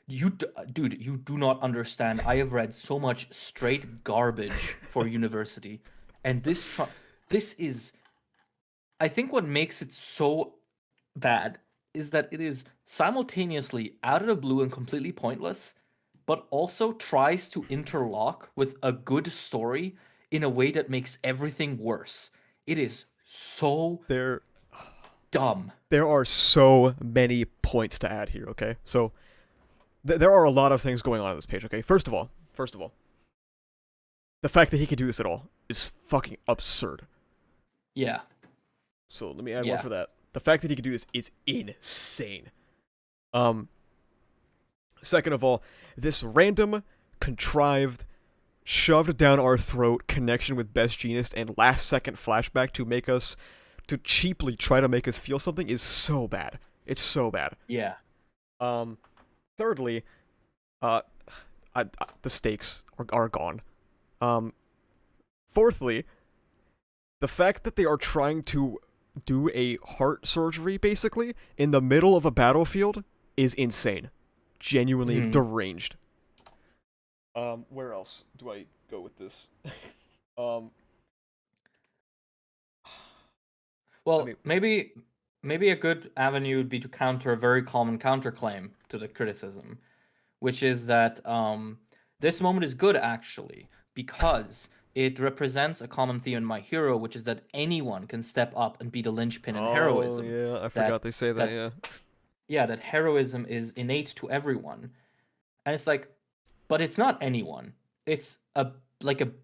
Speaker 3: Dude, you do not understand. I have read so much straight garbage for university, and this is. I think what makes it so bad is that it is simultaneously out of the blue and completely pointless, but also tries to interlock with a good story in a way that makes everything worse. It is so dumb.
Speaker 1: There are so many points to add here, okay? So, there are a lot of things going on this page, okay? First of all, the fact that he can do this at all is fucking absurd.
Speaker 3: Yeah.
Speaker 1: So, let me add one for that. The fact that he can do this is insane. Second of all, this random, contrived, shoved down our throat connection with Best Jeanist and last-second flashback to cheaply try to make us feel something is so bad. It's so bad.
Speaker 3: Yeah.
Speaker 1: Thirdly, the stakes are gone. Fourthly, the fact that they are trying to do a heart surgery, basically, in the middle of a battlefield is insane. Genuinely deranged. Where else do I go with this?
Speaker 3: Well,
Speaker 1: I mean,
Speaker 3: maybe a good avenue would be to counter a very common counterclaim to the criticism, which is that this moment is good, actually, because it represents a common theme in My Hero, which is that anyone can step up and be the linchpin in heroism.
Speaker 1: Yeah, I forgot they say that, yeah.
Speaker 3: Yeah, that heroism is innate to everyone. And it's like, but it's not anyone. It's a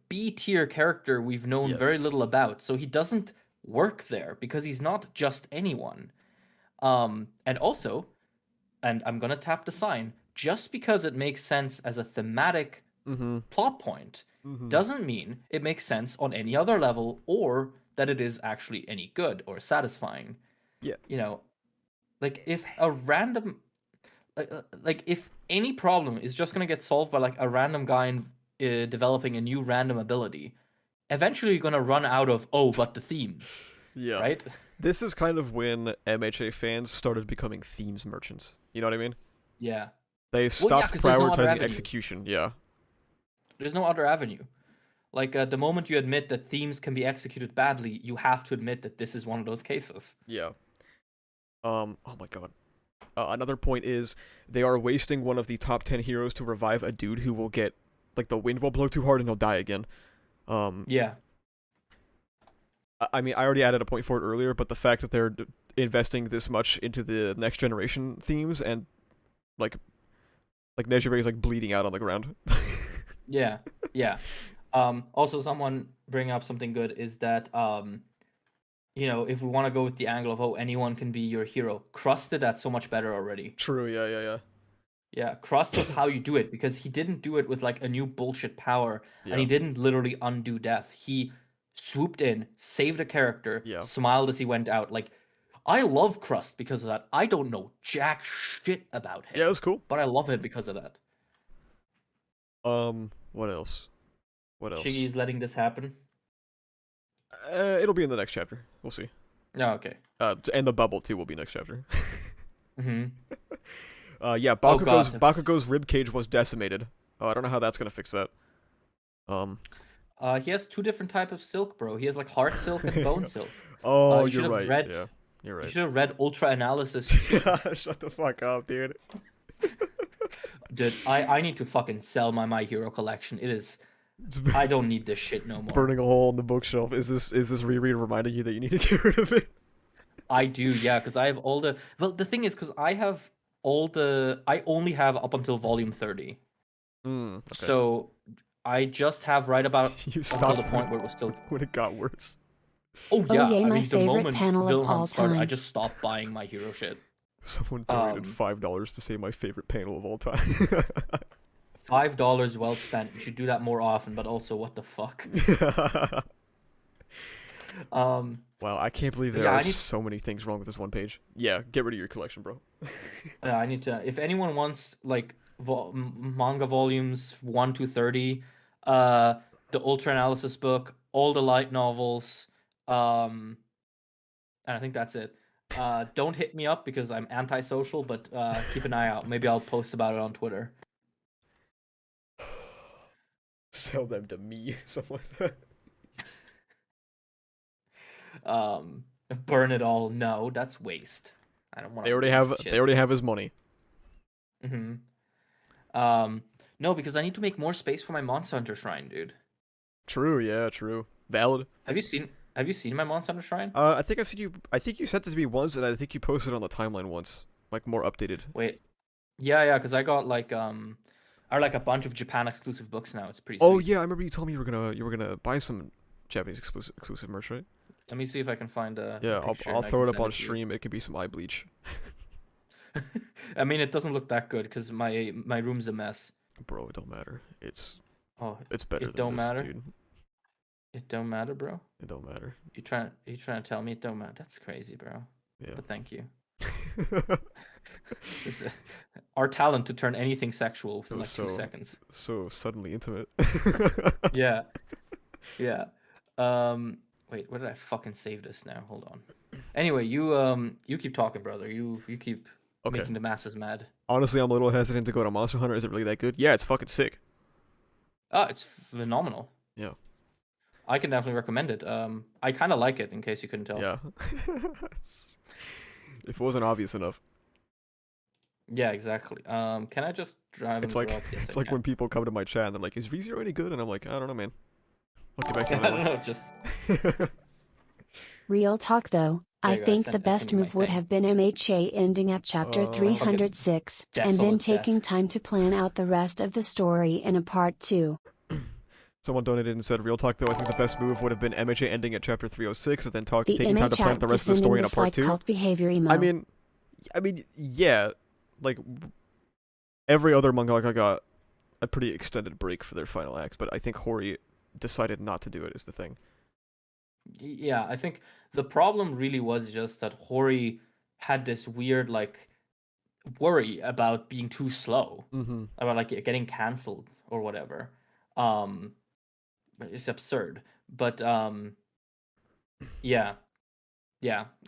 Speaker 3: B-tier character we've known very little about. So he doesn't work there because he's not just anyone. And also, and I'm gonna tap the sign, just because it makes sense as a thematic plot point doesn't mean it makes sense on any other level or that it is actually any good or satisfying.
Speaker 1: Yeah.
Speaker 3: You know, like if a random like if any problem is just gonna get solved by like a random guy developing a new random ability, eventually you're gonna run out of but the themes.
Speaker 1: Yeah.
Speaker 3: Right?
Speaker 1: This is kind of when MHA fans started becoming themes merchants. You know what I mean?
Speaker 3: Yeah.
Speaker 1: They stopped
Speaker 3: 'cause there's no other
Speaker 1: prioritizing
Speaker 3: avenue.
Speaker 1: execution, yeah.
Speaker 3: There's no other avenue. Like, the moment you admit that themes can be executed badly, you have to admit that this is one of those cases.
Speaker 1: Yeah. Oh my god. Another point is, they are wasting one of the top 10 heroes to revive a dude who will get, like, the wind will blow too hard and he'll die again.
Speaker 3: Yeah.
Speaker 1: I mean, I already added a point for it earlier, but the fact that they're investing this much into the next generation themes and, like Nejire is, like, bleeding out on the ground.
Speaker 3: Yeah. Yeah. Also, someone bring up something good is that, you know, if we want to go with the angle of, anyone can be your hero, Crust did that so much better already.
Speaker 1: True, yeah.
Speaker 3: Yeah, Crust was how you do it, because he didn't do it with, like, a new bullshit power, and he didn't literally undo death. He swooped in, saved a character, smiled as he went out. Like, I love Crust because of that. I don't know jack shit about him.
Speaker 1: Yeah, it was cool.
Speaker 3: But I love him because of that.
Speaker 1: What else?
Speaker 3: Shiggy's letting this happen?
Speaker 1: It'll be in the next chapter. We'll see.
Speaker 3: Oh, okay.
Speaker 1: And the bubble, too, will be next chapter.
Speaker 3: Mm-hmm.
Speaker 1: Yeah, Bakugo's ribcage was decimated. I don't know how that's gonna fix that.
Speaker 3: He has two different types of silk, bro. He has, like, heart silk and bone silk.
Speaker 1: Oh, you're right. Yeah. You're
Speaker 3: You
Speaker 1: right.
Speaker 3: should have read Ultra Analysis.
Speaker 1: Shut the fuck up, dude.
Speaker 3: Dude, I need to fucking sell my My Hero collection. It is.
Speaker 1: It's
Speaker 3: I don't need this shit no more.
Speaker 1: burning a hole in the bookshelf. Is this reread reminding you that you need to get rid of it?
Speaker 3: I do, yeah, because I have all the. Well, the thing is, because I have all the. I only have up until volume 30.
Speaker 1: Okay.
Speaker 3: So I just have right about
Speaker 1: You
Speaker 3: until
Speaker 1: stopped
Speaker 3: the point where it was still.
Speaker 1: when it got worse.
Speaker 3: Oh
Speaker 2: Oh
Speaker 3: yeah,
Speaker 2: yay,
Speaker 3: I
Speaker 2: my
Speaker 3: mean the
Speaker 2: favorite
Speaker 3: moment
Speaker 2: panel of
Speaker 3: Wilhelm
Speaker 2: all
Speaker 3: started, I
Speaker 2: time.
Speaker 3: just stopped buying My Hero shit.
Speaker 1: Someone donated $5 to say my favorite panel of all time.
Speaker 3: $5 well spent. You should do that more often. But also, what the fuck?
Speaker 1: Wow, I can't believe there
Speaker 3: Yeah,
Speaker 1: are so many things wrong with this one page. Yeah, get rid of your collection, bro.
Speaker 3: I need to. If anyone wants like manga volumes 1 to 30, the Ultra Analysis book, all the light novels, and I think that's it. Don't hit me up because I'm antisocial, but keep an eye out. Maybe I'll post about it on Twitter.
Speaker 1: Sell them to me. Someone.
Speaker 3: Burn it all. No, that's waste. I don't want.
Speaker 1: They already have. They already have his money.
Speaker 3: No, because I need to make more space for my Monster Hunter shrine, dude.
Speaker 1: True. Yeah. True. Valid.
Speaker 3: Have you seen my Monster Hunter shrine?
Speaker 1: I think I've seen you. I think you sent it to me once, and I think you posted on the timeline once, like more updated.
Speaker 3: Wait. Yeah, because I got like like a bunch of Japan exclusive books now. It's pretty sweet.
Speaker 1: Oh yeah, I remember you told me you were gonna buy some Japanese exclusive merch, right?
Speaker 3: Let me see if I can find a
Speaker 1: Yeah,
Speaker 3: picture
Speaker 1: I'll
Speaker 3: and I
Speaker 1: throw
Speaker 3: can
Speaker 1: it up
Speaker 3: send
Speaker 1: on
Speaker 3: to you.
Speaker 1: stream. It could be some eye bleach.
Speaker 3: I mean, it doesn't look that good because my room's a mess.
Speaker 1: Bro, it don't matter. It's
Speaker 3: Oh,
Speaker 1: better
Speaker 3: it
Speaker 1: than
Speaker 3: don't
Speaker 1: this,
Speaker 3: matter?
Speaker 1: dude.
Speaker 3: It don't matter, bro.
Speaker 1: It don't matter.
Speaker 3: You trying to tell me it don't matter? That's crazy, bro.
Speaker 1: Yeah.
Speaker 3: But thank you. Our talent to turn anything sexual within like 2 seconds.
Speaker 1: So suddenly intimate.
Speaker 3: Yeah. Yeah. Wait, where did I fucking save this now? Hold on. Anyway, you keep talking, brother. You keep making the masses mad.
Speaker 1: Honestly, I'm a little hesitant to go to Monster Hunter. Is it really that good? Yeah, it's fucking sick.
Speaker 3: Oh, it's phenomenal.
Speaker 1: Yeah.
Speaker 3: I can definitely recommend it. I kind of like it, in case you couldn't tell.
Speaker 1: Yeah. If it wasn't obvious enough.
Speaker 3: Yeah, exactly. Can I just drive?
Speaker 1: It's like it's like when people come to my chat and they're like, "Is ReZero any good?" And I'm like, "I don't know, man. I'll get back to you
Speaker 3: I
Speaker 1: later."
Speaker 3: don't know. Just
Speaker 2: Real talk though, I
Speaker 3: you go,
Speaker 2: think
Speaker 3: I
Speaker 2: the
Speaker 3: sent
Speaker 2: best
Speaker 3: you my
Speaker 2: move would
Speaker 3: thing.
Speaker 2: have been MHA ending at chapter 306, and then
Speaker 3: desolate
Speaker 2: taking
Speaker 3: desk.
Speaker 2: time to plan out the rest of the story in a part 2.
Speaker 1: Someone donated and said, "Real talk though, I think the best move would have been MHA ending at chapter 306 and then
Speaker 2: The
Speaker 1: taking time to plan out the rest of the story in a part 2."
Speaker 2: cult behavior emo.
Speaker 1: I mean, yeah, like every other mangaka got a pretty extended break for their final acts, but I think Hori decided not to do it is the thing.
Speaker 3: Yeah, I think the problem really was just that Hori had this weird like worry about being too slow, about like getting canceled or whatever. It's absurd, but yeah,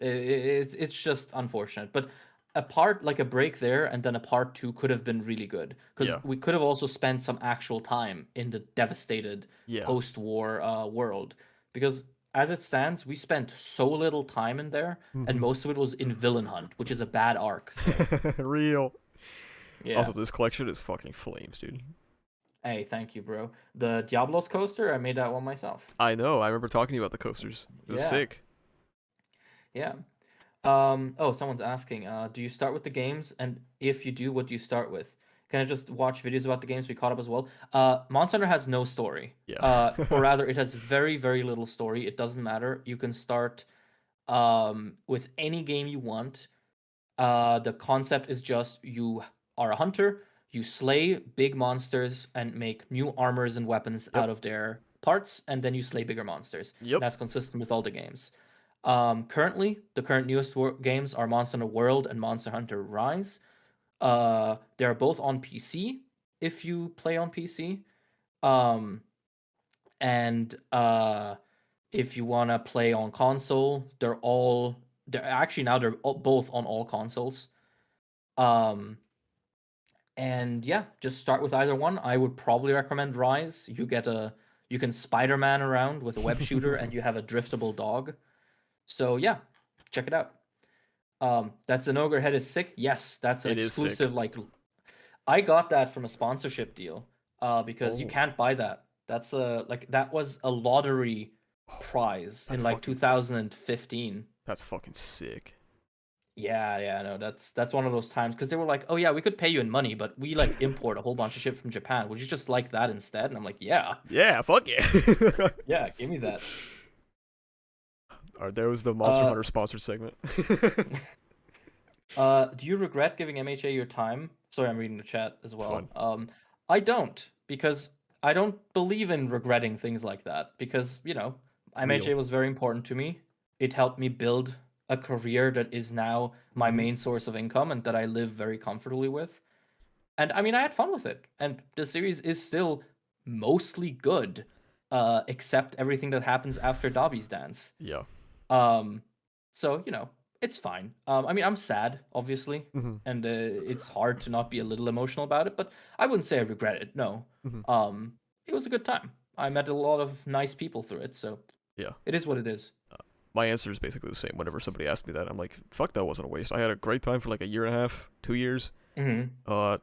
Speaker 3: it's just unfortunate. But a break there and then a part 2 could have been really good because we could have also spent some actual time in the devastated post-war world, because as it stands, we spent so little time in there, and most of it was in Villain Hunt, which is a bad arc. So.
Speaker 1: Real.
Speaker 3: Yeah.
Speaker 1: Also, this collection is fucking flames, dude.
Speaker 3: Hey, thank you, bro. The Diablos coaster, I made that one myself.
Speaker 1: I know. I remember talking to you about the coasters. It was sick.
Speaker 3: Yeah. Oh, someone's asking, do you start with the games? And if you do, what do you start with? Can I just watch videos about the games we caught up as well? Monster Hunter has no story.
Speaker 1: Yeah.
Speaker 3: Or rather, it has very, very little story. It doesn't matter. You can start with any game you want. The concept is just you are a hunter, you slay big monsters and make new armors and weapons out of their parts, and then you slay bigger monsters. That's consistent with all the games. Currently, the newest games are Monster Hunter World and Monster Hunter Rise. They're both on PC if you play on PC. And if you want to play on console, they're both on all consoles. And yeah, just start with either one. I would probably recommend Rise. You can Spider-Man around with a web shooter and you have a driftable dog. So yeah, check it out. That's an ogre head is sick. Yes, that's an
Speaker 1: It is sick.
Speaker 3: exclusive. Like, I got that from a sponsorship deal. Because you
Speaker 1: Oh.
Speaker 3: can't buy that. That's that was a lottery prize in
Speaker 1: That's
Speaker 3: like
Speaker 1: fucking
Speaker 3: 2015.
Speaker 1: That's fucking sick.
Speaker 3: Yeah, no, that's one of those times because they were like, oh yeah, we could pay you in money, but we like import a whole bunch of shit from Japan. Would you just like that instead? And I'm like, yeah,
Speaker 1: Yeah, fuck yeah.
Speaker 3: yeah, give me that.
Speaker 1: Alright, there was the Monster
Speaker 3: Uh,
Speaker 1: Hunter sponsored segment.
Speaker 3: do you regret giving MHA your time? Sorry, I'm reading the chat as
Speaker 1: It's
Speaker 3: well.
Speaker 1: fine.
Speaker 3: I don't because I don't believe in regretting things like that because,
Speaker 1: Real.
Speaker 3: MHA was very important to me. It helped me build a career that is now my
Speaker 1: Mhm.
Speaker 3: main source of income and that I live very comfortably with. And I mean, I had fun with it. And the series is still mostly good, except everything that happens after Dobby's dance.
Speaker 1: Yeah.
Speaker 3: Um, so it's fine. I mean, I'm sad, obviously,
Speaker 1: Mhm.
Speaker 3: and it's hard to not be a little emotional about it. But I wouldn't say I regret it. No.
Speaker 1: Mhm.
Speaker 3: It was a good time. I met a lot of nice people through it, so
Speaker 1: Yeah.
Speaker 3: it is what it is.
Speaker 1: My answer is basically the same. Whenever somebody asks me that, I'm like, "Fuck, that wasn't a waste. I had a great time for like a year and a half, 2 years.
Speaker 3: Mm-hmm.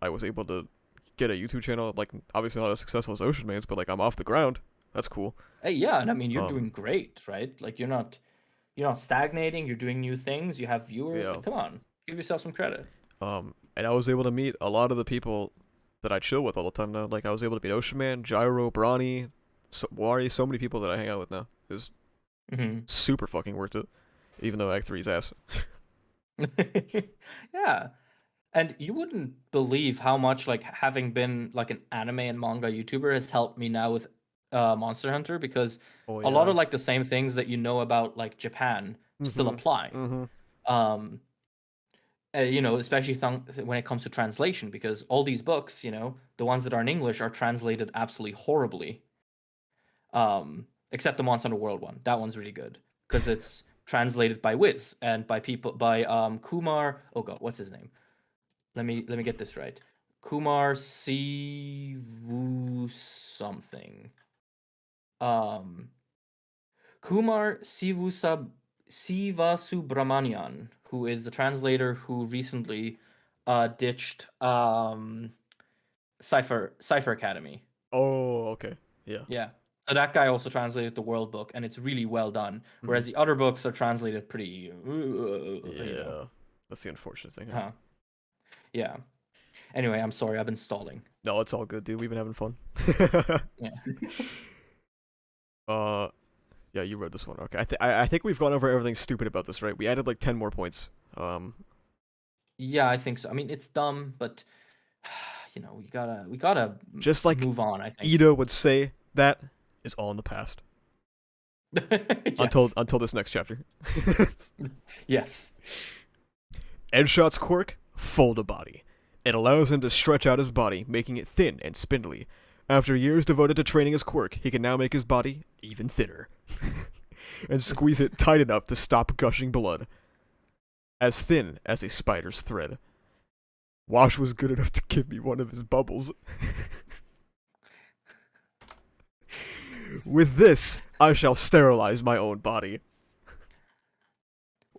Speaker 1: I was able to get a YouTube channel. Like, obviously not as successful as Oceaniz, but like I'm off the ground. That's cool.
Speaker 3: Hey, yeah, and I mean, you're
Speaker 1: Um,
Speaker 3: doing great, right? Like you're not stagnating. You're doing new things. You have viewers.
Speaker 1: yeah.
Speaker 3: Like, come on, give yourself some credit.
Speaker 1: And I was able to meet a lot of the people that I chill with all the time now. Like, I was able to meet Ocean Man, Gyro, Brawny, Wari, so many people that I hang out with now. It was
Speaker 3: Mm-hmm.
Speaker 1: super fucking worth it, even though Act 3's ass.
Speaker 3: Yeah. And you wouldn't believe how much like having been like an anime and manga YouTuber has helped me now with Monster Hunter because
Speaker 1: Oh
Speaker 3: a lot
Speaker 1: yeah.
Speaker 3: of like the same things that you know about like Japan still
Speaker 1: Mhm.
Speaker 3: apply.
Speaker 1: Mhm.
Speaker 3: Um especially when it comes to translation because all these books, the ones that are in English are translated absolutely horribly. Except the Monster Hunter World one. That one's really good because it's translated by Wiz and by Kumar. Oh god, what's his name? Let me get this right. Kumar Sivu something. Um, Kumar Siva Subramanian, who is the translator who recently ditched Cipher Academy.
Speaker 1: Oh, okay. Yeah.
Speaker 3: Yeah. So that guy also translated the World Book, and it's really well done.
Speaker 1: Mhm.
Speaker 3: Whereas the other books are translated pretty,
Speaker 1: Yeah. That's the unfortunate thing, huh?
Speaker 3: Huh. Yeah. Anyway, I'm sorry, I've been stalling.
Speaker 1: No, it's all good, dude. We've been having fun.
Speaker 3: Yeah.
Speaker 1: uh, yeah, you read this one. Okay, I think we've gone over everything stupid about this, right? We added like 10 more points.
Speaker 3: Yeah, I think so. I mean, it's dumb, but we gotta
Speaker 1: Just like
Speaker 3: move on, I think.
Speaker 1: Ida would say, that is all in the past.
Speaker 3: Yes.
Speaker 1: Until this next chapter.
Speaker 3: Yes.
Speaker 1: Edshot's quirk, fold a body. It allows him to stretch out his body, making it thin and spindly. After years devoted to training his quirk, he can now make his body even thinner. And squeeze it tight enough to stop gushing blood. As thin as a spider's thread. Wash was good enough to give me one of his bubbles. With this, I shall sterilize my own body.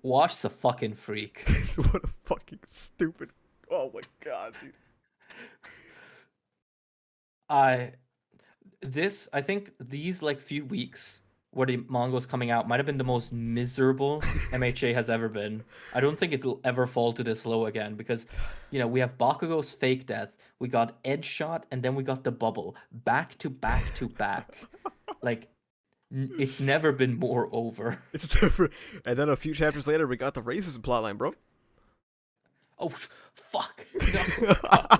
Speaker 3: Wash's a fucking freak.
Speaker 1: What a fucking stupid. Oh my god, dude.
Speaker 3: I think these like few weeks where the manga's coming out might have been the most miserable MHA has ever been. I don't think it'll ever fall to this low again because, we have Bakugo's fake death, we got Edge Shot, and then we got the bubble back to back to back. Like, it's never been more over.
Speaker 1: It's different. And then a few chapters later, we got the racism plotline, bro.
Speaker 3: Oh, fuck. No.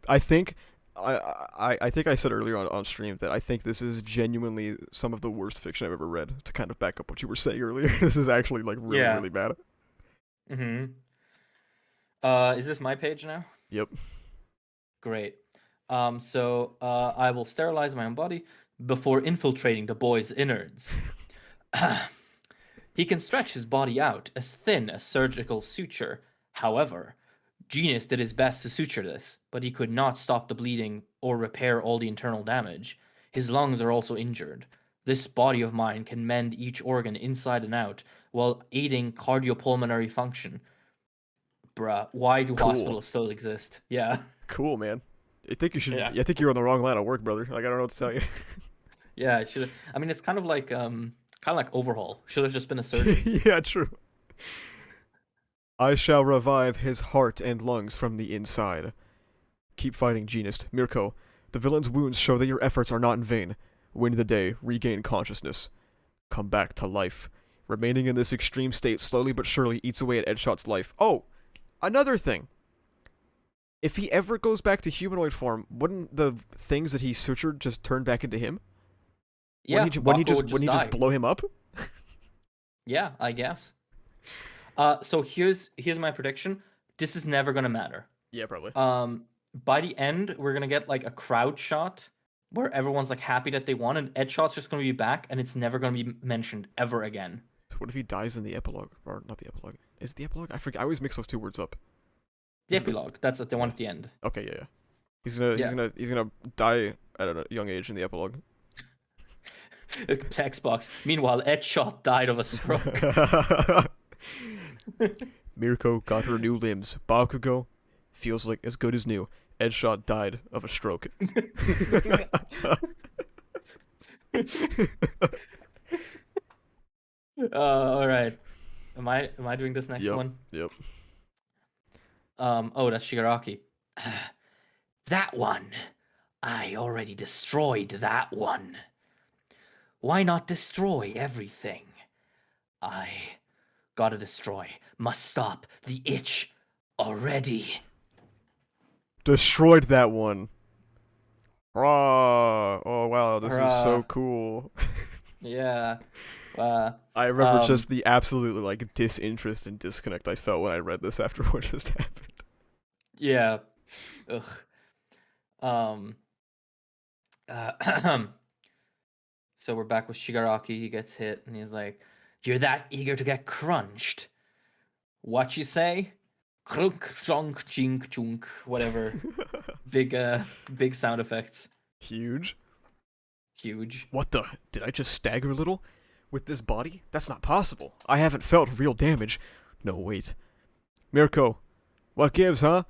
Speaker 1: I think I think I said earlier on stream that I think this is genuinely some of the worst fiction I've ever read. To kind of back up what you were saying earlier, this is actually like really
Speaker 3: Yeah.
Speaker 1: really bad.
Speaker 3: Mm-hmm. Is this my page now?
Speaker 1: Yep.
Speaker 3: Great. So I will sterilize my own body before infiltrating the boy's innards. He can stretch his body out as thin as surgical suture. However, Genius did his best to suture this, but he could not stop the bleeding or repair all the internal damage. His lungs are also injured. This body of mine can mend each organ inside and out while aiding cardiopulmonary function. Bruh, why do
Speaker 1: Cool.
Speaker 3: hospitals still exist? Yeah.
Speaker 1: Cool, man. I think you should.
Speaker 3: Yeah.
Speaker 1: I think you're on the wrong line of work, brother. Like I don't know what to tell you.
Speaker 3: Yeah, it should. I mean, it's kind of like overhaul. Should have just been a surgeon.
Speaker 1: Yeah, true. I shall revive his heart and lungs from the inside. Keep fighting, Genist. Mirko, the villain's wounds show that your efforts are not in vain. Win the day, regain consciousness. Come back to life. Remaining in this extreme state slowly but surely eats away at Edshot's life. Oh, another thing. If he ever goes back to humanoid form, wouldn't the things that he sutured just turn back into him?
Speaker 3: Yeah,
Speaker 1: Wouldn't he
Speaker 3: die.
Speaker 1: just blow him up?
Speaker 3: Yeah, I guess. So here's my prediction. This is never gonna matter.
Speaker 1: Yeah, probably.
Speaker 3: By the end, we're gonna get like a crowd shot where everyone's like happy that they won, and Edshot's just gonna be back, and it's never gonna be mentioned ever again.
Speaker 1: What if he dies in the epilogue? Or not the epilogue. Is it the epilogue? I forget. I always mix those two words up.
Speaker 3: The
Speaker 1: Is it
Speaker 3: epilogue. That's what they want at the end.
Speaker 1: Okay, yeah. He's gonna die at a young age in the epilogue.
Speaker 3: Text box. Meanwhile, Edshot died of a stroke.
Speaker 1: Mirko got her new limbs. Bakugo feels like as good as new. Edshot died of a stroke.
Speaker 3: All right. Am I doing this next
Speaker 1: Yep,
Speaker 3: one?
Speaker 1: yep.
Speaker 3: Oh, that's Shigaraki. That one. I already destroyed that one. Why not destroy everything? I gotta destroy. Must stop the itch already.
Speaker 1: Destroyed that one. Hurrah! Oh wow, this is so
Speaker 3: Hurrah.
Speaker 1: cool.
Speaker 3: Yeah.
Speaker 1: I remember
Speaker 3: Um,
Speaker 1: just the absolute like disinterest and disconnect I felt when I read this after what just happened.
Speaker 3: Yeah. Ugh. So we're back with Shigaraki. He gets hit, and he's like, "You're that eager to get crunched? What you say? Krunk, chonk, chink, chunk, whatever. Big sound effects.
Speaker 1: Huge.
Speaker 3: Huge.
Speaker 1: What the? Did I just stagger a little? With this body? That's not possible. I haven't felt real damage. No, wait. Mirko, what gives, huh?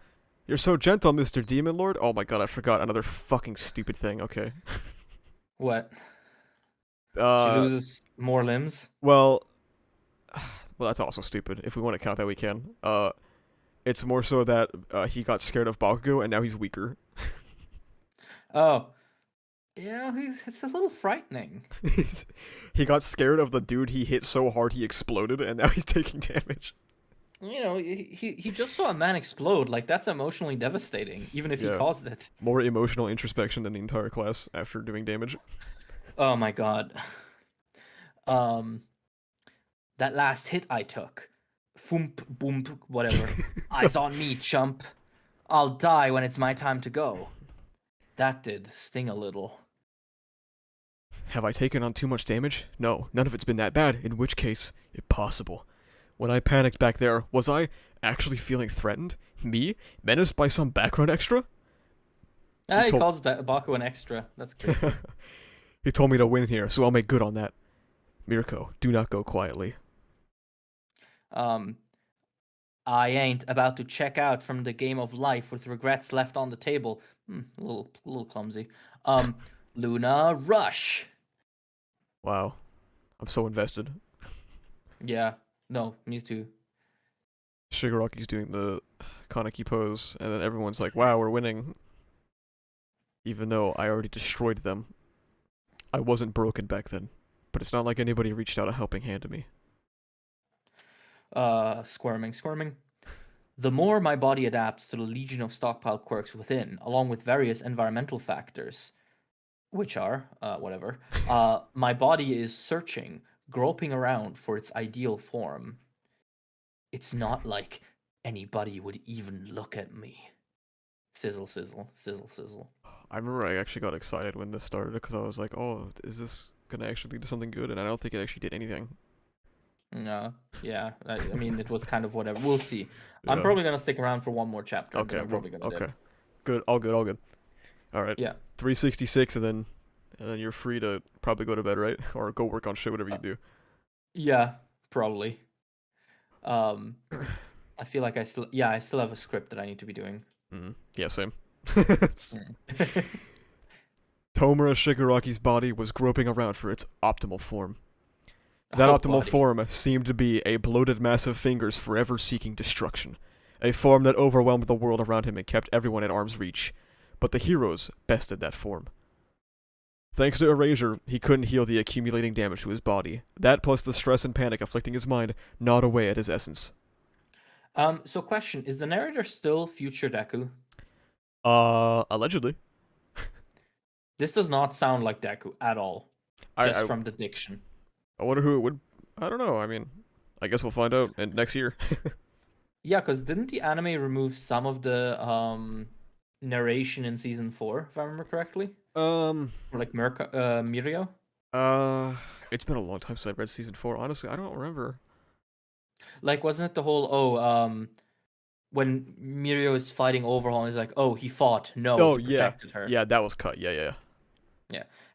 Speaker 1: You're so gentle, Mr. Demon Lord. Oh my god, I forgot another fucking stupid thing. Okay.
Speaker 3: What? She
Speaker 1: Uh,
Speaker 3: loses more limbs.
Speaker 1: well, that's also stupid. If we want to count that, we can. It's more so that he got scared of Bakugo and now he's weaker.
Speaker 3: Oh, yeah. It's a little frightening.
Speaker 1: He got scared of the dude he hit so hard he exploded, and now he's taking damage.
Speaker 3: You know, he just saw a man explode. Like, that's emotionally devastating, even if he
Speaker 1: Yeah.
Speaker 3: caused it.
Speaker 1: More emotional introspection than the entire class after doing damage.
Speaker 3: Oh my god. That last hit I took. Foomp, boom, whatever. Eyes on me, chump. I'll die when it's my time to go. That did sting a little.
Speaker 1: Have I taken on too much damage? No, none of it's been that bad, in which case, impossible. When I panicked back there, was I actually feeling threatened? Me? Menaced by some background extra?
Speaker 3: Ah, he
Speaker 1: told-
Speaker 3: calls Baku an extra. That's great.
Speaker 1: He told me to win here, so I'll make good on that. Mirko, do not go quietly.
Speaker 3: I ain't about to check out from the game of life with regrets left on the table. A little clumsy. Luna, rush.
Speaker 1: Wow. I'm so invested.
Speaker 3: Yeah. No, me too.
Speaker 1: Shigaraki's doing the Kaneki pose, and then everyone's like, wow, we're winning. Even though I already destroyed them. I wasn't broken back then. But it's not like anybody reached out a helping hand to me.
Speaker 3: Squirming. The more my body adapts to the legion of stockpile quirks within, along with various environmental factors, which are, whatever, my body is searching, groping around for its ideal form. It's not like anybody would even look at me. Sizzle, sizzle, sizzle, sizzle.
Speaker 1: I remember I actually got excited when this started because I was like, oh, is this gonna actually lead to something good? And I don't think it actually did anything.
Speaker 3: No, yeah. I mean, it was kind of whatever. We'll see. I'm
Speaker 1: Yeah.
Speaker 3: probably gonna stick around for one more chapter.
Speaker 1: Okay,
Speaker 3: I'm probably gonna
Speaker 1: okay.
Speaker 3: dip.
Speaker 1: Good, all good. Alright.
Speaker 3: Yeah.
Speaker 1: 366 and then and then you're free to probably go to bed, right? Or go work on shit, whatever you do.
Speaker 3: Yeah, probably. I feel like I still have a script that I need to be doing.
Speaker 1: Yeah, same.
Speaker 3: Mm.
Speaker 1: Tomura Shigaraki's body was groping around for its optimal form. That
Speaker 3: Oh,
Speaker 1: optimal
Speaker 3: buddy.
Speaker 1: form seemed to be a bloated mass of fingers forever seeking destruction. A form that overwhelmed the world around him and kept everyone at arm's reach. But the heroes bested that form. Thanks to Erasure, he couldn't heal the accumulating damage to his body. That plus the stress and panic afflicting his mind gnawed away at his essence.
Speaker 3: So question, is the narrator still future Deku?
Speaker 1: Allegedly.
Speaker 3: This does not sound like Deku at all. Just from the diction.
Speaker 1: I wonder who it would... I don't know, I mean... I guess we'll find out next year.
Speaker 3: Yeah, because didn't the anime remove some of the narration in season 4, if I remember correctly? Or like Mirio?
Speaker 1: It's been a long time since I read season 4. Honestly, I don't remember.
Speaker 3: Like, wasn't it the whole, when Mirio is fighting Overhaul and he's like, oh, he fought. No, he protected her.
Speaker 1: Yeah, that was cut. Yeah.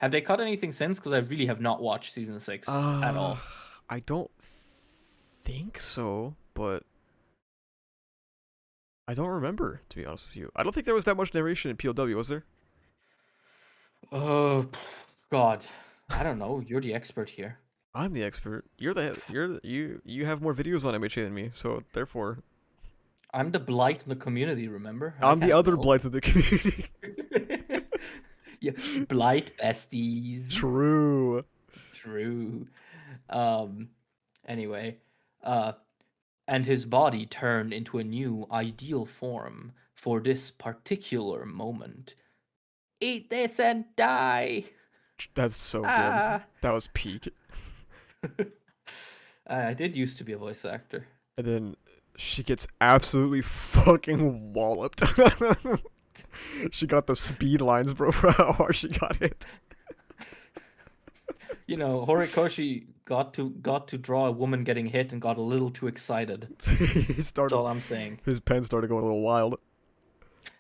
Speaker 3: Have they cut anything since? Because I really have not watched season 6 at all.
Speaker 1: I don't think so, but I don't remember, to be honest with you. I don't think there was that much narration in PLW, was there?
Speaker 3: Oh, God. I don't know. You're the expert here.
Speaker 1: I'm the expert. You have more videos on MHA than me, so therefore
Speaker 3: I'm the blight in the community, remember?
Speaker 1: I'm the other blight of the community.
Speaker 3: Yeah, blight besties.
Speaker 1: True.
Speaker 3: Anyway, and his body turned into a new ideal form for this particular moment. Eat this and die.
Speaker 1: That's so good. That was peak.
Speaker 3: I did used to be a voice actor.
Speaker 1: And then she gets absolutely fucking walloped. She got the speed lines, bro, for how hard she got hit.
Speaker 3: You know, Horikoshi got to draw a woman getting hit and got a little too excited. That's all I'm saying.
Speaker 1: His pen started going a little wild.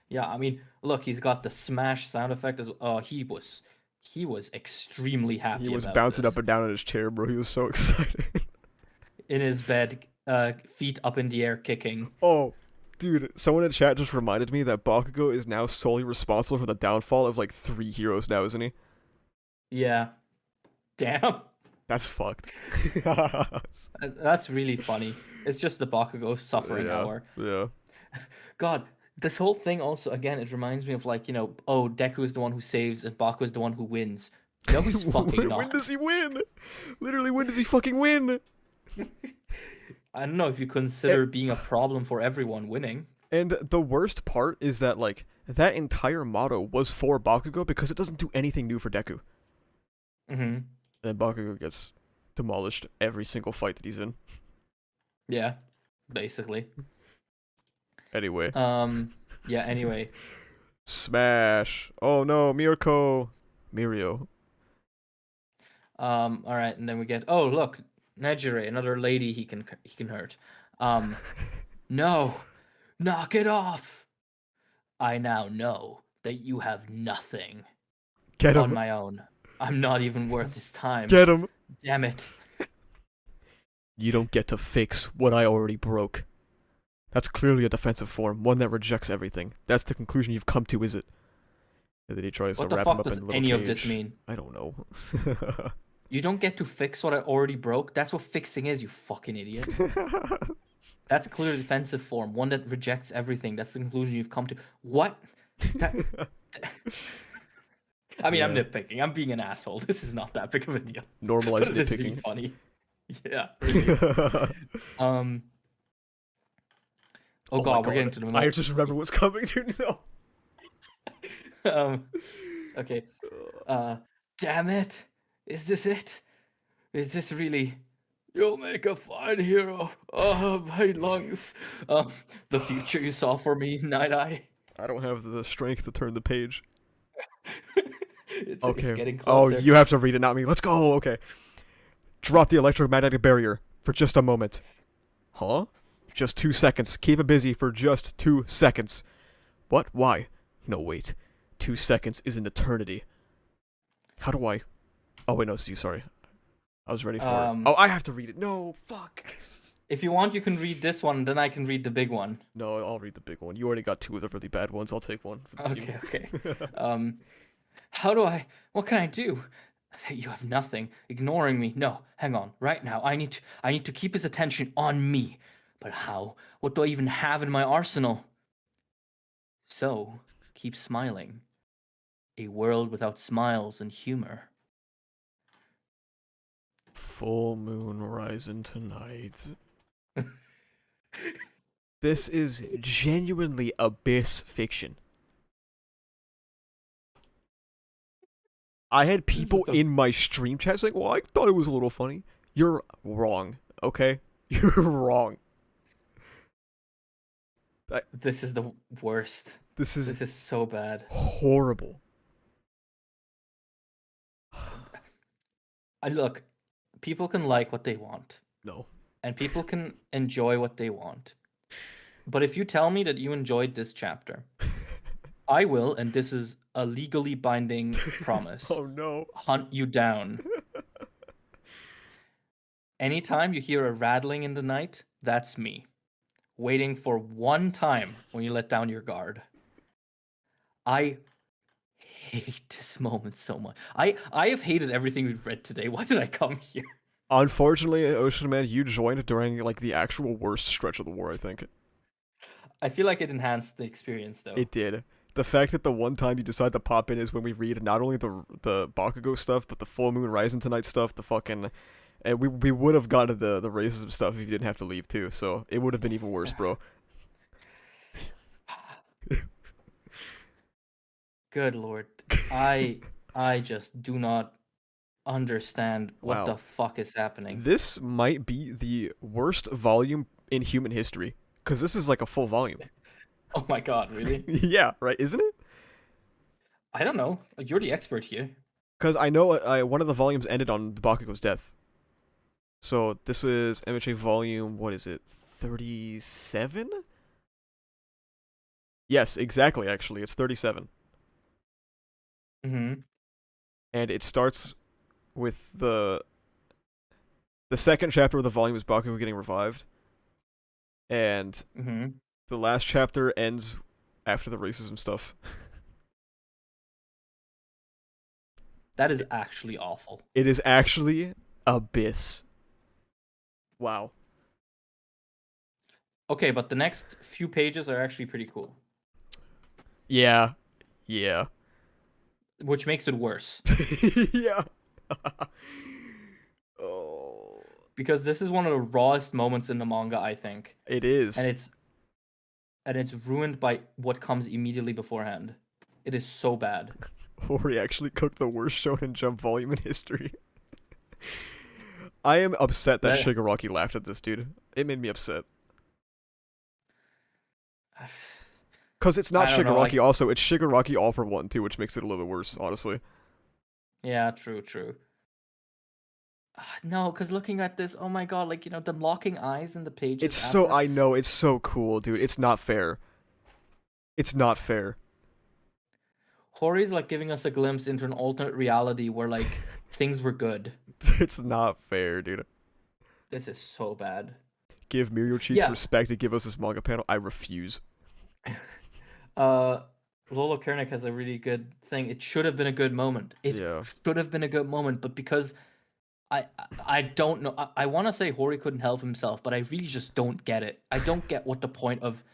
Speaker 3: Yeah, I mean, look, he's got the smash sound effect as well. He was extremely happy.
Speaker 1: He was
Speaker 3: about
Speaker 1: bouncing
Speaker 3: this.
Speaker 1: up and down in his chair, bro. He was so excited.
Speaker 3: In his bed, feet up in the air, kicking.
Speaker 1: Oh, dude, someone in chat just reminded me that Bakugo is now solely responsible for the downfall of like 3 heroes now, isn't he?
Speaker 3: Yeah. Damn.
Speaker 1: That's fucked.
Speaker 3: That's really funny. It's just the Bakugo suffering hour.
Speaker 1: Yeah.
Speaker 3: God, this whole thing also, again, it reminds me of like, you know, oh, Deku is the one who saves and Bakugo is the one who wins. No, he's fucking not.
Speaker 1: When does he win? Literally, when does he fucking win?
Speaker 3: I don't know if you consider being a problem for everyone winning.
Speaker 1: And the worst part is that, like, that entire motto was for Bakugo because it doesn't do anything new for Deku.
Speaker 3: Mm-hmm.
Speaker 1: And Bakugo gets demolished every single fight that he's in.
Speaker 3: Yeah, basically.
Speaker 1: Anyway.
Speaker 3: Yeah, anyway.
Speaker 1: Smash. Oh no, Mirio.
Speaker 3: Alright, and then we get, oh, look, Nejire, another lady he can hurt. No, knock it off. I now know that you have nothing.
Speaker 1: Get him.
Speaker 3: On my own. I'm not even worth his time.
Speaker 1: Get him.
Speaker 3: Damn it.
Speaker 1: You don't get to fix what I already broke. That's clearly a defensive form, one that rejects everything. That's the conclusion you've come to, is it? And then he tries to wrap him up in a little cage.
Speaker 3: What the fuck does any of this mean?
Speaker 1: I don't know.
Speaker 3: You don't get to fix what I already broke? That's what fixing is, you fucking idiot. That's a clear defensive form, one that rejects everything. That's the conclusion you've come to. What? I mean, I'm nitpicking. I'm being an asshole. This is not that big of a deal.
Speaker 1: Normalized
Speaker 3: nitpicking. This is really funny. Yeah, really. Oh god, we're getting to the moment.
Speaker 1: I just remember what's coming, dude. No.
Speaker 3: Okay. Damn it. Is this it? Is this really... You'll make a fine hero. Oh, my lungs. The future you saw for me, Night Eye.
Speaker 1: I don't have the strength to turn the page.
Speaker 3: It's
Speaker 1: okay.
Speaker 3: It's getting closer.
Speaker 1: Oh, you have to read it, not me. Let's go. Okay. Drop the electromagnetic barrier for just a moment. Huh? Just 2 seconds. Keep it busy for just 2 seconds. What? Why? No, wait. 2 seconds is an eternity. How do I? Oh wait, no, it's you. Sorry, I was ready for it.
Speaker 3: Um,
Speaker 1: Oh, I have to read it. No, fuck.
Speaker 3: If you want, you can read this one, then I can read the big one.
Speaker 1: No, I'll read the big one. You already got two of the really bad ones. I'll take one for the team.
Speaker 3: Okay. How do I? What can I do? You have nothing. Ignoring me. No, hang on. Right now, I need to keep his attention on me. But how? What do I even have in my arsenal? So, keep smiling. A world without smiles and humor.
Speaker 1: Full moon rising tonight. This is genuinely abyss fiction. I had people in my stream chat saying, well, I thought it was a little funny. You're wrong, okay? You're wrong.
Speaker 3: This is the worst.
Speaker 1: This
Speaker 3: This is so bad.
Speaker 1: horrible.
Speaker 3: Look, people can like what they want,
Speaker 1: No.
Speaker 3: and people can enjoy what they want. But if you tell me that you enjoyed this chapter, I will, and this is a legally binding promise,
Speaker 1: Oh no.
Speaker 3: hunt you down. Anytime you hear a rattling in the night, that's me. Waiting for one time when you let down your guard. I hate this moment so much. I have hated everything we've read today. Why did I come here?
Speaker 1: Unfortunately, Ocean Man, you joined during like the actual worst stretch of the war, I think.
Speaker 3: I feel like it enhanced the experience though.
Speaker 1: It did. The fact that the one time you decide to pop in is when we read not only the Bakugo stuff, but the full moon rising tonight stuff, the fucking... And we would have gotten the racism stuff if you didn't have to leave too, so it would have been even worse, bro.
Speaker 3: Good lord. I just do not understand what the fuck is happening.
Speaker 1: This might be the worst volume in human history, because this is like a full volume.
Speaker 3: Oh my god, really?
Speaker 1: Yeah, right, isn't it?
Speaker 3: I don't know. You're the expert here.
Speaker 1: Because I know one of the volumes ended on Bakugo's death. So this is MHA volume, what is it, 37? Yes, exactly, actually, it's 37.
Speaker 3: Mm-hmm.
Speaker 1: And it starts with the second chapter of the volume is Bakugo getting revived. And the last chapter ends after the racism stuff.
Speaker 3: That is actually awful.
Speaker 1: It is actually abyss. Wow.
Speaker 3: Okay, but the next few pages are actually pretty cool.
Speaker 1: Yeah. Yeah.
Speaker 3: Which makes it worse.
Speaker 1: Yeah. Oh.
Speaker 3: Because this is one of the rawest moments in the manga, I think.
Speaker 1: It is.
Speaker 3: And it's ruined by what comes immediately beforehand. It is so bad.
Speaker 1: Hori actually cooked the worst Shonen Jump volume in history. I am upset that Shigaraki laughed at this, dude. It made me upset. Because it's not Shigaraki also, it's Shigaraki all for one too, which makes it a little bit worse, honestly.
Speaker 3: Yeah, true. No, because looking at this, oh my god, like, them locking eyes in the pages.
Speaker 1: It's so, I know, it's so cool, dude. It's not fair. It's not fair.
Speaker 3: Hori's like giving us a glimpse into an alternate reality where like things were good.
Speaker 1: It's not fair, dude.
Speaker 3: This is so bad.
Speaker 1: Give Mirio Cheeks respect to give us this manga panel. I refuse.
Speaker 3: Lolo Kernick has a really good thing. It should have been a good moment. It should have been a good moment, but because I don't know. I want to say Hori couldn't help himself, but I really just don't get it. I don't get what the point of...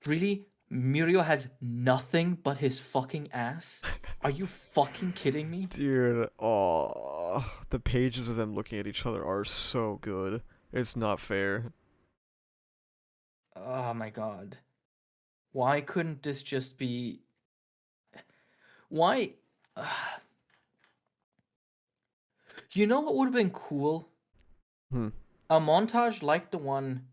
Speaker 3: Really? Mirio has nothing but his fucking ass? Are you fucking kidding me?
Speaker 1: Dude, oh, the pages of them looking at each other are so good. It's not fair.
Speaker 3: Oh my god. Why couldn't this just be... Why... You know what would have been cool? A montage like the one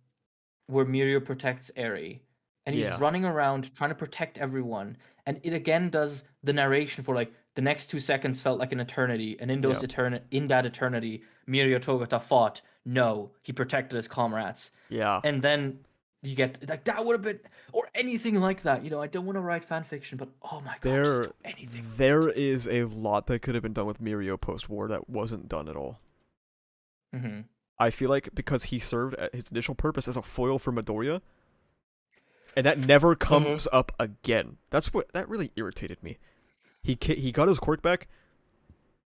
Speaker 3: where Mirio protects Eri. And he's running around trying to protect everyone. And it again does the narration for like the next 2 seconds felt like an eternity. And in those in that eternity, Mirio Togata fought. No, he protected his comrades.
Speaker 1: Yeah.
Speaker 3: And then You get like that would have been, or anything like that. You know, I don't want to write fan fiction, but oh my god, just do anything.
Speaker 1: There is a lot that could have been done with Mirio post-war that wasn't done at all.
Speaker 3: Mm-hmm.
Speaker 1: I feel like because he served at his initial purpose as a foil for Midoriya, and that never comes up again. That really irritated me. He got his quirk back,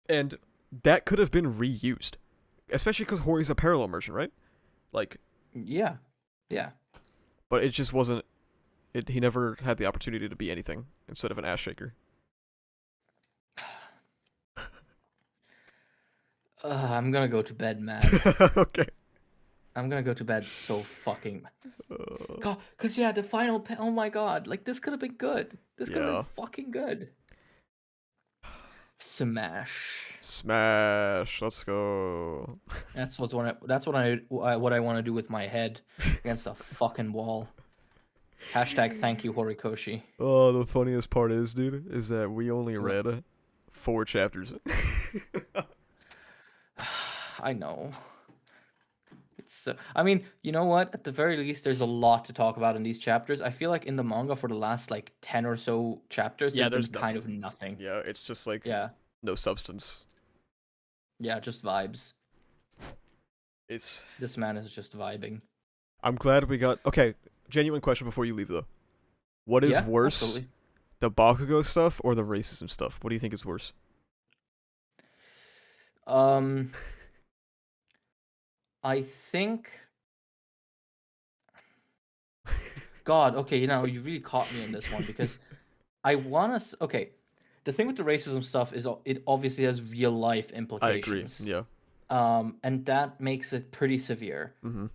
Speaker 1: and that could have been reused, especially because Hori's a parallel merchant, right? Like,
Speaker 3: yeah.
Speaker 1: But it just wasn't. He never had the opportunity to be anything instead of an ass shaker.
Speaker 3: I'm gonna go to bed mad.
Speaker 1: Okay.
Speaker 3: I'm gonna go to bed so fucking. God, cause yeah, the final. Oh my god, like this could have been good. This could have been fucking good. Smash.
Speaker 1: Let's go.
Speaker 3: That's what I want to do with my head against a fucking wall. Hashtag thank you Horikoshi.
Speaker 1: Oh, the funniest part is, dude, is that we only read 4 chapters.
Speaker 3: I know. It's I mean, you know what? At the very least, there's a lot to talk about in these chapters. I feel like in the manga for the last like 10 or so chapters, there's been kind of nothing.
Speaker 1: Yeah, it's just like no substance.
Speaker 3: Yeah, just vibes.
Speaker 1: This
Speaker 3: man is just vibing.
Speaker 1: I'm glad we got. Okay, genuine question before you leave though. What is worse, absolutely. The Bakugo stuff or the racism stuff? What do you think is worse?
Speaker 3: I think. God, okay, you know, you really caught me in this one because I want to. Okay, the thing with the racism stuff is it obviously has real life implications.
Speaker 1: I agree. Yeah.
Speaker 3: And that makes it pretty severe.
Speaker 1: Mm-hmm.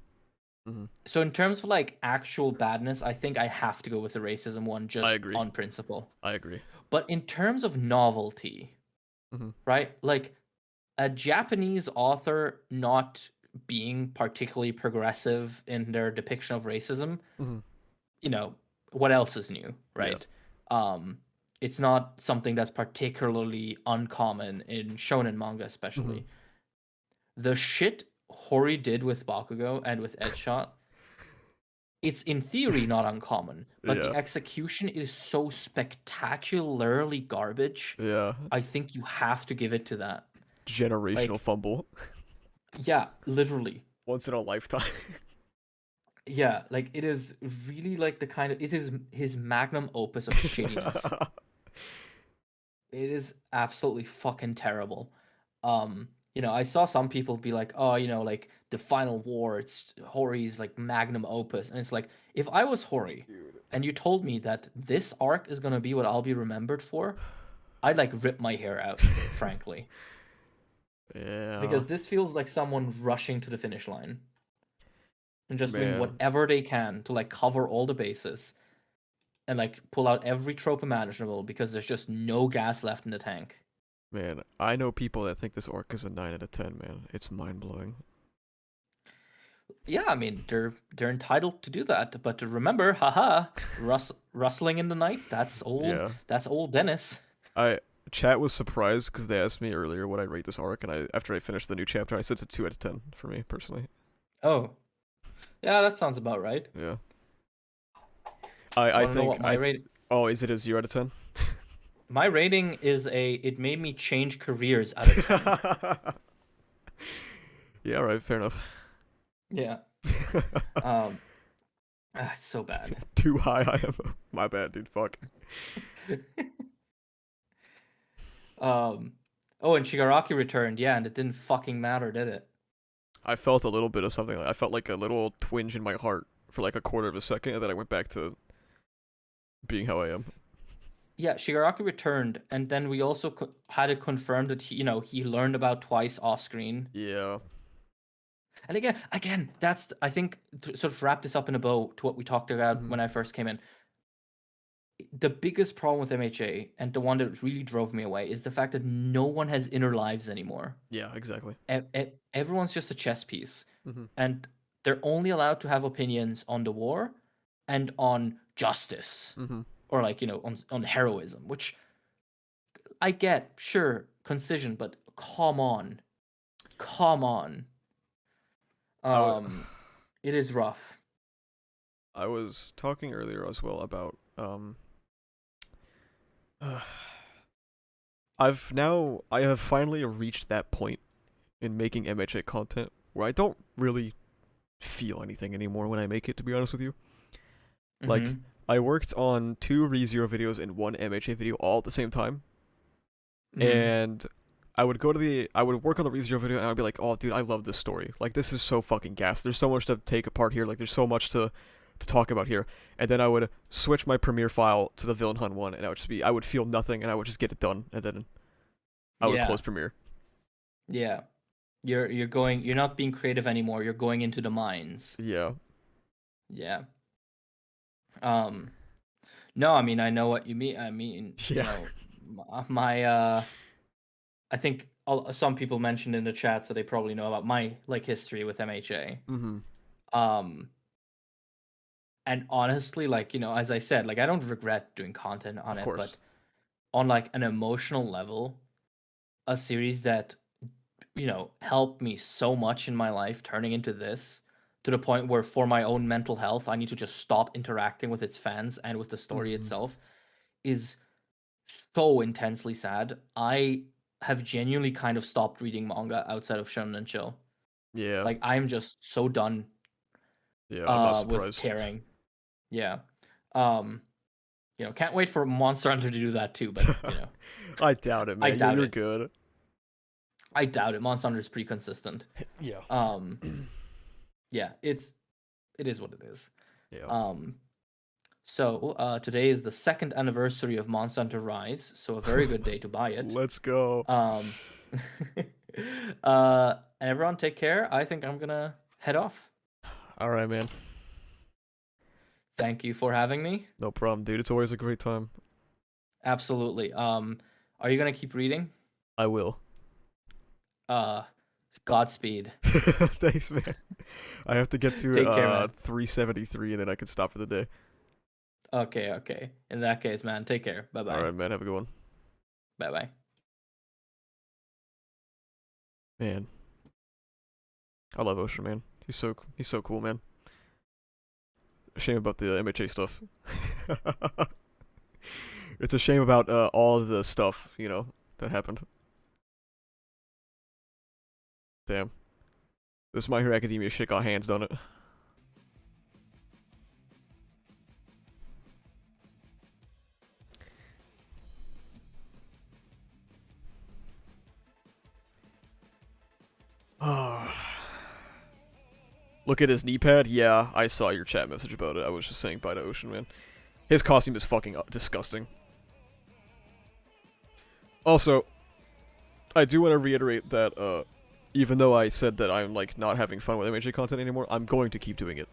Speaker 1: Mm-hmm.
Speaker 3: So in terms of like actual badness, I think I have to go with the racism one just on principle.
Speaker 1: I agree.
Speaker 3: But in terms of novelty, right? Like a Japanese author not being particularly progressive in their depiction of racism, you know, what else is new, right? Yeah. It's not something that's particularly uncommon in shonen manga, especially. The shit Hori did with Bakugo and with Edgeshot, it's in theory not uncommon, but the execution is so spectacularly garbage.
Speaker 1: Yeah.
Speaker 3: I think you have to give it to that.
Speaker 1: Generational fumble.
Speaker 3: Yeah, literally.
Speaker 1: Once in a lifetime.
Speaker 3: Yeah, like it is really like the kind of, it is his magnum opus of shittiness. It is absolutely fucking terrible. You know, I saw some people be like, oh, you know, like the final war, it's Hori's like magnum opus. And it's like, if I was Hori and you told me that this arc is going to be what I'll be remembered for, I'd like rip my hair out, frankly.
Speaker 1: Yeah.
Speaker 3: Because this feels like someone rushing to the finish line and just doing whatever they can to like cover all the bases and like pull out every trope imaginable because there's just no gas left in the tank.
Speaker 1: Man, I know people that think this arc is a 9 out of 10, man. It's mind-blowing.
Speaker 3: Yeah, I mean, they're entitled to do that, but to remember, haha, rustling in the night, that's old Dennis.
Speaker 1: Chat was surprised because they asked me earlier what I rate this arc, and after I finished the new chapter, I said it's a 2 out of 10 for me, personally.
Speaker 3: Oh. Yeah, that sounds about right.
Speaker 1: Yeah. I think...
Speaker 3: my rating...
Speaker 1: Oh, is it a 0 out of 10?
Speaker 3: My rating is it made me change careers out of 10.
Speaker 1: Yeah, alright, fair enough.
Speaker 3: Yeah. It's so bad.
Speaker 1: Too high IMO. My bad, dude. Fuck.
Speaker 3: Oh, and Shigaraki returned, yeah, and it didn't fucking matter, did it?
Speaker 1: I felt a little bit of something. I felt like a little twinge in my heart for like a quarter of a second, and then I went back to being how I am.
Speaker 3: Yeah, Shigaraki returned, and then we also had it confirmed that he learned about twice off screen.
Speaker 1: Yeah.
Speaker 3: And again, that's I think to sort of wrap this up in a bow to what we talked about when I first came in. The biggest problem with MHA, and the one that really drove me away, is the fact that no one has inner lives anymore.
Speaker 1: Yeah, exactly.
Speaker 3: Everyone's just a chess piece, and they're only allowed to have opinions on the war and on justice. Or like, on heroism, which I get, sure, concision, but come on. It is rough.
Speaker 1: I was talking earlier as well about uh, I have finally reached that point in making MHA content where I don't really feel anything anymore when I make it, to be honest with you. Like,
Speaker 3: Mm-hmm.
Speaker 1: I worked on 2 ReZero videos and 1 MHA video all at the same time,
Speaker 3: Mm-hmm.
Speaker 1: and I would work on the ReZero video and I'd be like, oh dude, I love this story. Like, this is so fucking gas. There's so much to take apart here. Like, there's so much to talk about here. And then I would switch my Premiere file to the Villain Hunt one, and I would feel nothing, and I would just get it done, and then I would
Speaker 3: Yeah.
Speaker 1: close Premiere.
Speaker 3: Yeah. You're not being creative anymore. You're going into the mines.
Speaker 1: Yeah.
Speaker 3: Yeah. Um no, I mean I know what you mean.
Speaker 1: Yeah.
Speaker 3: My I think some people mentioned in the chat, so they probably know about my like history with MHA.
Speaker 1: Mm-hmm.
Speaker 3: Um and honestly, like, as I said, like I don't regret doing content on
Speaker 1: Of
Speaker 3: it,
Speaker 1: course.
Speaker 3: but on like an emotional level, a series that helped me so much in my life turning into this, to the point where for my own mental health I need to just stop interacting with its fans and with the story
Speaker 1: Mm-hmm.
Speaker 3: itself, is so intensely sad. I have genuinely kind of stopped reading manga outside of Shonen and Chill.
Speaker 1: Yeah.
Speaker 3: Like I'm just so done
Speaker 1: Yeah, I'm not
Speaker 3: with
Speaker 1: surprised.
Speaker 3: caring. Yeah. Um can't wait for Monster Hunter to do that too, but
Speaker 1: I doubt it,
Speaker 3: I
Speaker 1: man.
Speaker 3: doubt
Speaker 1: You're
Speaker 3: it.
Speaker 1: good.
Speaker 3: I doubt it. Monster Hunter is pretty consistent.
Speaker 1: Yeah.
Speaker 3: Um yeah, it is what it is.
Speaker 1: Yeah.
Speaker 3: So today is the second anniversary of Monster Hunter Rise, so a very good day to buy it.
Speaker 1: Let's go.
Speaker 3: Um, and everyone take care. I think I'm gonna head off.
Speaker 1: All right, man.
Speaker 3: Thank you for having me.
Speaker 1: No problem, dude. It's always a great time.
Speaker 3: Absolutely. Are you gonna keep reading?
Speaker 1: I will.
Speaker 3: Uh, Godspeed.
Speaker 1: Thanks, man. I have to get to
Speaker 3: Take care, man.
Speaker 1: 373 and then I can stop for the day.
Speaker 3: Okay. In that case, man, take care. Bye bye.
Speaker 1: All right, man. Have a good one.
Speaker 3: Bye bye.
Speaker 1: Man, I love Ocean, man. He's so cool, man. Shame about the MHA stuff. It's a shame about all of the stuff, that happened. Damn. This My Hero Academia shit got hands, don't it? Look at his knee pad. Yeah, I saw your chat message about it. I was just saying bye to Ocean, man. His costume is fucking disgusting. Also, I do want to reiterate that even though I said that I'm like not having fun with MHA content anymore, I'm going to keep doing it.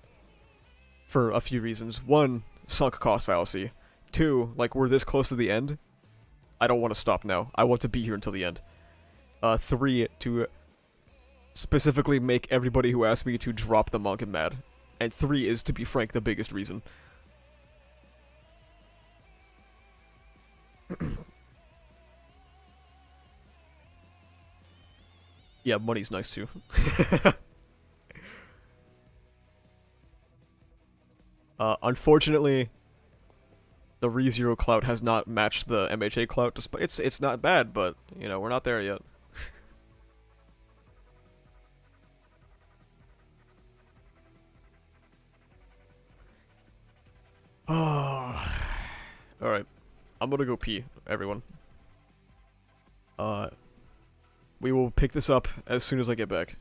Speaker 1: For a few reasons. One, sunk cost fallacy. Two, like we're this close to the end. I don't want to stop now. I want to be here until the end. Three, to specifically make everybody who asked me to drop the manga mad. And 3 is, to be frank, the biggest reason. Yeah, money's nice too. Unfortunately, the ReZero clout has not matched the MHA clout. Despite it's not bad, but we're not there yet. Oh. Alright. I'm gonna go pee, everyone. We will pick this up as soon as I get back.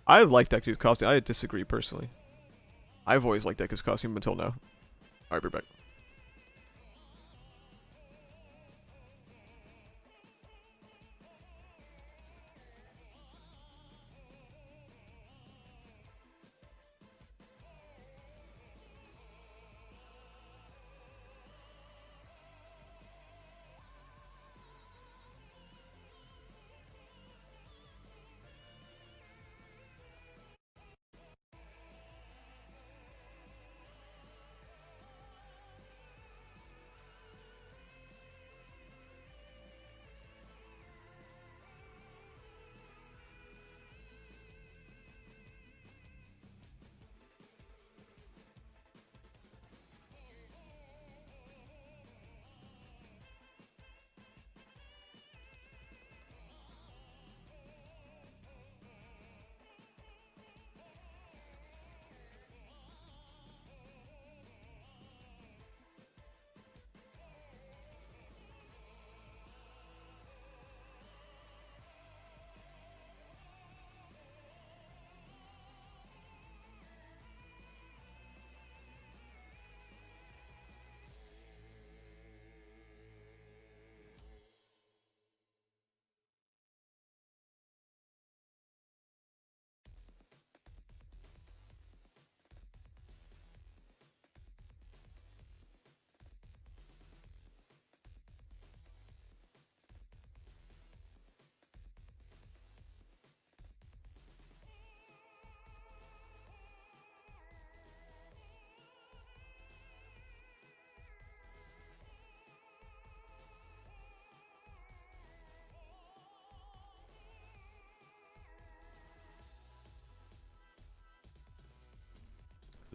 Speaker 1: I like Deku's costume. I disagree, personally. I've always liked Deku's costume until now. Alright, be back.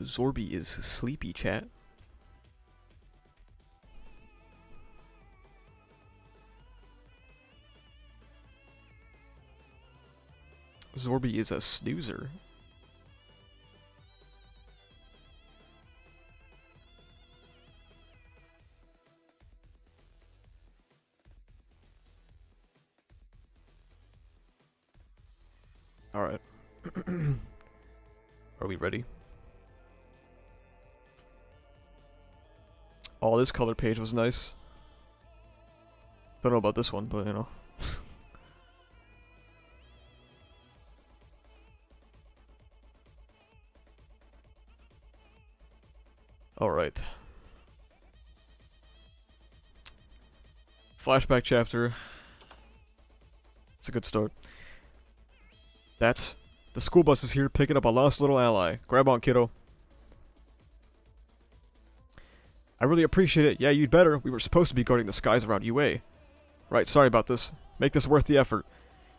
Speaker 1: Zorby is sleepy, chat. Zorby is a snoozer. Alright. Are we ready? Oh, this color page was nice. Don't know about this one, but you know. Alright. Flashback chapter. It's a good start. That's... The school bus is here picking up a lost little ally. Grab on, kiddo. I really appreciate it. Yeah, you'd better. We were supposed to be guarding the skies around UA. Right, sorry about this. Make this worth the effort.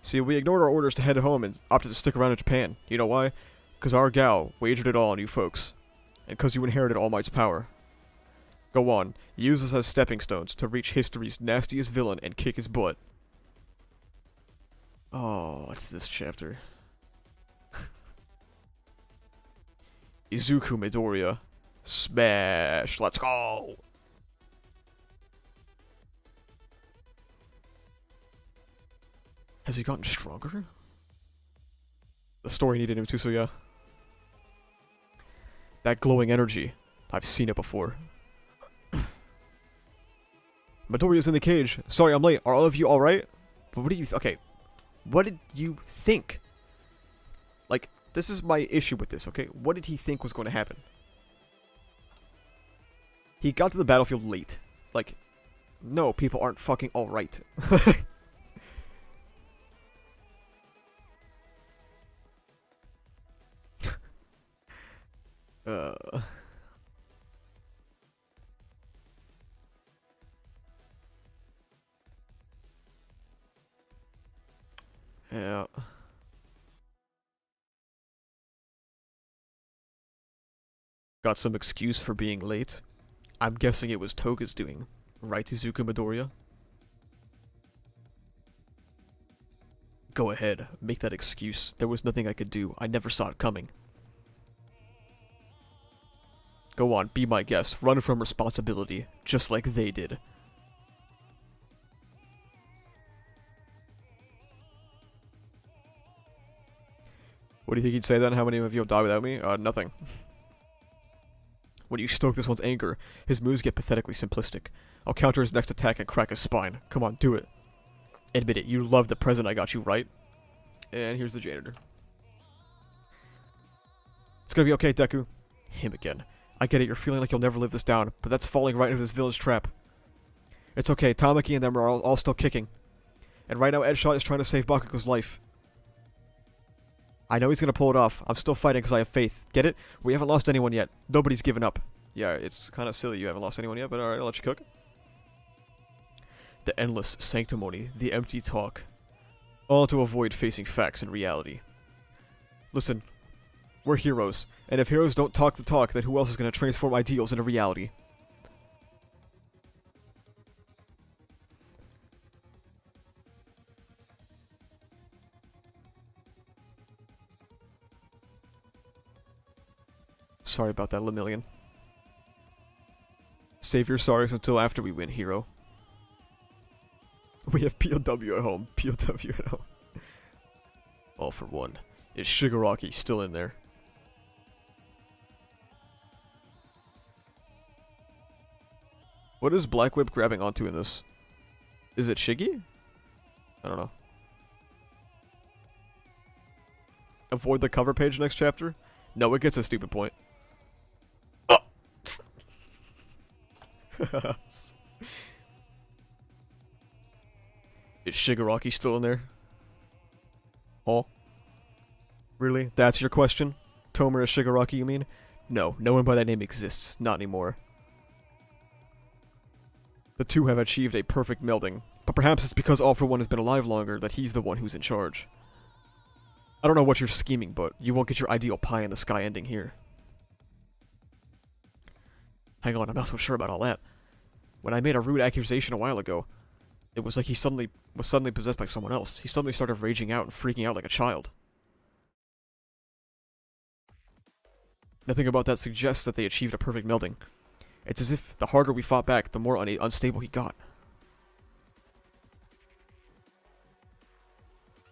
Speaker 1: See, we ignored our orders to head home and opted to stick around in Japan. You know why? Because our gal wagered it all on you folks. And because you inherited All Might's power. Go on, use us as stepping stones to reach history's nastiest villain and kick his butt. Oh, what's this chapter? Izuku Midoriya. Smash! Let's go! Has he gotten stronger? The story needed him too, so yeah. That glowing energy. I've seen it before. Midoriya's in the cage. Sorry, I'm late. Are all of you alright? But what do you... Okay. What did you think? Like, this is my issue with this, okay? What did he think was going to happen? He got to the battlefield late. Like, no, people aren't fucking alright. Yeah. Got some excuse for being late. I'm guessing it was Toga's doing. Right, Izuku Midoriya? Go ahead, make that excuse. There was nothing I could do. I never saw it coming. Go on, be my guest. Run from responsibility, just like they did. What do you think he'd say then? How many of you will die without me? Nothing. When you stoke this one's anger, his moves get pathetically simplistic. I'll counter his next attack and crack his spine. Come on, do it. Admit it, you love the present I got you, right? And here's the janitor. It's gonna be okay, Deku. Him again. I get it, you're feeling like you'll never live this down, but that's falling right into this village trap. It's okay, Tamaki and them are all still kicking. And right now Edshot is trying to save Bakugo's life. I know he's gonna pull it off. I'm still fighting because I have faith. Get it? We haven't lost anyone yet. Nobody's given up. Yeah, it's kind of silly you haven't lost anyone yet, but alright, I'll let you cook. The endless sanctimony, the empty talk. All to avoid facing facts and reality. Listen, we're heroes, and if heroes don't talk the talk, then who else is gonna transform ideals into reality? Sorry about that, Lemillion. Save your sorries until after we win, hero. We have POW at home. POW at home. All for one. Is Shigaraki still in there? What is Black Whip grabbing onto in this? Is it Shiggy? I don't know. Avoid the cover page next chapter? No, it gets a stupid point. Is Shigaraki still in there? Oh? Really? That's your question? Tomura Shigaraki, you mean? No, no one by that name exists. Not anymore. The two have achieved a perfect melding, but perhaps it's because All For One has been alive longer that he's the one who's in charge. I don't know what you're scheming, but you won't get your ideal pie in the sky ending here. Hang on, I'm not so sure about all that. When I made a rude accusation a while ago, it was like he was suddenly possessed by someone else. He suddenly started raging out and freaking out like a child. Nothing about that suggests that they achieved a perfect melding. It's as if the harder we fought back, the more unstable he got.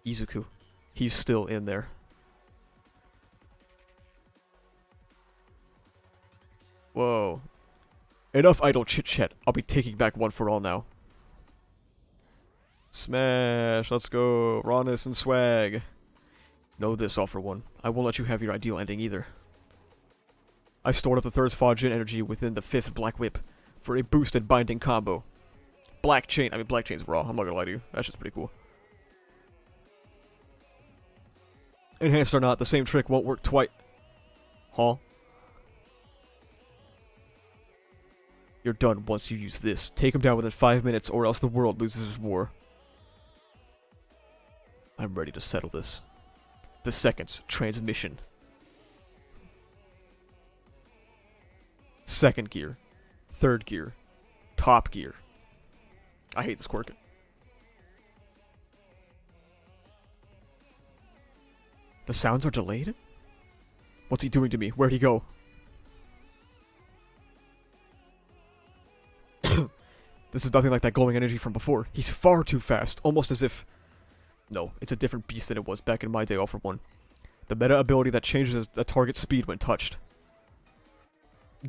Speaker 1: Izuku. He's still in there. Whoa. Enough idle chit-chat. I'll be taking back One for All now. Smash! Let's go. Rawness and swag. Know this, All for One. I won't let you have your ideal ending either. I stored up the third Fajin energy within the fifth Black Whip for a boosted binding combo. Black Chain's raw. I'm not gonna lie to you. That's just pretty cool. Enhanced or not, the same trick won't work twice. Huh? You're done once you use this. Take him down within 5 minutes or else the world loses his war. I'm ready to settle this. The seconds transmission. Second gear. Third gear. Top gear. I hate this quirk. The sounds are delayed? What's he doing to me? Where'd he go? This is nothing like that glowing energy from before. He's far too fast, almost as if... No, it's a different beast than it was back in my day, All for One. The meta ability that changes the target's speed when touched.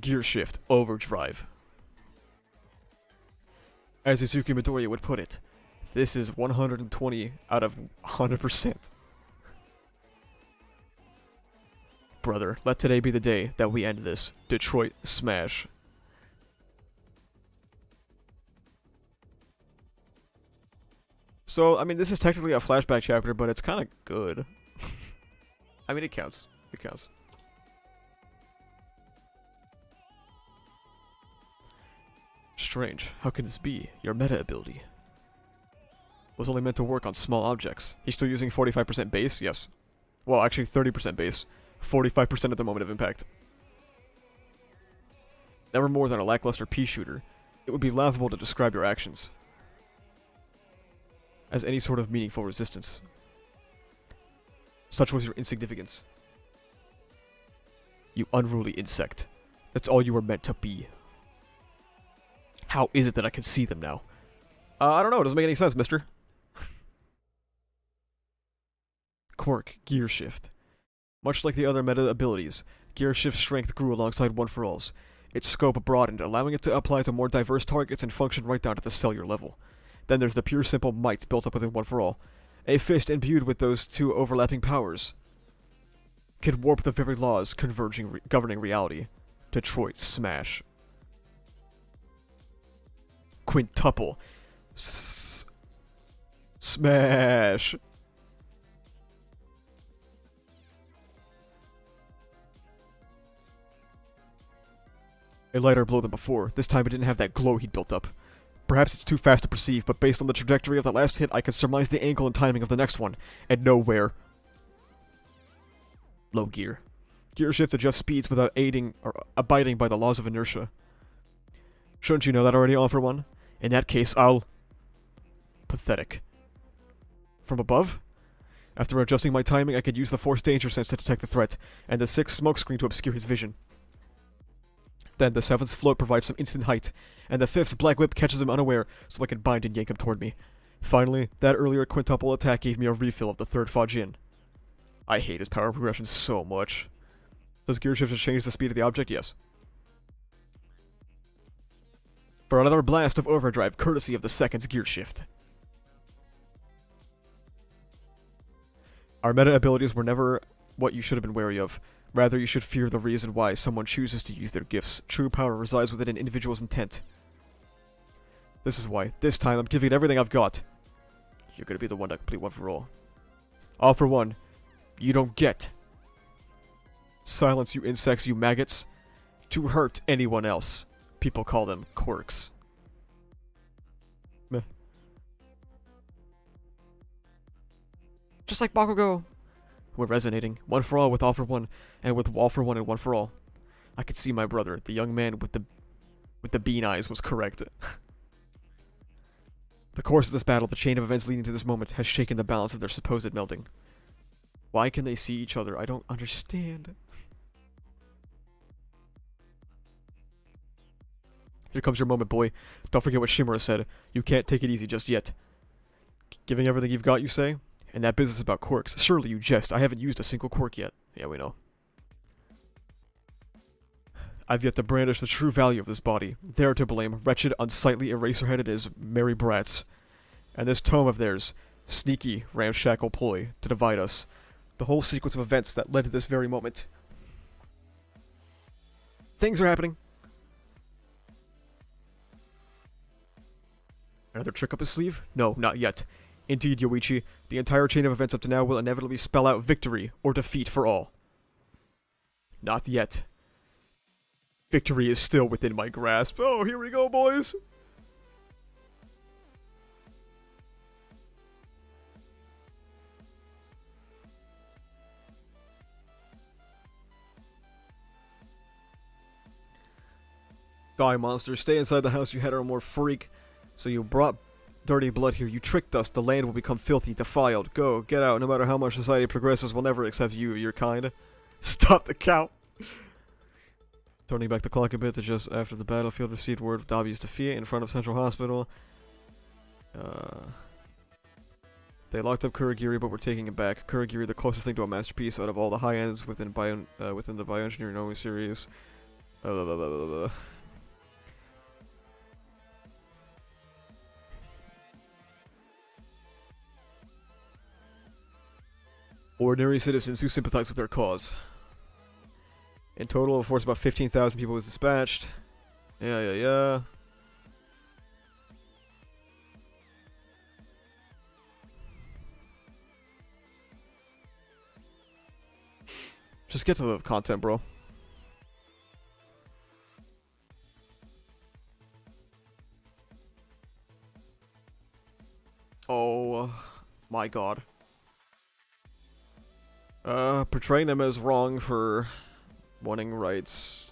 Speaker 1: Gear Shift, Overdrive. As Izuku Midoriya would put it, this is 120 out of 100%. Brother, let today be the day that we end this. Detroit Smash. So, I mean, this is technically a flashback chapter, but it's kind of good. I mean, it counts. It counts. Strange. How can this be? Your meta ability was only meant to work on small objects. He's still using 45% base? Yes. Well, actually 30% base. 45% at the moment of impact. Never more than a lackluster pea shooter. It would be laughable to describe your actions as any sort of meaningful resistance. Such was your insignificance. You unruly insect. That's all you were meant to be. How is it that I can see them now? I don't know. It doesn't make any sense, mister. Quirk, Gear Shift. Much like the other meta abilities, Gear Shift's strength grew alongside One for All's. Its scope broadened, allowing it to apply to more diverse targets and function right down to the cellular level. Then there's the pure simple might built up within One for All. A fist imbued with those two overlapping powers could warp the very laws governing reality. Detroit Smash. Quintuple. Smash. A lighter blow than before. This time it didn't have that glow he'd built up. Perhaps it's too fast to perceive, but based on the trajectory of that last hit, I can surmise the angle and timing of the next one, and know where. Low gear. Gear shift adjusts speeds without abiding by the laws of inertia. Shouldn't you know that already, All for One? In that case, I'll... Pathetic. From above? After adjusting my timing, I could use the Force Danger Sense to detect the threat, and the 6th Smokescreen to obscure his vision. Then the 7th Float provides some instant height, and the 5th's Black Whip catches him unaware, so I can bind and yank him toward me. Finally, that earlier quintuple attack gave me a refill of the 3rd Fajin. I hate his power progression so much. Does Gear Shift change the speed of the object? Yes. For another blast of overdrive, courtesy of the 2nd's Gear Shift. Our meta abilities were never what you should have been wary of. Rather, you should fear the reason why someone chooses to use their gifts. True power resides within an individual's intent. This is why, this time, I'm giving it everything I've got. You're gonna be the one to complete One for All. All for One, you don't get. Silence, you insects, you maggots. To hurt anyone else. People call them quirks. Meh. Just like Bakugo. We're resonating. One for All with All for One, and with All for One and One for All. I could see my brother, the young man with the with the bean eyes was correct. The course of this battle, the chain of events leading to this moment, has shaken the balance of their supposed melding. Why can they see each other? I don't understand. Here comes your moment, boy. Don't forget what Shimura said. You can't take it easy just yet. Giving everything you've got, you say? And that business about quirks. Surely you jest. I haven't used a single quirk yet. Yeah, we know. I've yet to brandish the true value of this body. They're to blame, wretched, unsightly, eraser-headed as merry brats. And this tome of theirs, sneaky, ramshackle ploy to divide us. The whole sequence of events that led to this very moment. Things are happening. Another trick up his sleeve? No, not yet. Indeed, Yoichi, the entire chain of events up to now will inevitably spell out victory or defeat for all. Not yet. Victory is still within my grasp. Oh, here we go, boys! Die, monster. Stay inside the house, you heteromorph freak. So you brought dirty blood here. You tricked us. The land will become filthy, defiled. Go, get out. No matter how much society progresses, we'll never accept you, your kind. Stop the count. Turning back the clock a bit to just after the battlefield received word of Dabi's defeat in front of Central Hospital. They locked up Kurogiri, but we're taking it back. Kurogiri, the closest thing to a masterpiece out of all the high ends within the Bioengineering Omi series. Ordinary citizens who sympathize with their cause. In total, a force of about 15,000 people was dispatched. Yeah. Just get to the content, bro. Oh my god. Portraying them as wrong for wanting rights.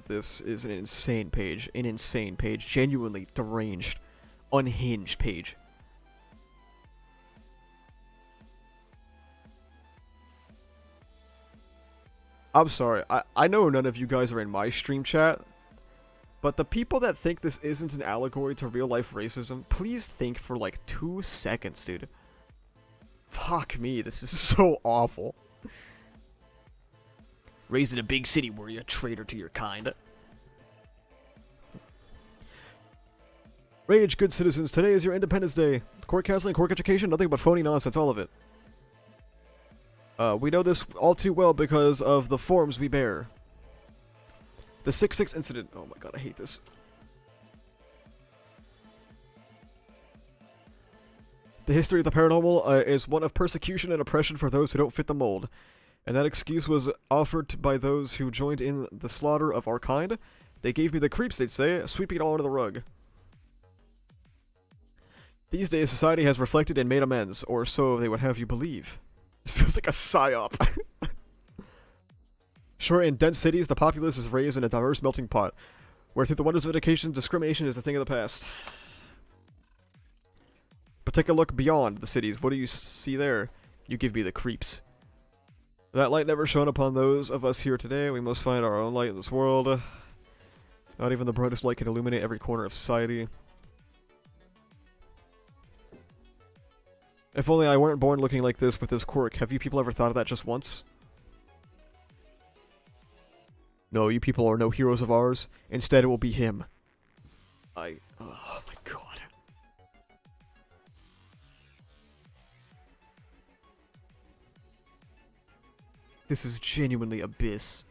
Speaker 1: This is an insane page. An insane page. Genuinely deranged. Unhinged page. I'm sorry. I know none of you guys are in my stream chat. But the people that think this isn't an allegory to real-life racism, please think for like 2 seconds, dude. Fuck me, this is so awful. Raised in a big city, were you a traitor to your kind? Rage, good citizens, today is your Independence Day. Court counseling, court education, nothing but phony nonsense, all of it. We know this all too well because of the forms we bear. The 6-6 incident. Oh my god, I hate this. The history of the paranormal is one of persecution and oppression for those who don't fit the mold. And that excuse was offered by those who joined in the slaughter of our kind. They gave me the creeps, they'd say, sweeping it all under the rug. These days, society has reflected and made amends, or so they would have you believe. This feels like a psyop. Sure, in dense cities, the populace is raised in a diverse melting pot, where through the wonders of education, discrimination is a thing of the past. But take a look beyond the cities. What do you see there? You give me the creeps. That light never shone upon those of us here today. We must find our own light in this world. Not even the brightest light can illuminate every corner of society. If only I weren't born looking like this with this quirk. Have you people ever thought of that just once? No, you people are no heroes of ours. Instead, it will be him. Oh my god. This is genuinely abyss.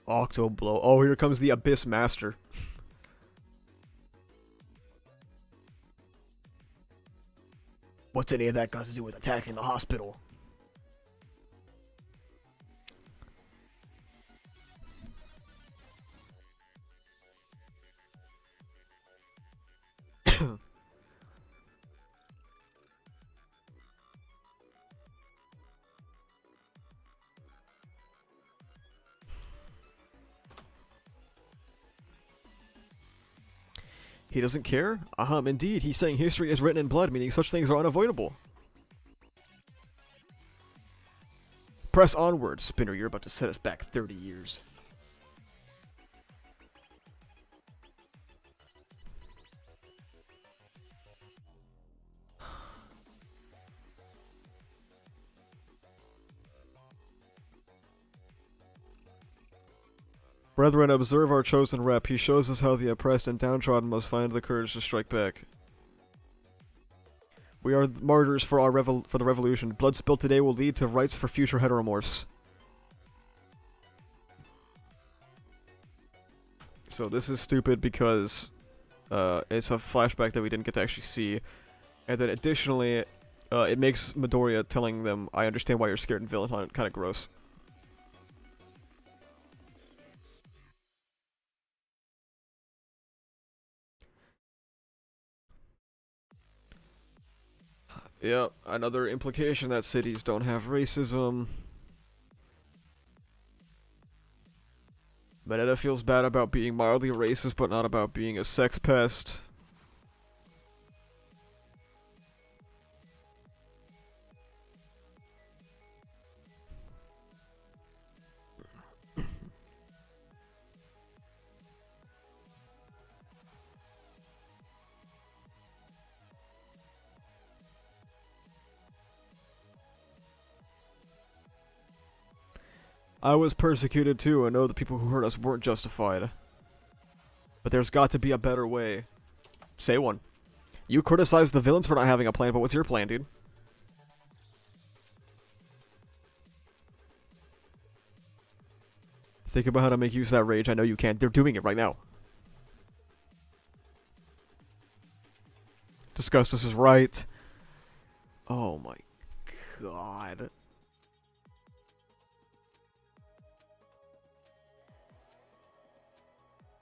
Speaker 1: Octoblow. Oh, here comes the Abyss Master. What's any of that got to do with attacking the hospital? He doesn't care? Indeed, he's saying history is written in blood, meaning such things are unavoidable. Press onward, Spinner, you're about to set us back 30 years. Brethren, observe our chosen rep. He shows us how the oppressed and downtrodden must find the courage to strike back. We are martyrs for the revolution. Blood spilled today will lead to rights for future heteromorphs. So this is stupid because it's a flashback that we didn't get to actually see. And then additionally, it makes Midoriya telling them, I understand why you're scared and villain hunt kind of gross. Yep, another implication that cities don't have racism. Mineta feels bad about being mildly racist, but not about being a sex pest. I was persecuted too. I know the people who hurt us weren't justified. But there's got to be a better way. Say one. You criticize the villains for not having a plan, but what's your plan, dude? Think about how to make use of that rage. I know you can. They're doing it right now. Discuss this is right. Oh my god.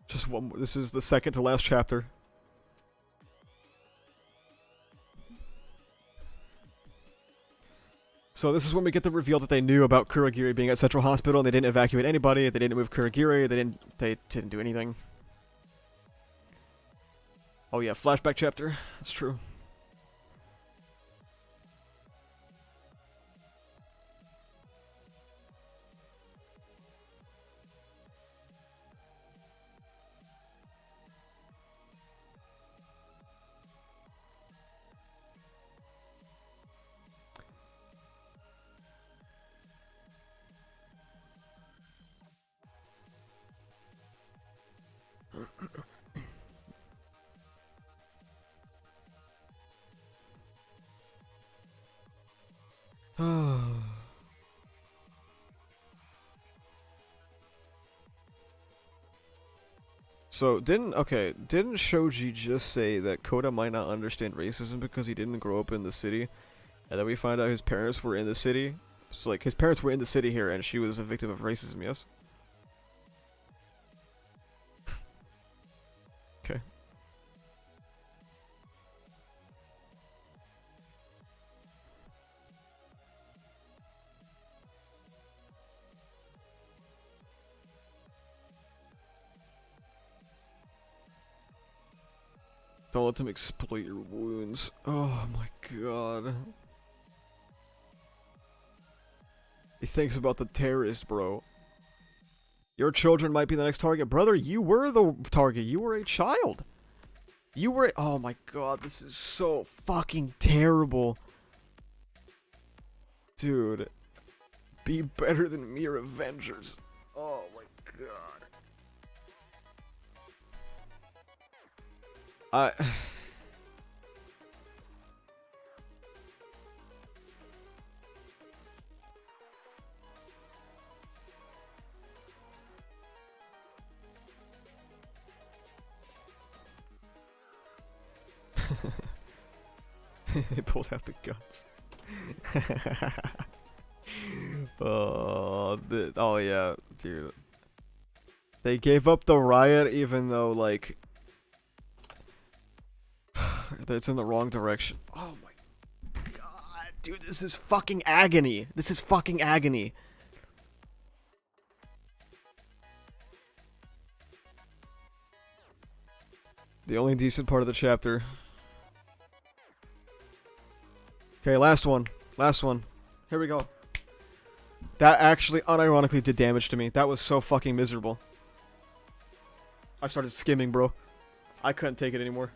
Speaker 1: Just one more. This is the second to last chapter. So this is when we get the reveal that they knew about Kurogiri being at Central Hospital and they didn't evacuate anybody, they didn't move Kurogiri, they didn't do anything. Oh yeah, flashback chapter. That's true. So, didn't Shoji just say that Koda might not understand racism because he didn't grow up in the city? And then we find out his parents were in the city? So, like, his parents were in the city here and she was a victim of racism, yes? Okay. Don't let them exploit your wounds. Oh my god. He thinks about the terrorist, bro. Your children might be the next target. Brother, you were the target. You were a child. You were... Oh my god, this is so fucking terrible. Dude. Be better than mere Avengers. Oh my god. They pulled out the guns. Oh yeah, dude. They gave up the riot even though, like, it's in the wrong direction. Oh my god, dude, this is fucking agony. This is fucking agony. The only decent part of the chapter. Okay, last one. Last one. Here we go. That actually unironically did damage to me. That was so fucking miserable. I started skimming, bro. I couldn't take it anymore.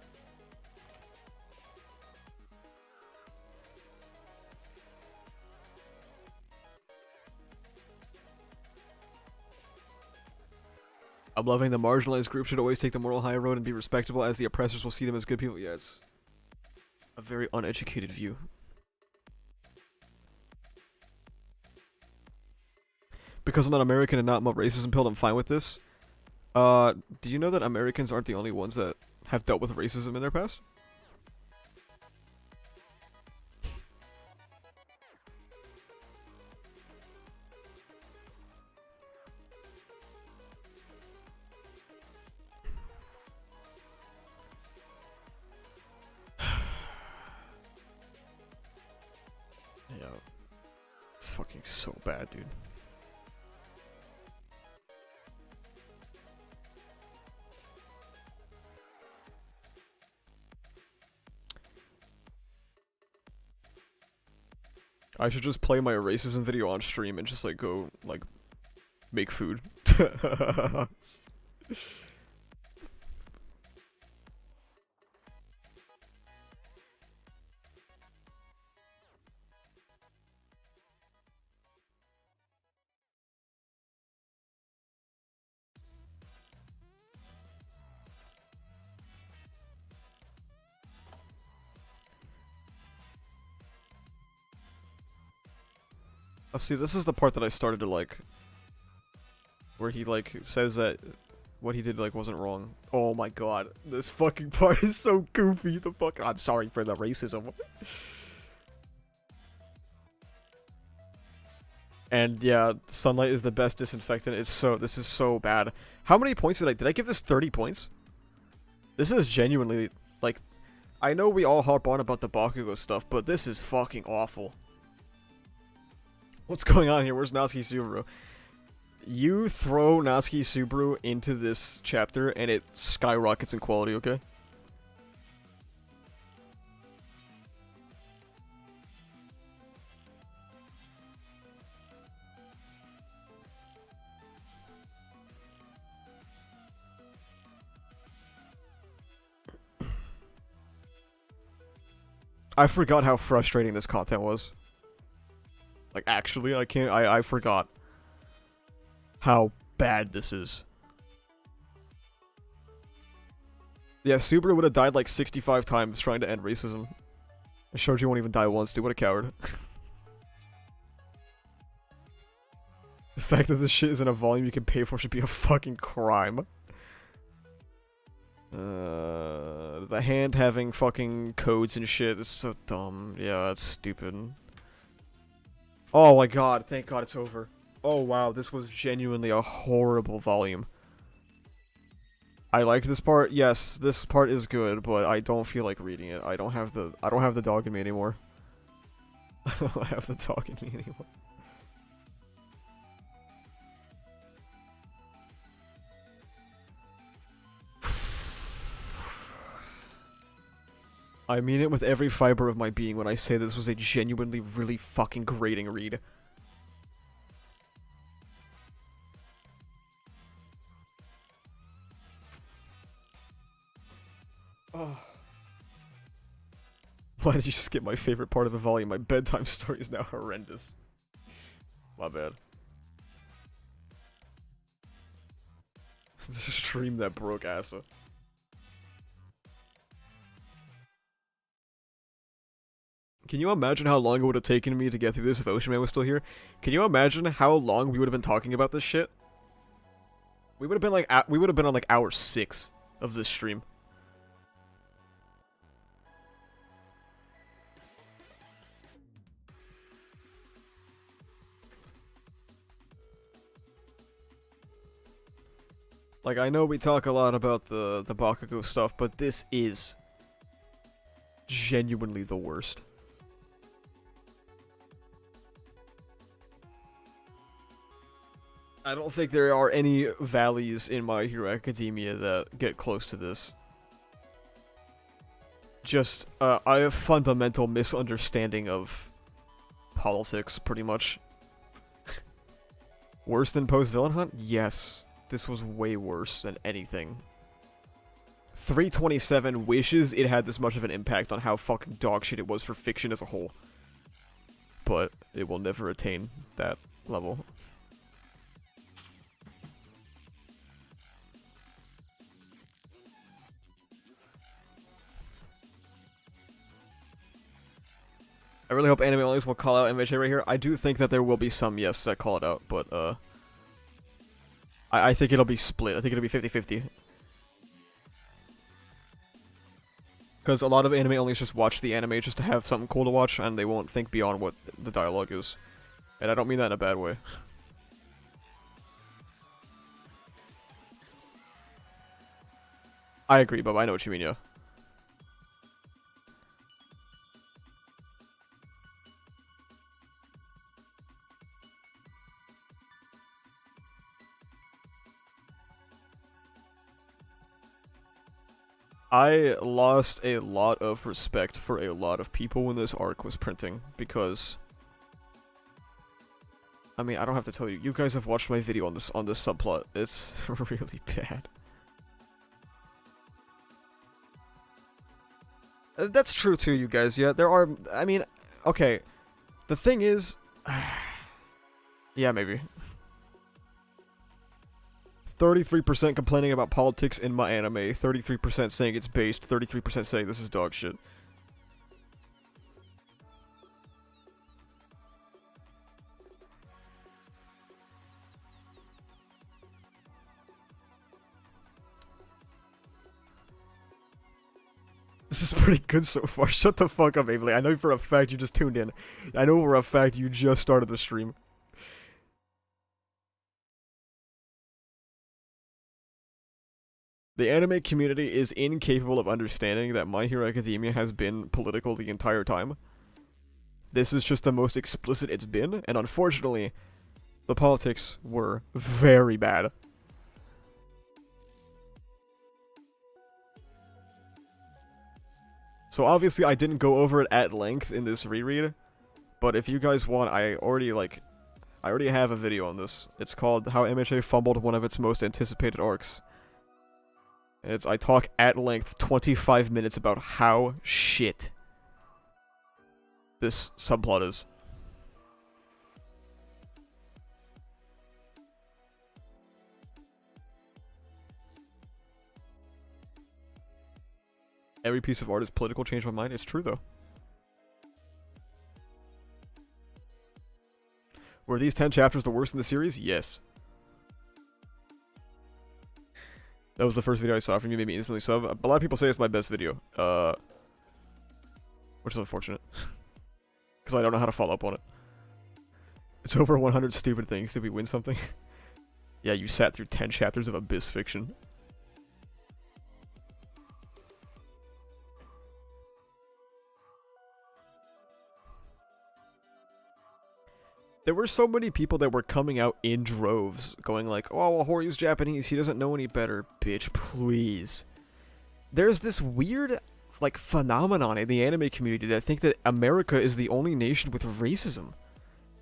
Speaker 1: I'm loving the marginalized group should always take the moral high road and be respectable, as the oppressors will see them as good people. Yeah, it's a very uneducated view. Because I'm not American and not racism pilled, I'm fine with this. Do you know that Americans aren't the only ones that have dealt with racism in their past? Yeah. It's fucking so bad, dude. I should just play my racism video on stream and just like go like make food. Oh, see, this is the part that I started to like, where he like says that what he did like wasn't wrong. Oh my god, this fucking part is so goofy. The fuck, I'm sorry for the racism. And yeah, sunlight is the best disinfectant. This is so bad. How many points did I give this 30 points? This is genuinely like, I know we all harp on about the Bakugo stuff, but this is fucking awful. What's going on here? Where's Natsuki Subaru? You throw Natsuki Subaru into this chapter and it skyrockets in quality, okay? I forgot how frustrating this content was. Like, actually, I forgot how bad this is. Yeah, Subaru would have died like 65 times trying to end racism. Shoji won't even die once, dude. What a coward. The fact that this shit is in a volume you can pay for should be a fucking crime. The hand having fucking codes and shit is so dumb. Yeah, that's stupid. Oh my god, thank god it's over. Oh wow, this was genuinely a horrible volume. I like this part. Yes, this part is good, but I don't feel like reading it. I don't have the dog in me anymore. I don't have the dog in me anymore. I mean it with every fiber of my being when I say this was a genuinely really fucking grating read. Oh. Why did you skip my favorite part of the volume? My bedtime story is now horrendous. My bad. The stream that broke Asa. Can you imagine how long it would have taken me to get through this if Ocean Man was still here? Can you imagine how long we would have been talking about this shit? We would have been like on like hour 6 of this stream. Like, I know we talk a lot about the Bakugo stuff, but this is genuinely the worst. I don't think there are any valleys in My Hero Academia that get close to this. just a fundamental misunderstanding of politics, pretty much. Worse than post-Villain Hunt? Yes. This was way worse than anything. 327 wishes it had this much of an impact on how fucking dogshit it was for fiction as a whole. But it will never attain that level. I really hope anime onlys will call out MHA right here. I do think that there will be some, yes, that call it out, but, I think it'll be split. I think it'll be 50-50. Because a lot of anime onlys just watch the anime just to have something cool to watch, and they won't think beyond what the dialogue is. And I don't mean that in a bad way. I agree, Bob. I know what you mean, yeah. I lost a lot of respect for a lot of people when this arc was printing, because... I mean, I don't have to tell you. You guys have watched my video on this subplot. It's really bad. That's true too, you guys. Yeah, there are... I mean, okay. The thing is... yeah, maybe. 33% complaining about politics in my anime, 33% saying it's based, 33% saying this is dog shit. This is pretty good so far. Shut the fuck up, Aveley. I know for a fact you just tuned in. I know for a fact you just started the stream. The anime community is incapable of understanding that My Hero Academia has been political the entire time. This is just the most explicit it's been, and unfortunately, the politics were very bad. So obviously I didn't go over it at length in this reread, but if you guys want, I already have a video on this. It's called How MHA Fumbled One of Its Most Anticipated Arcs. I talk at length 25 minutes about how shit this subplot is. Every piece of art is political, changed my mind. It's true though. Were these 10 chapters the worst in the series? Yes. That was the first video I saw from you, made me instantly sub. A lot of people say it's my best video. Which is unfortunate. Because I don't know how to follow up on it. It's over 100 stupid things. Did we win something? Yeah, you sat through 10 chapters of abyss fiction. There were so many people that were coming out in droves, going like, oh, well, Horyu's Japanese, he doesn't know any better. Bitch, please. There's this weird, like, phenomenon in the anime community that think that America is the only nation with racism.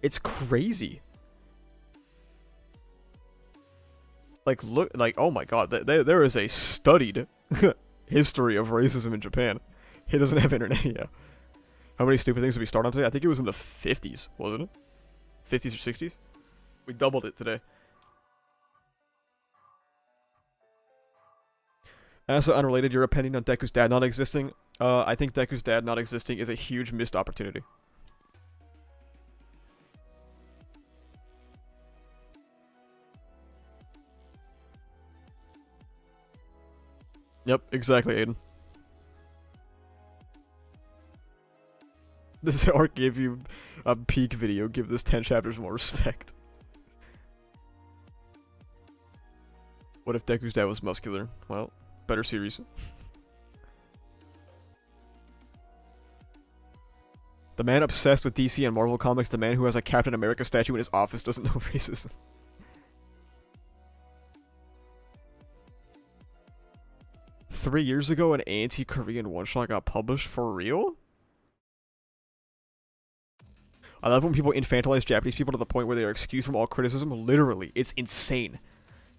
Speaker 1: It's crazy. Like, look, like, oh my god, there is a studied history of racism in Japan. He doesn't have internet, yeah. How many stupid things did we start on today? I think it was in the 50s, wasn't it? 50s or 60s? We doubled it today. Also unrelated, your opinion on Deku's dad not existing? I think Deku's dad not existing is a huge missed opportunity. Yep, exactly, Aiden. This arc gave you a peak video. Give this 10 chapters more respect. What if Deku's dad was muscular? Well, better series. The man obsessed with DC and Marvel Comics, the man who has a Captain America statue in his office, doesn't know racism. 3 years ago, an anti-Korean one-shot got published for real? I love when people infantilize Japanese people to the point where they are excused from all criticism. Literally, it's insane.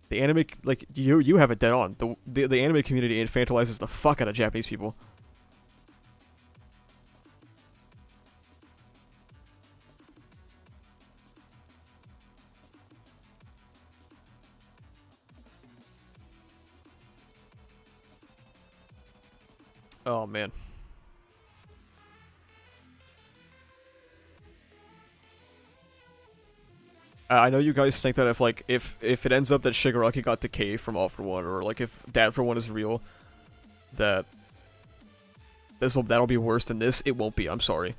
Speaker 1: The anime, like, you have it dead on. The anime community infantilizes the fuck out of Japanese people. Oh, man. I know you guys think that if it ends up that Shigaraki got decay from All for One, or like if Dad for One is real, that that'll be worse than this. It won't be. I'm sorry.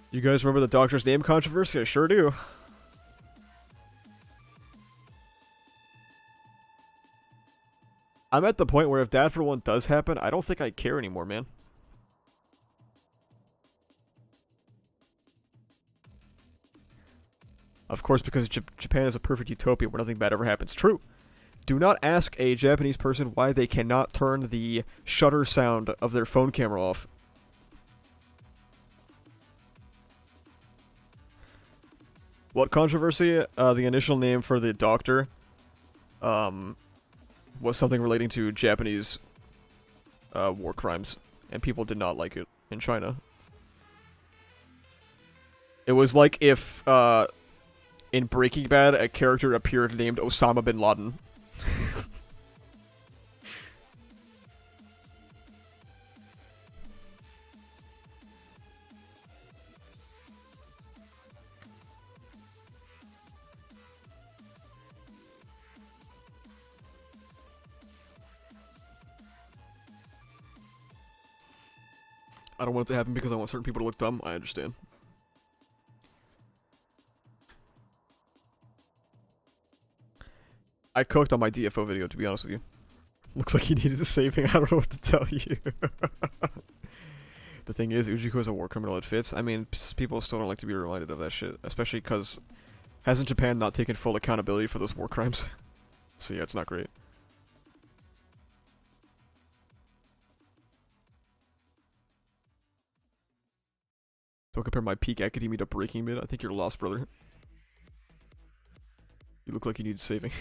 Speaker 1: You guys remember the Doctor's name controversy? I sure do. I'm at the point where if Dad for One does happen, I don't think I care anymore, man. Of course, because Japan is a perfect utopia where nothing bad ever happens. True. Do not ask a Japanese person why they cannot turn the shutter sound of their phone camera off. What controversy? The initial name for the doctor was something relating to Japanese war crimes, and people did not like it in China. It was like if in Breaking Bad a character appeared named Osama bin Laden. I don't want it to happen because I want certain people to look dumb. I understand. I cooked on my DFO video, to be honest with you. Looks like he needed a saving. I don't know what to tell you. The thing is, Ujiko is a war criminal. It fits. I mean, people still don't like to be reminded of that shit. Especially because hasn't Japan not taken full accountability for those war crimes? So yeah, it's not great. Don't compare my peak academia to Breaking Mid. I think you're lost, brother. You look like you need saving.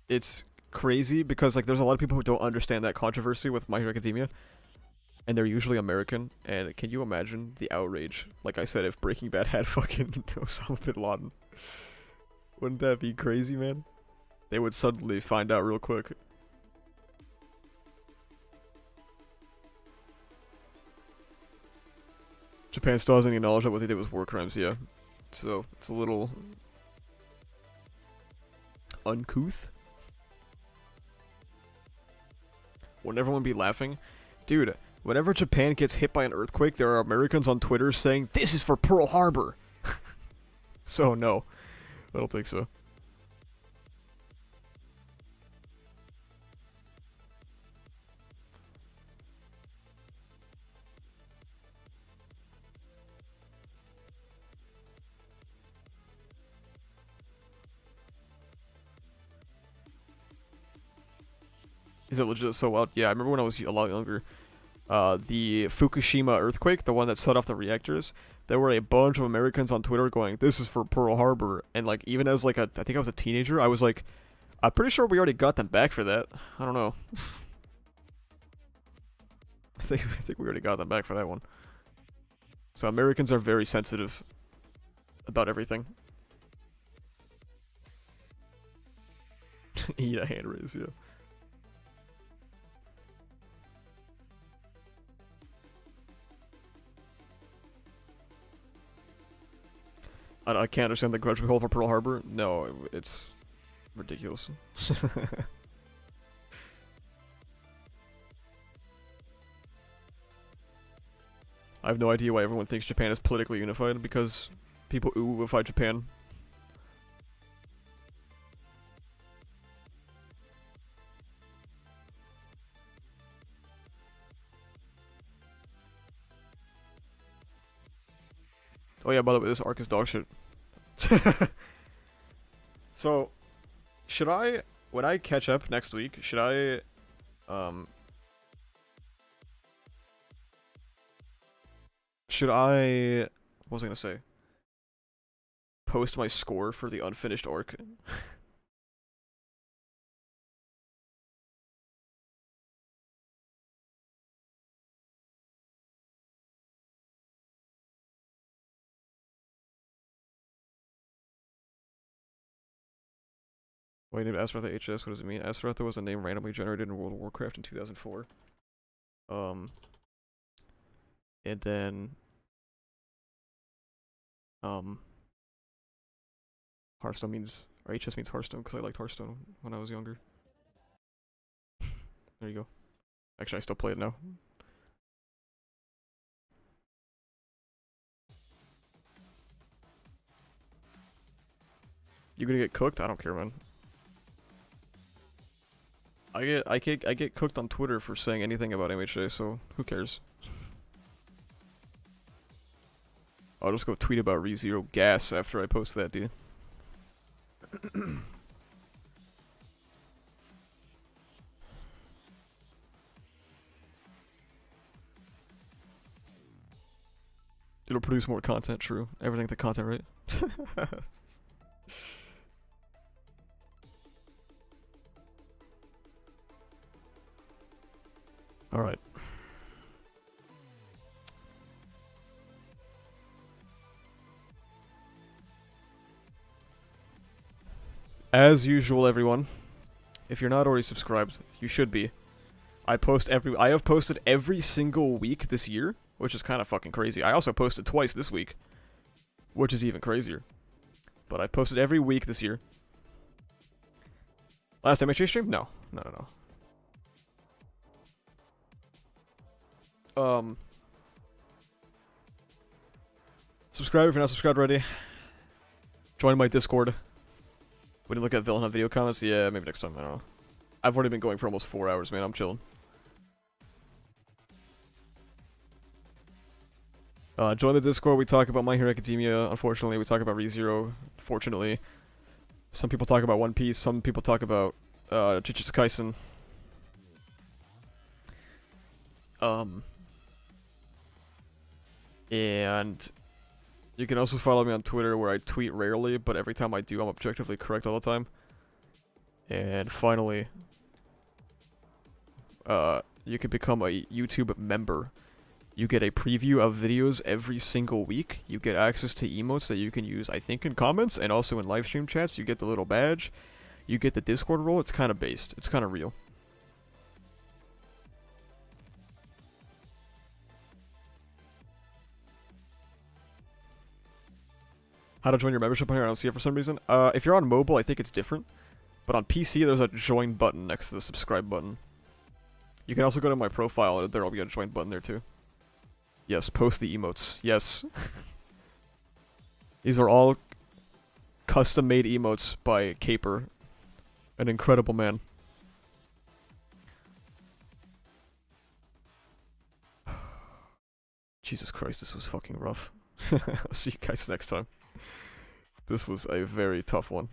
Speaker 1: It's crazy because like there's a lot of people who don't understand that controversy with My Hero Academia, and they're usually American. And can you imagine the outrage? Like I said, if Breaking Bad had fucking Osama bin Laden, wouldn't that be crazy, man? They would suddenly find out real quick. Japan still hasn't acknowledged that what they did was war crimes, yeah. So it's a little uncouth. Wouldn't everyone be laughing? Dude, whenever Japan gets hit by an earthquake, there are Americans on Twitter saying, "This is for Pearl Harbor." So, no. I don't think so. Is it legit so wild? Yeah, I remember when I was a lot younger. The Fukushima earthquake, the one that set off the reactors, there were a bunch of Americans on Twitter going, "This is for Pearl Harbor." And like, even as like I think I was a teenager, I was like, I'm pretty sure we already got them back for that. I don't know. I think we already got them back for that one. So Americans are very sensitive about everything. Eat a hand raise, yeah. I can't understand the grudge we hold for Pearl Harbor. No, it's ridiculous. I have no idea why everyone thinks Japan is politically unified, because people ooh-ify Japan. Oh yeah, by the way, this arc is dog shit. So, should I, when I catch up next week, should I, what was I gonna say? Post my score for the unfinished arc? Wait, Astaroth HS, what does it mean? Astaroth was a name randomly generated in World of Warcraft in 2004. And then, Hearthstone means, or HS means Hearthstone, because I liked Hearthstone when I was younger. There you go. Actually, I still play it now. You gonna get cooked? I don't care, man. I get cooked on Twitter for saying anything about MHA, so who cares? I'll just go tweet about ReZero gas after I post that, dude. It'll produce more content, true. Everything to content, right? Alright. As usual, everyone, if you're not already subscribed, you should be. I have posted every single week this year, which is kind of fucking crazy. I also posted twice this week, which is even crazier. But I posted every week this year. Last MHA stream? No. No. Subscribe if you're not subscribed already. Join my Discord. We didn't look at Villain Hunt video comments? Yeah, maybe next time, I don't know. I've already been going for almost 4 hours, man, I'm chilling. Join the Discord, we talk about My Hero Academia, unfortunately, we talk about ReZero, fortunately. Some people talk about One Piece, some people talk about, Jujutsu Kaisen. And you can also follow me on Twitter where I tweet rarely, but every time I do, I'm objectively correct all the time. And finally, you can become a YouTube member. You get a preview of videos every single week. You get access to emotes that you can use, I think, in comments and also in live stream chats. You get the little badge. You get the Discord role. It's kind of based. It's kind of real. How to join your membership on here? I don't see it for some reason. If you're on mobile, I think it's different. But on PC, there's a join button next to the subscribe button. You can also go to my profile, and there'll be a join button there too. Yes, post the emotes. Yes. These are all custom-made emotes by Caper. An incredible man. Jesus Christ, this was fucking rough. I'll see you guys next time. This was a very tough one.